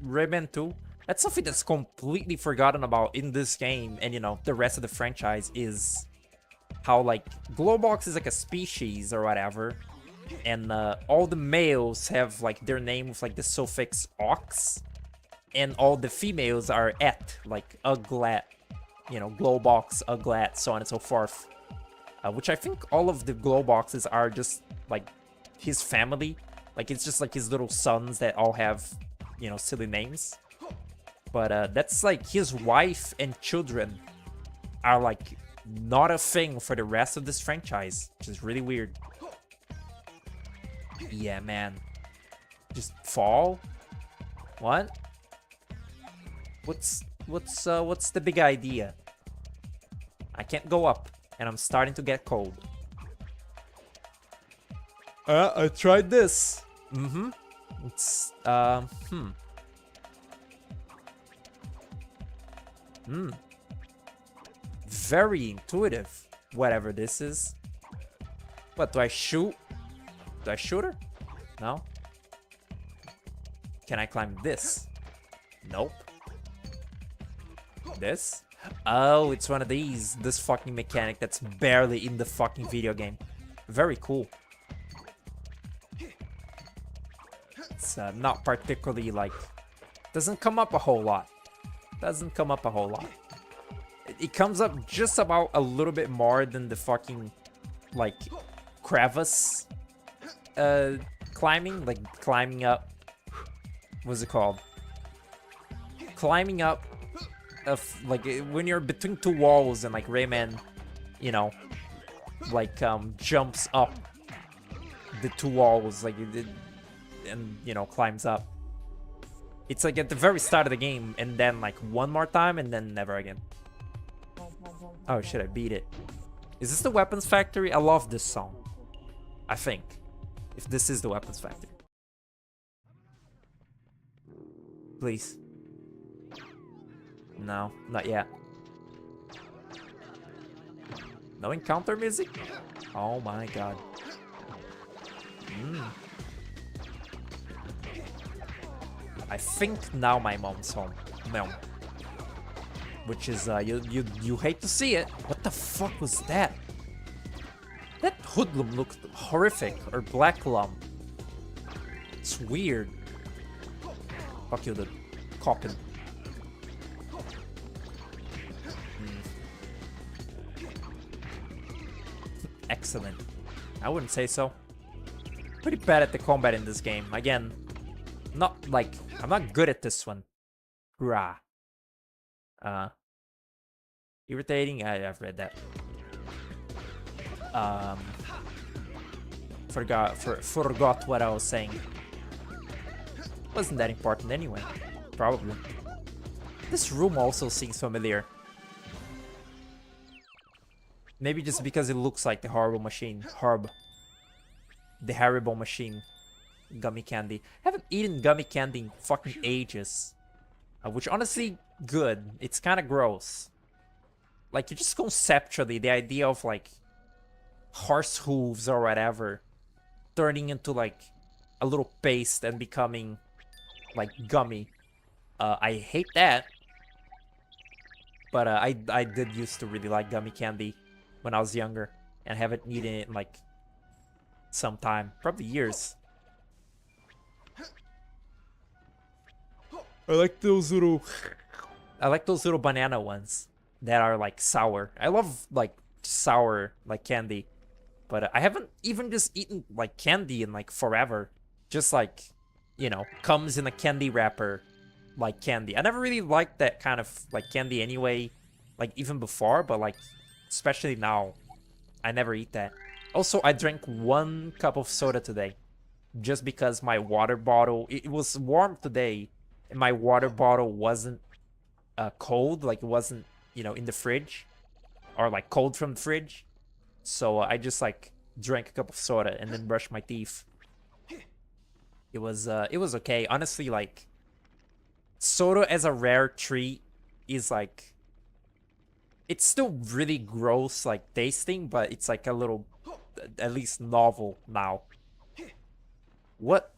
Rayman 2? That's something that's completely forgotten about in this game and, you know, the rest of the franchise is how, like, Glowbox is like a species or whatever. And all the males have, like, their name with, like, the suffix ox. And all the females are et, like, uglat, you know, Glowbox, uglat, so on and so forth. Which I think all of the Glowboxes are just, like, his family. Like, it's just, like, his little sons that all have, you know, silly names. But that's, like, his wife and children are, like, not a thing for the rest of this franchise, which is really weird. Yeah, man. Just fall? What? What's the big idea? I can't go up, and I'm starting to get cold. I tried this. Mm-hmm. It's, very intuitive, whatever this is. What, do I shoot? Do I shoot her? No? Can I climb this? Nope. This? Oh, it's one of these. This fucking mechanic that's barely in the fucking video game. Very cool. It's not particularly, like... Doesn't come up a whole lot. Doesn't come up a whole lot. It comes up just about a little bit more than the fucking, like, crevice climbing. Like, climbing up... What's it called? Climbing up, like, when you're between two walls and, like, Rayman, you know, like, jumps up the two walls, like, and, you know, climbs up. It's, like, at the very start of the game, and then, like, one more time, and then never again. Oh, shit, I beat it. Is this the Weapons Factory? I love this song. I think. If this is the Weapons Factory. Please. No, not yet. No encounter music? Oh my god. I think now my mom's home. Mom. Which is, you hate to see it. What the fuck was that? That Hoodlum looked horrific. Or Black Lum. It's weird. Fuck you, the coppin. Excellent. I wouldn't say so. Pretty bad at the combat in this game. Again, not like... I'm not good at this one. Rah. Irritating? I've read that. Forgot what I was saying. Wasn't that important anyway. Probably. This room also seems familiar. Maybe just because it looks like the horrible machine. The horrible machine. Gummy candy. I haven't eaten gummy candy in fucking ages. Which honestly, good. It's kind of gross. Like, just conceptually, the idea of, like, horse hooves or whatever turning into, like, a little paste and becoming, like, gummy. I hate that. But I did used to really like gummy candy when I was younger. And haven't eaten it in, like, some time. Probably years. I like those little banana ones that are, like, sour. I love, like, sour, like, candy. But I haven't even just eaten, like, candy in, like, forever. Just, like, you know, comes in a candy wrapper, like, candy. I never really liked that kind of, like, candy anyway. Like, even before, but, like, especially now. I never eat that. Also, I drank 1 cup of soda today. Just because my water bottle... It was warm today. And my water bottle wasn't cold. Like, it wasn't, you know, in the fridge. Or, like, cold from the fridge. So, I just, like, drank a cup of soda and then brushed my teeth. It was okay. Honestly, like... Soda as a rare treat is, like... It's still really gross, like, tasting, but it's, like, a little... At least novel now. What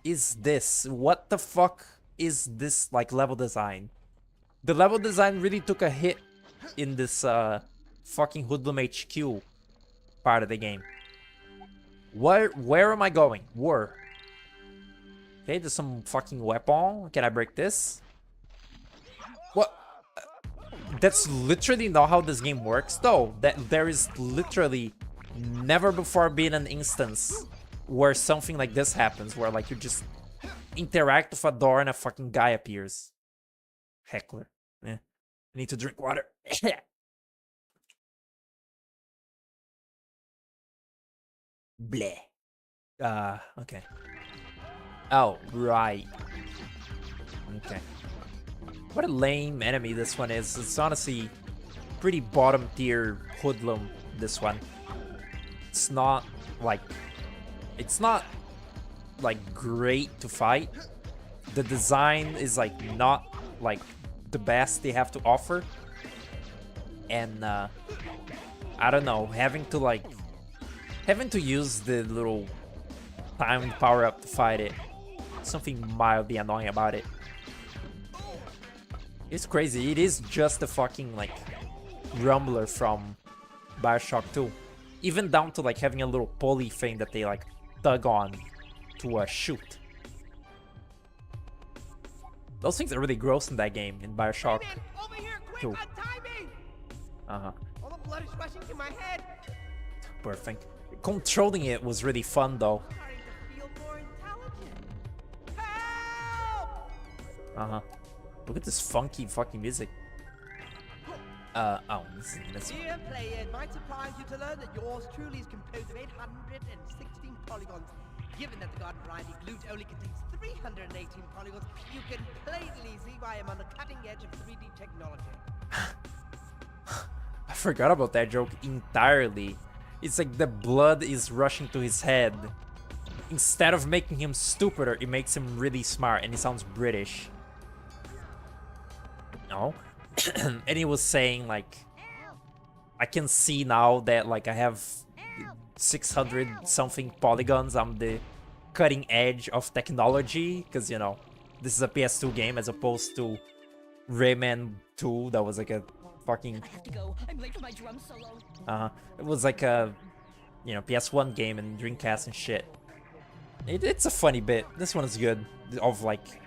is this? What the fuck is this like level design? The level design really took a hit in this fucking Hoodlum HQ part of the game. Where am I going? Where? Okay, there's some fucking weapon. Can I break this? What? That's literally not how this game works, though. That there is literally never before been an instance where something like this happens, where like you just interact with a door and a fucking guy appears. Heckler. Yeah. I need to drink water. Bleh. Okay. Oh, right. Okay. What a lame enemy this one is. It's honestly pretty bottom tier Hoodlum, this one. It's not like great to fight. The design is like not like the best they have to offer. And I don't know, having to use the little timed power up to fight it. Something mildly annoying about it. It's crazy. It is just a fucking like rumbler from BioShock 2. Even down to like having a little pulley thing that they like dug on to shoot. Those things are really gross in that game, in BioShock
Rayman, over here, quick,
2.
untie me! All the blood is rushing to my head.
Perfect. Controlling it was really fun though.
Starting to feel more intelligent. Help!
Look at this funky fucking music. Oh, this is
Dear player, it might surprise you to learn that yours truly is composed of 816 polygons. Given that the garden variety glute only contains 318 polygons, you can plainly see why I'm on the cutting edge of 3D technology.
I forgot about that joke entirely. It's like the blood is rushing to his head. Instead of making him stupider, it makes him really smart and he sounds British. No? And he was saying like, I can see now that like I have 600 something polygons. I'm the cutting edge of technology because, you know, this is a PS2 game as opposed to Rayman 2 that was like a fucking...
I have to go. I'm late for my drum solo.
It was like a, you know, PS1 game and Dreamcast and shit. It's a funny bit. This one is good. Of like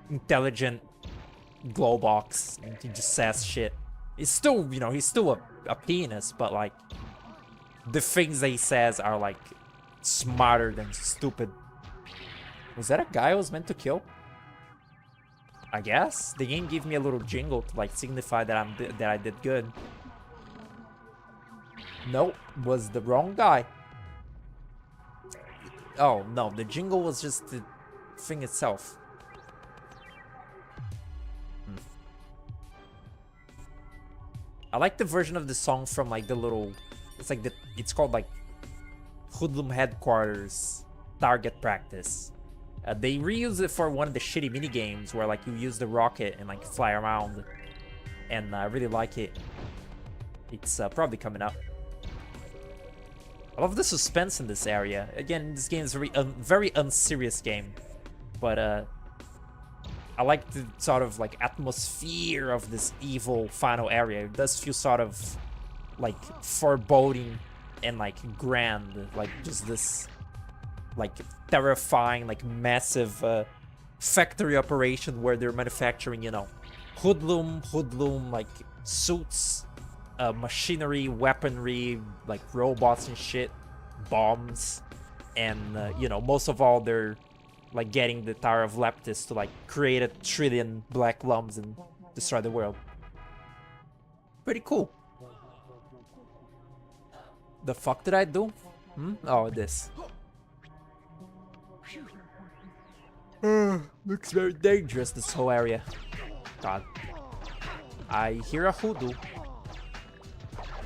intelligent Glowbox. And he just says shit. He's still, you know, he's still a penis, but like the things that he says are like smarter than stupid. Was that a guy I was meant to kill? I guess the game gave me a little jingle to like signify that I did good. Nope, was the wrong guy. Oh no, the jingle was just the thing itself. I like the version of the song from like the little, it's called like Hoodlum Headquarters Target Practice. They reuse it for one of the shitty mini games where like you use the rocket and like fly around, and I really like it. It's probably coming up. I love the suspense in this area. Again, this game is a very unserious game, but I like the sort of like atmosphere of this evil final area. It does feel sort of like foreboding and like grand, like just this like terrifying, like massive factory operation where they're manufacturing, you know, hoodlum like suits, machinery, weaponry, like robots and shit, bombs, and you know, most of all they're like getting the Tower of Leptis to like create 1 trillion black lumps and destroy the world. Pretty cool. The fuck did I do? Oh, this. Looks very dangerous, this whole area. God. I hear a hoodoo.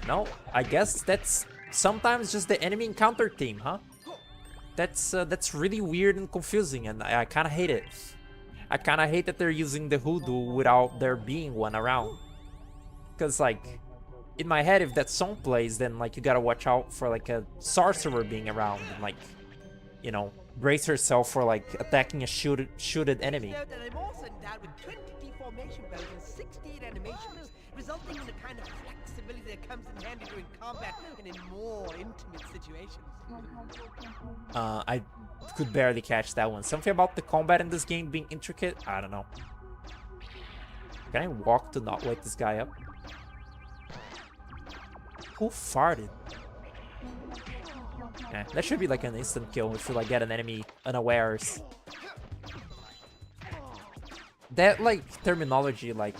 No, I guess that's sometimes just the enemy encounter team, huh? That's really weird and confusing, and I kind of hate it. I kind of hate that they're using the hoodoo without there being one around. Because, like, in my head, if that song plays, then, like, you gotta watch out for, like, a sorcerer being around and, like, you know, brace herself for like attacking a shooted enemy.
Note that I'm also endowed with 20 deformation bones and 68 animations, resulting in the kind of flexibility that comes in handy during combat and in more intimate situations.
I could barely catch that one. Something about the combat in this game being intricate? I don't know. Can I walk to not wake this guy up? Who farted? Eh, that should be like an instant kill if you like get an enemy unawares. That like terminology, like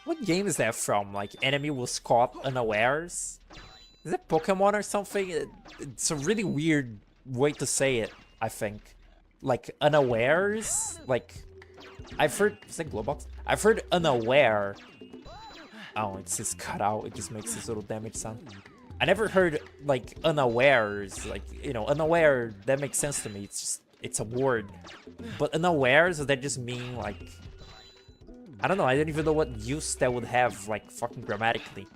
what game is that from? Like enemy was caught unawares? Is it Pokemon or something? It's a really weird way to say it, I think. Like unawares? Like I've heard, is that Globox? I've heard unaware. Oh, it's just cut out. It just makes this little damage sound. I never heard like unawares. Like, you know, unaware, that makes sense to me. It's just, it's a word. But unawares, does that just mean like, I don't know. I don't even know what use that would have, like fucking grammatically.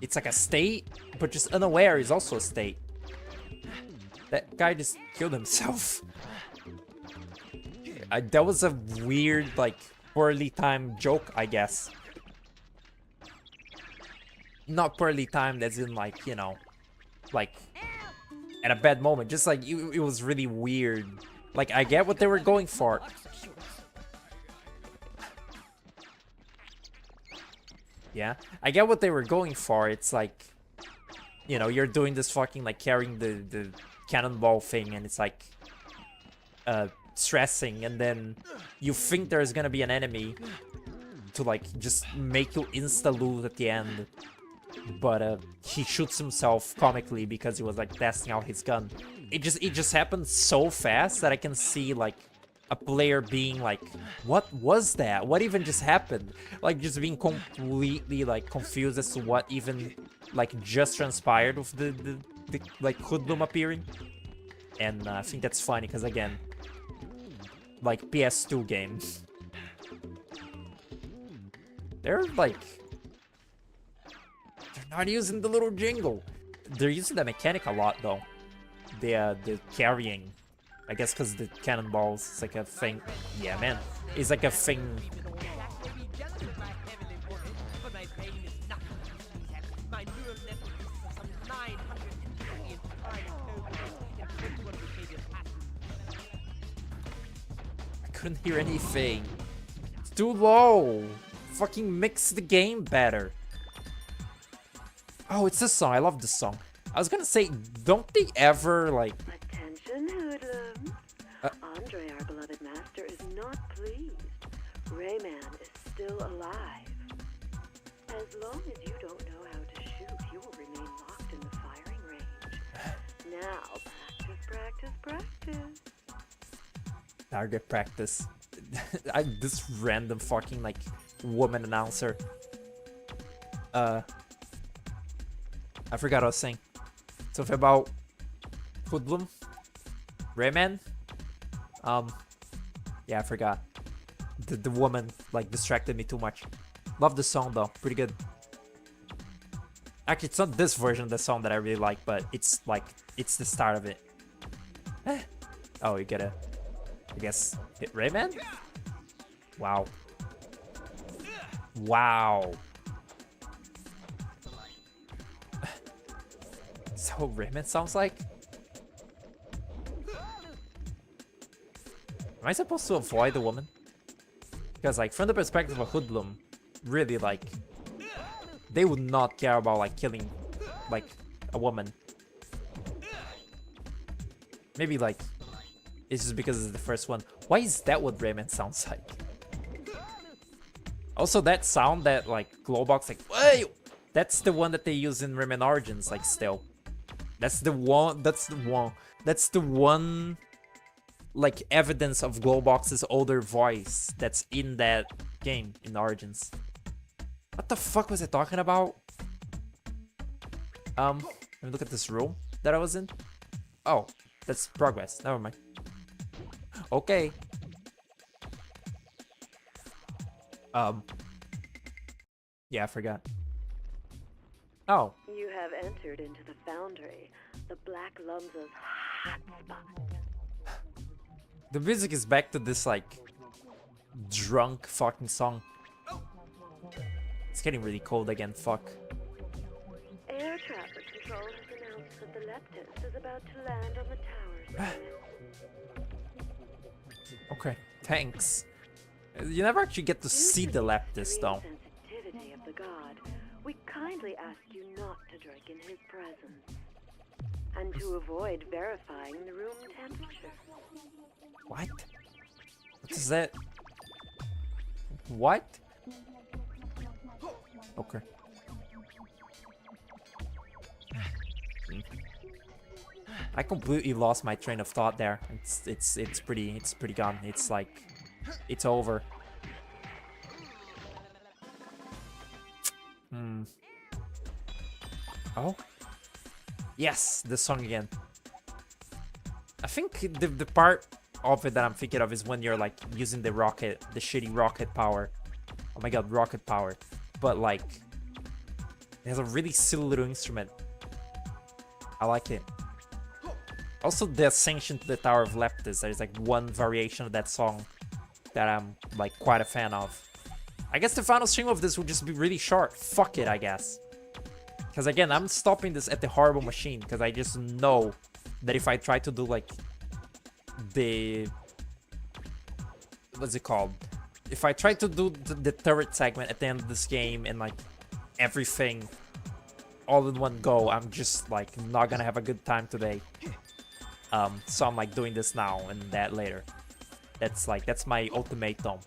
It's like a state, but just unaware is also a state. That guy just killed himself. That was a weird, like, poorly timed joke, I guess. Not poorly timed as in, like, you know, like, at a bad moment. Just, like, it was really weird. Like, I get what they were going for. Yeah, I get what they were going for. It's like, you know, you're doing this fucking, like, carrying the cannonball thing, and it's like, stressing, and then you think there's gonna be an enemy to like just make you insta-lose at the end, but he shoots himself comically because he was like testing out his gun. It just happened so fast that I can see like a player being like, what was that? What even just happened? Like just being completely like confused as to what even like just transpired with the like Hoodlum appearing. And I think that's funny because again, like PS2 games, they're like, they're not using the little jingle. They're using the mechanic a lot though. The carrying, I guess because the cannonballs, it's like a thing. Yeah, man, it's like a thing. Couldn't hear anything. It's too low. Fucking mix the game better. Oh, it's this song. I love this song. I was gonna say, don't they ever like...
Attention, Hoodlum. Andre, our beloved master, is not pleased. Rayman is still alive. As long as you don't know how to shoot, you will remain locked in the firing range. Now, practice, practice, practice.
Target practice. This random fucking like woman announcer. I forgot what I was saying. Something about Hoodlum, Rayman. Yeah, I forgot. The woman like distracted me too much. Love the song though, pretty good. Actually, it's not this version of the song that I really like, but it's like it's the start of it. Oh, you gotta, I guess, hit Rayman? Wow. Wow. So Rayman sounds like? Am I supposed to avoid the woman? Because like from the perspective of Hoodlum, really like, they would not care about like killing like a woman. Maybe like, it's just because it's the first one. Why is that what Rayman sounds like? Also that sound that like Glowbox like, wait, that's the one that they use in Rayman Origins like still. That's the one like evidence of Glowbox's older voice that's in that game in Origins. What the fuck was I talking about? Let me look at this room that I was in. Oh, that's progress. Never mind. Okay. Yeah, I forgot. Oh.
You have entered into the foundry. the Black Lumsa's hot spot.
The music is back to this, like, drunk fucking song. It's getting really cold again, fuck.
Air traffic control has announced that the Leptis is about to land on the towers.
Okay, thanks. You never actually get to see the Leptis, though.
Sensitivity of the god, we kindly ask you not to drink in his presence. And to avoid verifying the room temperature.
What? What is that? What? Okay. I completely lost my train of thought there. It's pretty gone. It's like it's over. Oh? Yes, the song again. I think the part of it that I'm thinking of is when you're like using the rocket, the shitty rocket power. Oh my god, rocket power. But like, it has a really silly little instrument. I like it. Also, the Ascension to the Tower of Leptis. There's like one variation of that song that I'm like quite a fan of. I guess the final stream of this will just be really short. Fuck it, I guess. Because again, I'm stopping this at the horrible machine because I just know that if I try to do like the... what's it called? If I try to do the turret segment at the end of this game and like everything all in one go, I'm just like not gonna have a good time today. So I'm like doing this now and that later. That's my ultimatum.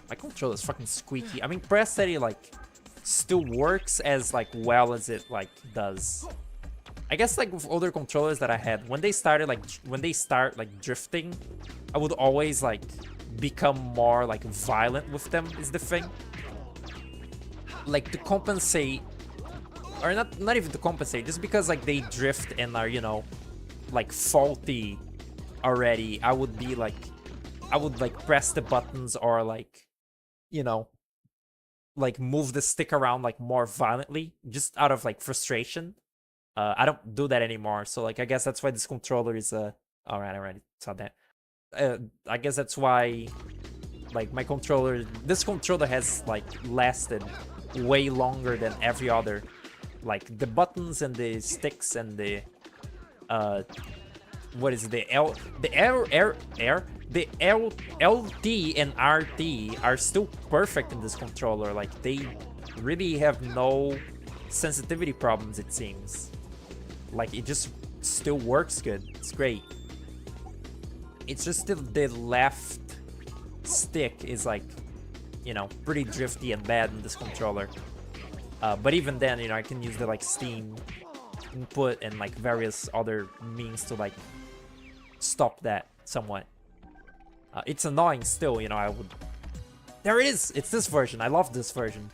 My controller is fucking squeaky. I mean, press steady like still works as like well as it like does. I guess like with other controllers that I had, when they start like drifting, I would always like become more like violent with them is the thing. Like to compensate, or not even to compensate, just because like they drift and are, you know, like faulty already, I would press the buttons or like, you know, like move the stick around like more violently just out of like frustration. I don't do that anymore, so like I guess that's why this controller is all right, I already saw that. I guess that's why like this controller has like lasted way longer than every other. Like the buttons and the sticks and the what is it, the LT and RT are still perfect in this controller. Like they really have no sensitivity problems, it seems. Like it just still works good. It's great. It's just the left stick is like, you know, pretty drifty and bad in this controller. But even then, you know, I can use the like Steam input and like various other means to like stop that somewhat. It's annoying still, you know. I would. There it is. It's this version. I love this version.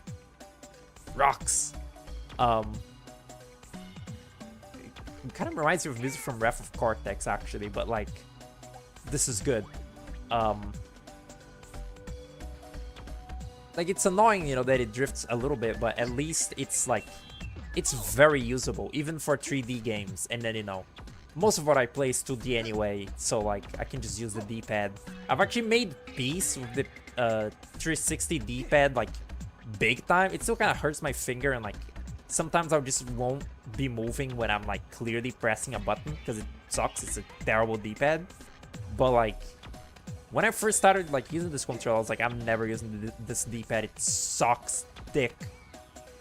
Rocks. It kind of reminds me of music from Wrath of Cortex, actually, but like, this is good. Like, it's annoying, you know, that it drifts a little bit, but at least it's like, it's very usable, even for 3D games. And then, you know, most of what I play is 2D anyway, so like, I can just use the D-pad. I've actually made peace with the 360 D-pad, like, big time. It still kind of hurts my finger, and like, sometimes I just won't be moving when I'm like clearly pressing a button, because it sucks. It's a terrible D-pad. But like, when I first started like using this controller, I was like, I'm never using this D-pad. It sucks dick.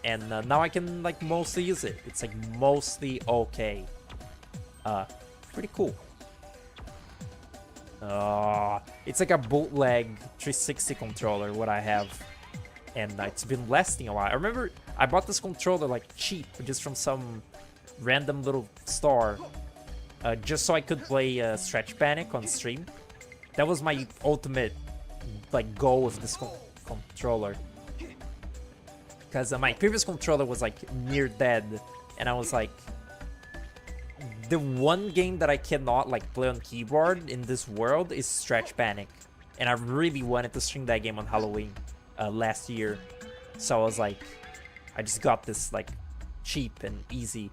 And now I can like mostly use it. It's like mostly okay. Pretty cool. It's like a bootleg 360 controller, what I have. And it's been lasting a while. I remember I bought this controller like cheap, just from some random little store, just so I could play Stretch Panic on stream. That was my ultimate like goal with this controller. Because my previous controller was like near dead, and I was like, the one game that I cannot like play on keyboard in this world is Stretch Panic, and I really wanted to stream that game on Halloween last year. So I was like, I just got this like cheap and easy,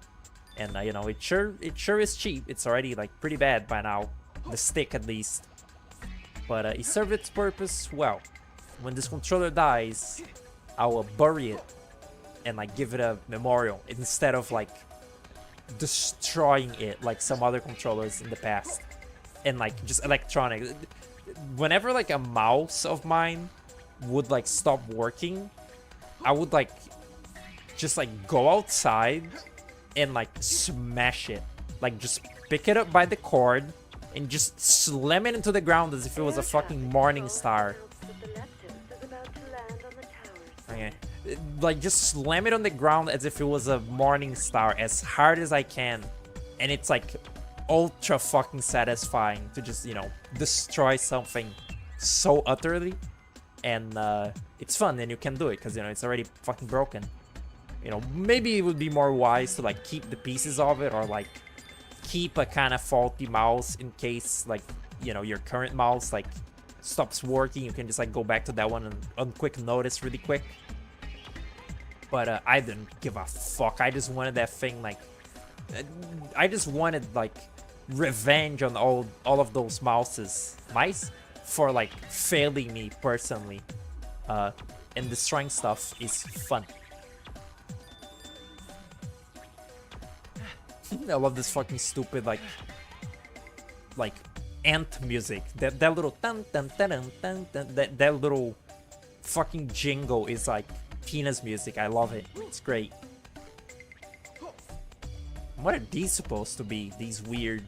and you know, it sure is cheap. It's already like pretty bad by now, the stick at least, but it served its purpose well. When this controller dies, I will bury it and like give it a memorial instead of like destroying it like some other controllers in the past, and like just electronic. Whenever like a mouse of mine would like stop working, I would like just like go outside and like smash it, like just pick it up by the cord and just slam it into the ground as if it was a fucking morning star. Okay. Like just slam it on the ground as if it was a morning star as hard as I can, and it's like ultra fucking satisfying to just, you know, destroy something so utterly, and it's fun, and you can do it because, you know, it's already fucking broken. You know, maybe it would be more wise to like keep the pieces of it, or like keep a kind of faulty mouse in case, like, you know, your current mouse like stops working. You can just like go back to that one and on quick notice really quick. But I didn't give a fuck. I just wanted that thing, like, I just wanted like revenge on all of those mice for like failing me personally. And destroying stuff is fun. I love this fucking stupid like ant music. That little dun dun dun dun dun dun, that little fucking jingle is like Tina's music. I love it. It's great. What are these supposed to be? These weird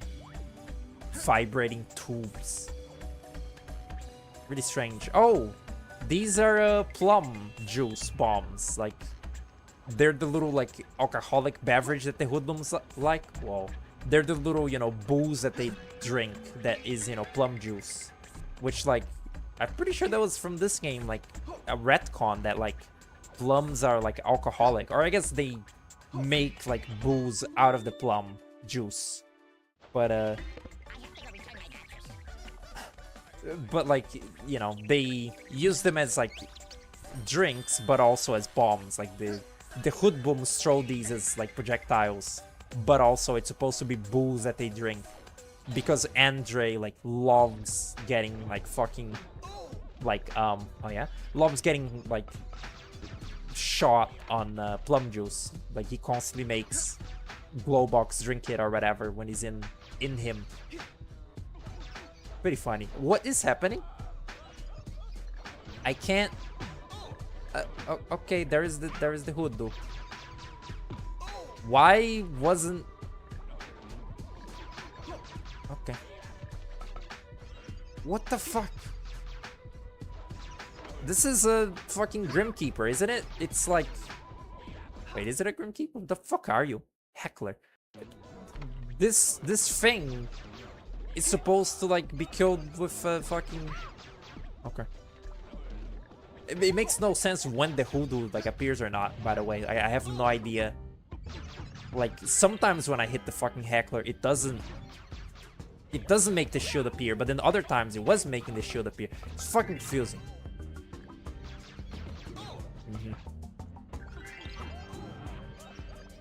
vibrating tubes. Really strange. Oh, these are plum juice bombs. Like, they're the little like alcoholic beverage that the hoodlums like. Well, they're the little, you know, booze that they drink that is, you know, plum juice. Which, like, I'm pretty sure that was from this game, like a retcon that like plums are like alcoholic, or I guess they make like booze out of the plum juice. But like, you know, they use them as like drinks, but also as bombs. Like the hoodlums throw these as like projectiles, but also it's supposed to be booze that they drink, because Andre like loves getting like fucking like loves getting like shot on plum juice. Like, he constantly makes Glowbox drink it or whatever when he's in him. Pretty funny. What is happening? I can't. Okay, there is the hoodoo. Why wasn't? Okay. What the fuck? This is a fucking Grimkeeper, isn't it? It's like... Wait, is it a Grimkeeper? What the fuck are you? Heckler. This thing is supposed to like be killed with fucking... Okay. It makes no sense when the hoodoo like appears or not, by the way. I have no idea. Like, sometimes when I hit the fucking Heckler, it doesn't make the shield appear, but then other times it was making the shield appear. It's fucking confusing.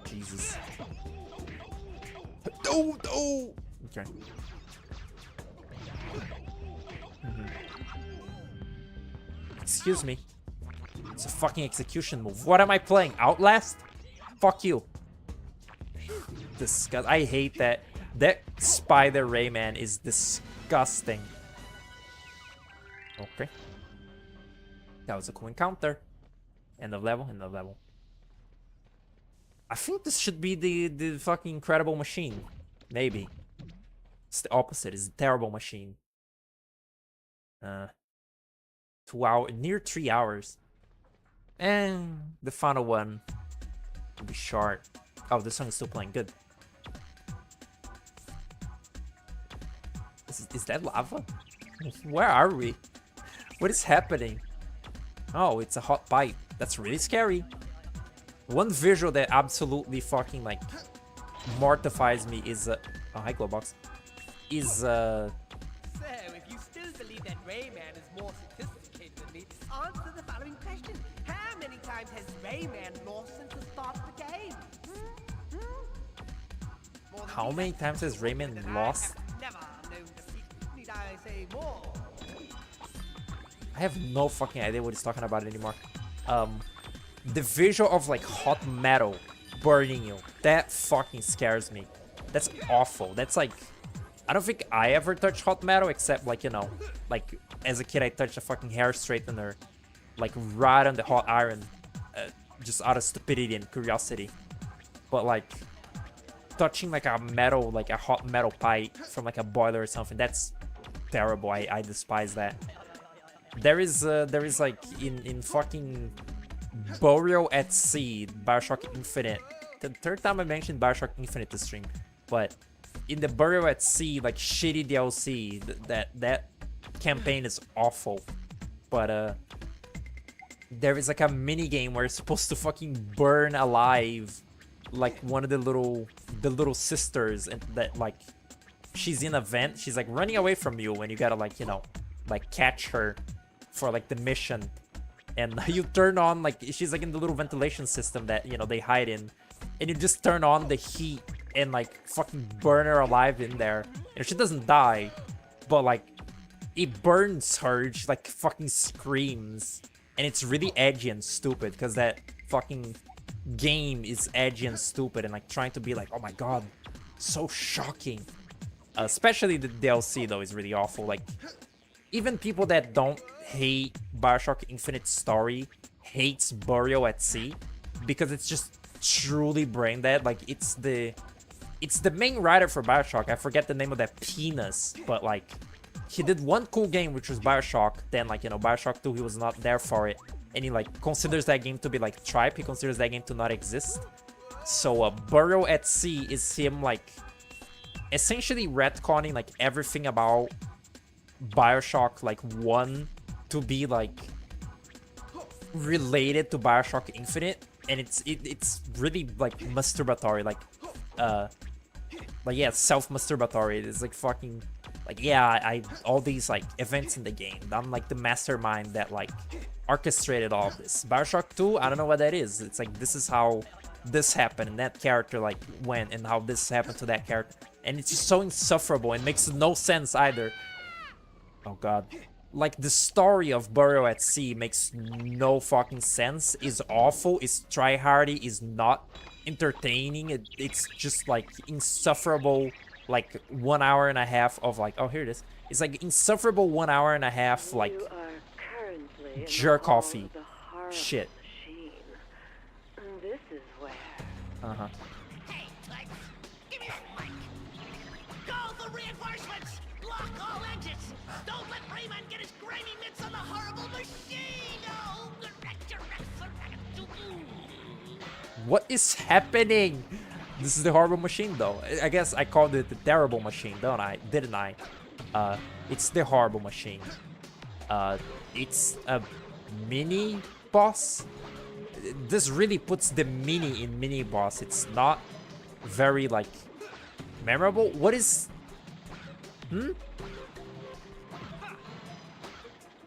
Jesus. Oh, oh. Okay. Excuse me. It's a fucking execution move. What am I playing? Outlast? Fuck you. Disgust. I hate that. That spider Rayman is disgusting. Okay. That was a cool encounter. End of level, end of level. I think this should be the fucking incredible machine. Maybe. It's the opposite. It's a terrible machine. 2 hours, near 3 hours. And the final one will be short. Oh, this song is still playing. Good. Is that lava? Where are we? What is happening? Oh, it's a hot pipe. That's really scary. One visual that absolutely fucking like mortifies me is oh, hi Glowbox. Is
So, if you still believe that Rayman is more sophisticated than me, answer the following question. How many times has Rayman lost since the start of the game? More than
How
me,
many
that's
times has
for sure,
Rayman
because I
lost?
have never known defeat. Need I say more?
I have no fucking idea what he's talking about anymore. The visual of like hot metal burning you, that fucking scares me. That's awful. That's like, I don't think I ever touched hot metal except like, you know, like as a kid I touched a fucking hair straightener, like right on the hot iron, just out of stupidity and curiosity. But like touching like a metal, like a hot metal pipe from like a boiler or something, that's terrible. I despise that. There is like in fucking Burial at Sea, Bioshock Infinite. The third time I mentioned Bioshock Infinite this stream, but in the Burial at Sea, like shitty DLC, that campaign is awful. But there is like a mini game where you're supposed to fucking burn alive like one of the little sisters, and that like she's in a vent, she's like running away from you, and you gotta like, you know, like catch her for like the mission. And you turn on, like, she's like in the little ventilation system that, you know, they hide in, and you just turn on the heat and like fucking burn her alive in there. And she doesn't die, but like it burns her, she like fucking screams. And it's really edgy and stupid because that fucking game is edgy and stupid and like trying to be like, oh my god, so shocking. Especially the DLC though is really awful. Like even people that don't hate Bioshock Infinite story hates Burial at Sea because it's just truly brain dead. Like it's the main writer for Bioshock. I forget the name of that penis, but like he did one cool game which was Bioshock. Then like, you know, Bioshock 2 he was not there for it, and he like considers that game to be like tripe. He considers that game to not exist. So Burial at Sea is him like essentially retconning like everything about Bioshock like 1 to be like related to Bioshock Infinite, and it's really like masturbatory, like yeah, self-masturbatory. It's like fucking like, yeah, I all these like events in the game, I'm like the mastermind that like orchestrated all of this. Bioshock 2, I don't know what that is. It's like, this is how this happened and that character like went, and how this happened to that character, and it's just so insufferable and makes no sense either. Oh god. Like the story of Burial at Sea makes no fucking sense, is awful, is tryhardy, is not entertaining. It's just like insufferable, like 1 hour and a half of like, oh here it is. It's like insufferable 1 hour and a half like
You are currently in the
jerk
hall
offy
of the horrible
shit.
machine. And this is where
Uh-huh.
Hey, Lex, give me a mic. Call for reinforcements. Lock all exits. Don't let Rayman get his grimy mitts on the horrible machine. Oh,
What is happening? This is the horrible machine though. I guess I called it the terrible machine, don't I? Didn't I? It's the horrible machine. It's a mini boss. This really puts the mini in mini boss. It's not very like memorable. What is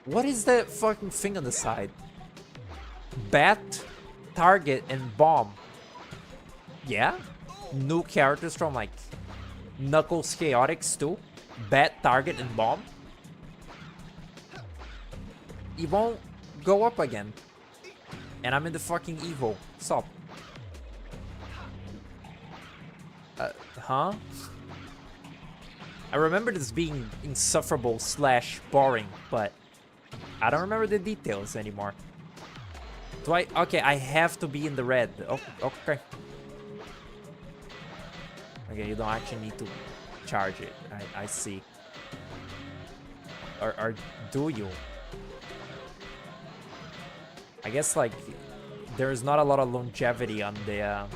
What is that fucking thing on the side? Bat, target, and bomb. Yeah? New characters from like Knuckles Chaotix too? Bat, target, and bomb? It won't go up again. And I'm in the fucking evil. Stop. Huh? I remember this being insufferable / boring, but I don't remember the details anymore. Do I? Okay, I have to be in the red. Oh, okay. Okay, you don't actually need to charge it. I see. Or do you? I guess like there's not a lot of longevity on the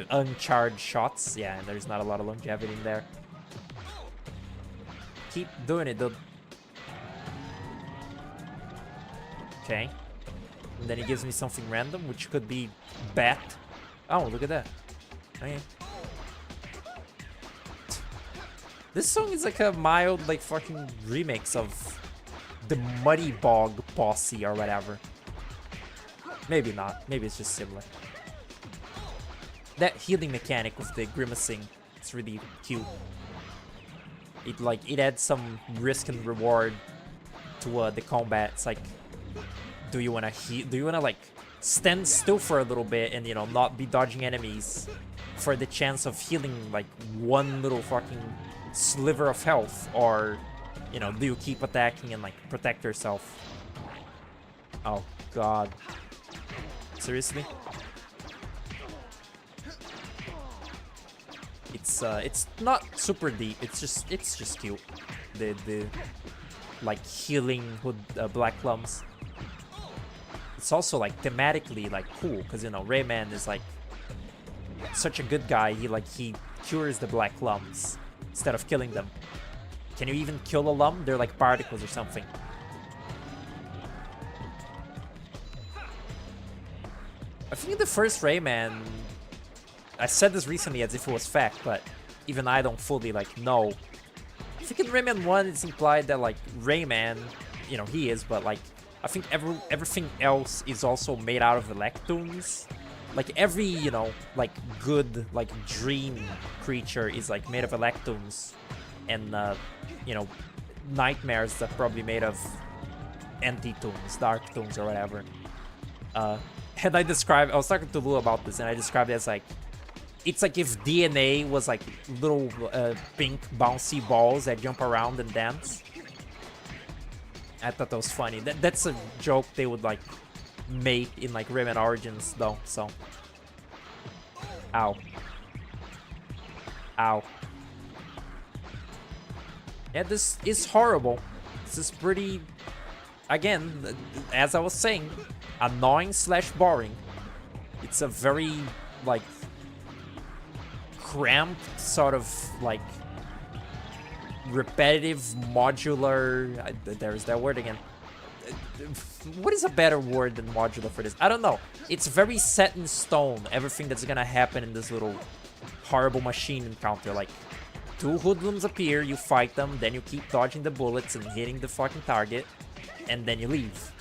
uncharged shots. Yeah, and there's not a lot of longevity in there. Keep doing it though. Okay. And then he gives me something random, which could be bat. Oh, look at that. Okay. This song is like a mild, like fucking remix of the Muddy Bog Posse or whatever. Maybe not. Maybe it's just similar. That healing mechanic with the grimacing, it's really cute. It adds some risk and reward to the combat. It's like, do you wanna heal? Do you wanna like stand still for a little bit and not be dodging enemies for the chance of healing like one little fucking sliver of health, or do you keep attacking and like protect yourself? Oh god, seriously? It's not super deep. It's just cute. The like healing hood black lumps. It's also like thematically like cool because Rayman is like such a good guy. He cures the black lumps instead of killing them. Can you even kill a lump? They're like particles or something. I think the first Rayman, I said this recently as if it was fact, but even I don't fully like know. I think in Rayman 1 it's implied that like Rayman, he is, but like I think everything else is also made out of electrons. Like every, like good like dream creature is like made of electrons, and nightmares are probably made of anti-toons, dark toons or whatever. And I was talking to Lou about this, and I described it as like, it's like if DNA was like little pink bouncy balls that jump around and dance. I thought that was funny. That's a joke they would like make in like Rayman Origins though, so. Ow. Ow. Yeah, this is horrible. This is pretty, again, as I was saying, annoying / boring. It's a very like cramped sort of like repetitive modular, there's that word again. What is a better word than modular for this? I don't know. It's very set in stone, everything that's gonna happen in this little horrible machine encounter. Like, 2 hoodlums appear, you fight them, then you keep dodging the bullets and hitting the fucking target, and then you leave.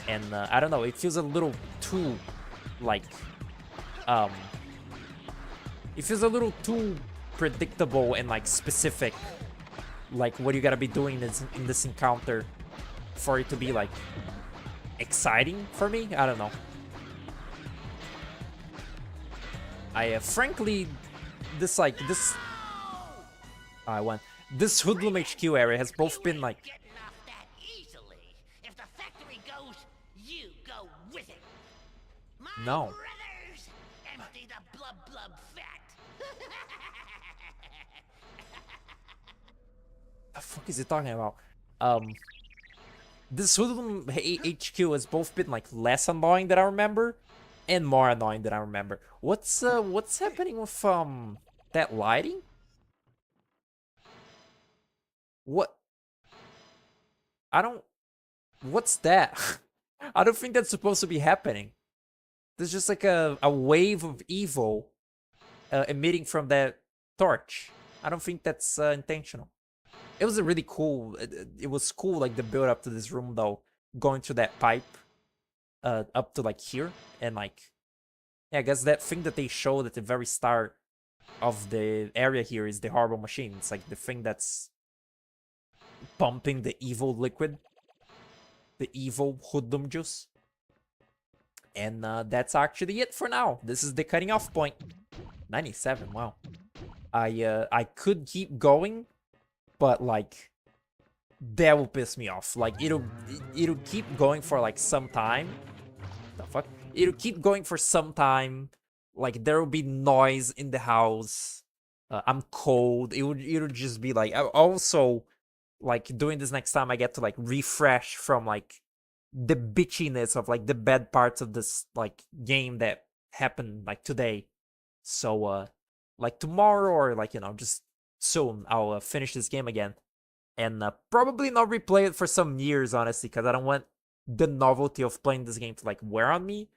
And I don't know, it feels a little too like it feels a little too predictable and like specific, like what you gotta be doing in this encounter for it to be like exciting for me. I don't know. Frankly, this I went. This Hoodlum HQ area has both been like,
Getting off that easily. If the factory goes, you go with it. My
no.
brothers, empty the blub blub fat.
The fuck is he talking about? This Hoodlum HQ has both been like less annoying than I remember, and more annoying than I remember. What's happening with that lighting? What? What's that? I don't think that's supposed to be happening. There's just like a wave of evil emitting from that torch. I don't think that's intentional. It was a really cool, it was cool like the build up to this room though, going through that pipe up to like here, and like, yeah, I guess that thing that they showed at the very start of the area here is the horrible machine. It's like the thing that's pumping the evil liquid, the evil hoodlum juice. And that's actually it for now. This is the cutting off point. 97, wow. I could keep going, but like that will piss me off. Like it'll keep going for like some time. The fuck? It'll keep going for some time. Like there will be noise in the house. I'm cold. It'll just be like, also like doing this next time I get to like refresh from like the bitchiness of like the bad parts of this like game that happened like today. So like tomorrow, or like just soon, I'll finish this game again, and probably not replay it for some years, honestly, because I don't want the novelty of playing this game to like wear on me.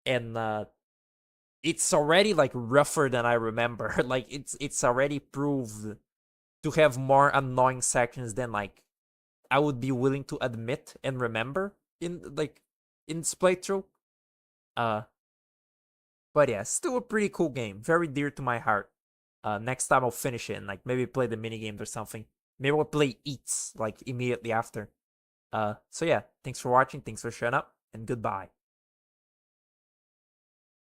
And it's already like rougher than I remember. Like it's already proved to have more annoying sections than like I would be willing to admit and remember in this playthrough. But yeah, still a pretty cool game. Very dear to my heart. Next time I'll finish it and like maybe play the mini games or something. Maybe I'll play Eats like immediately after. So yeah, thanks for watching, thanks for showing up, and goodbye.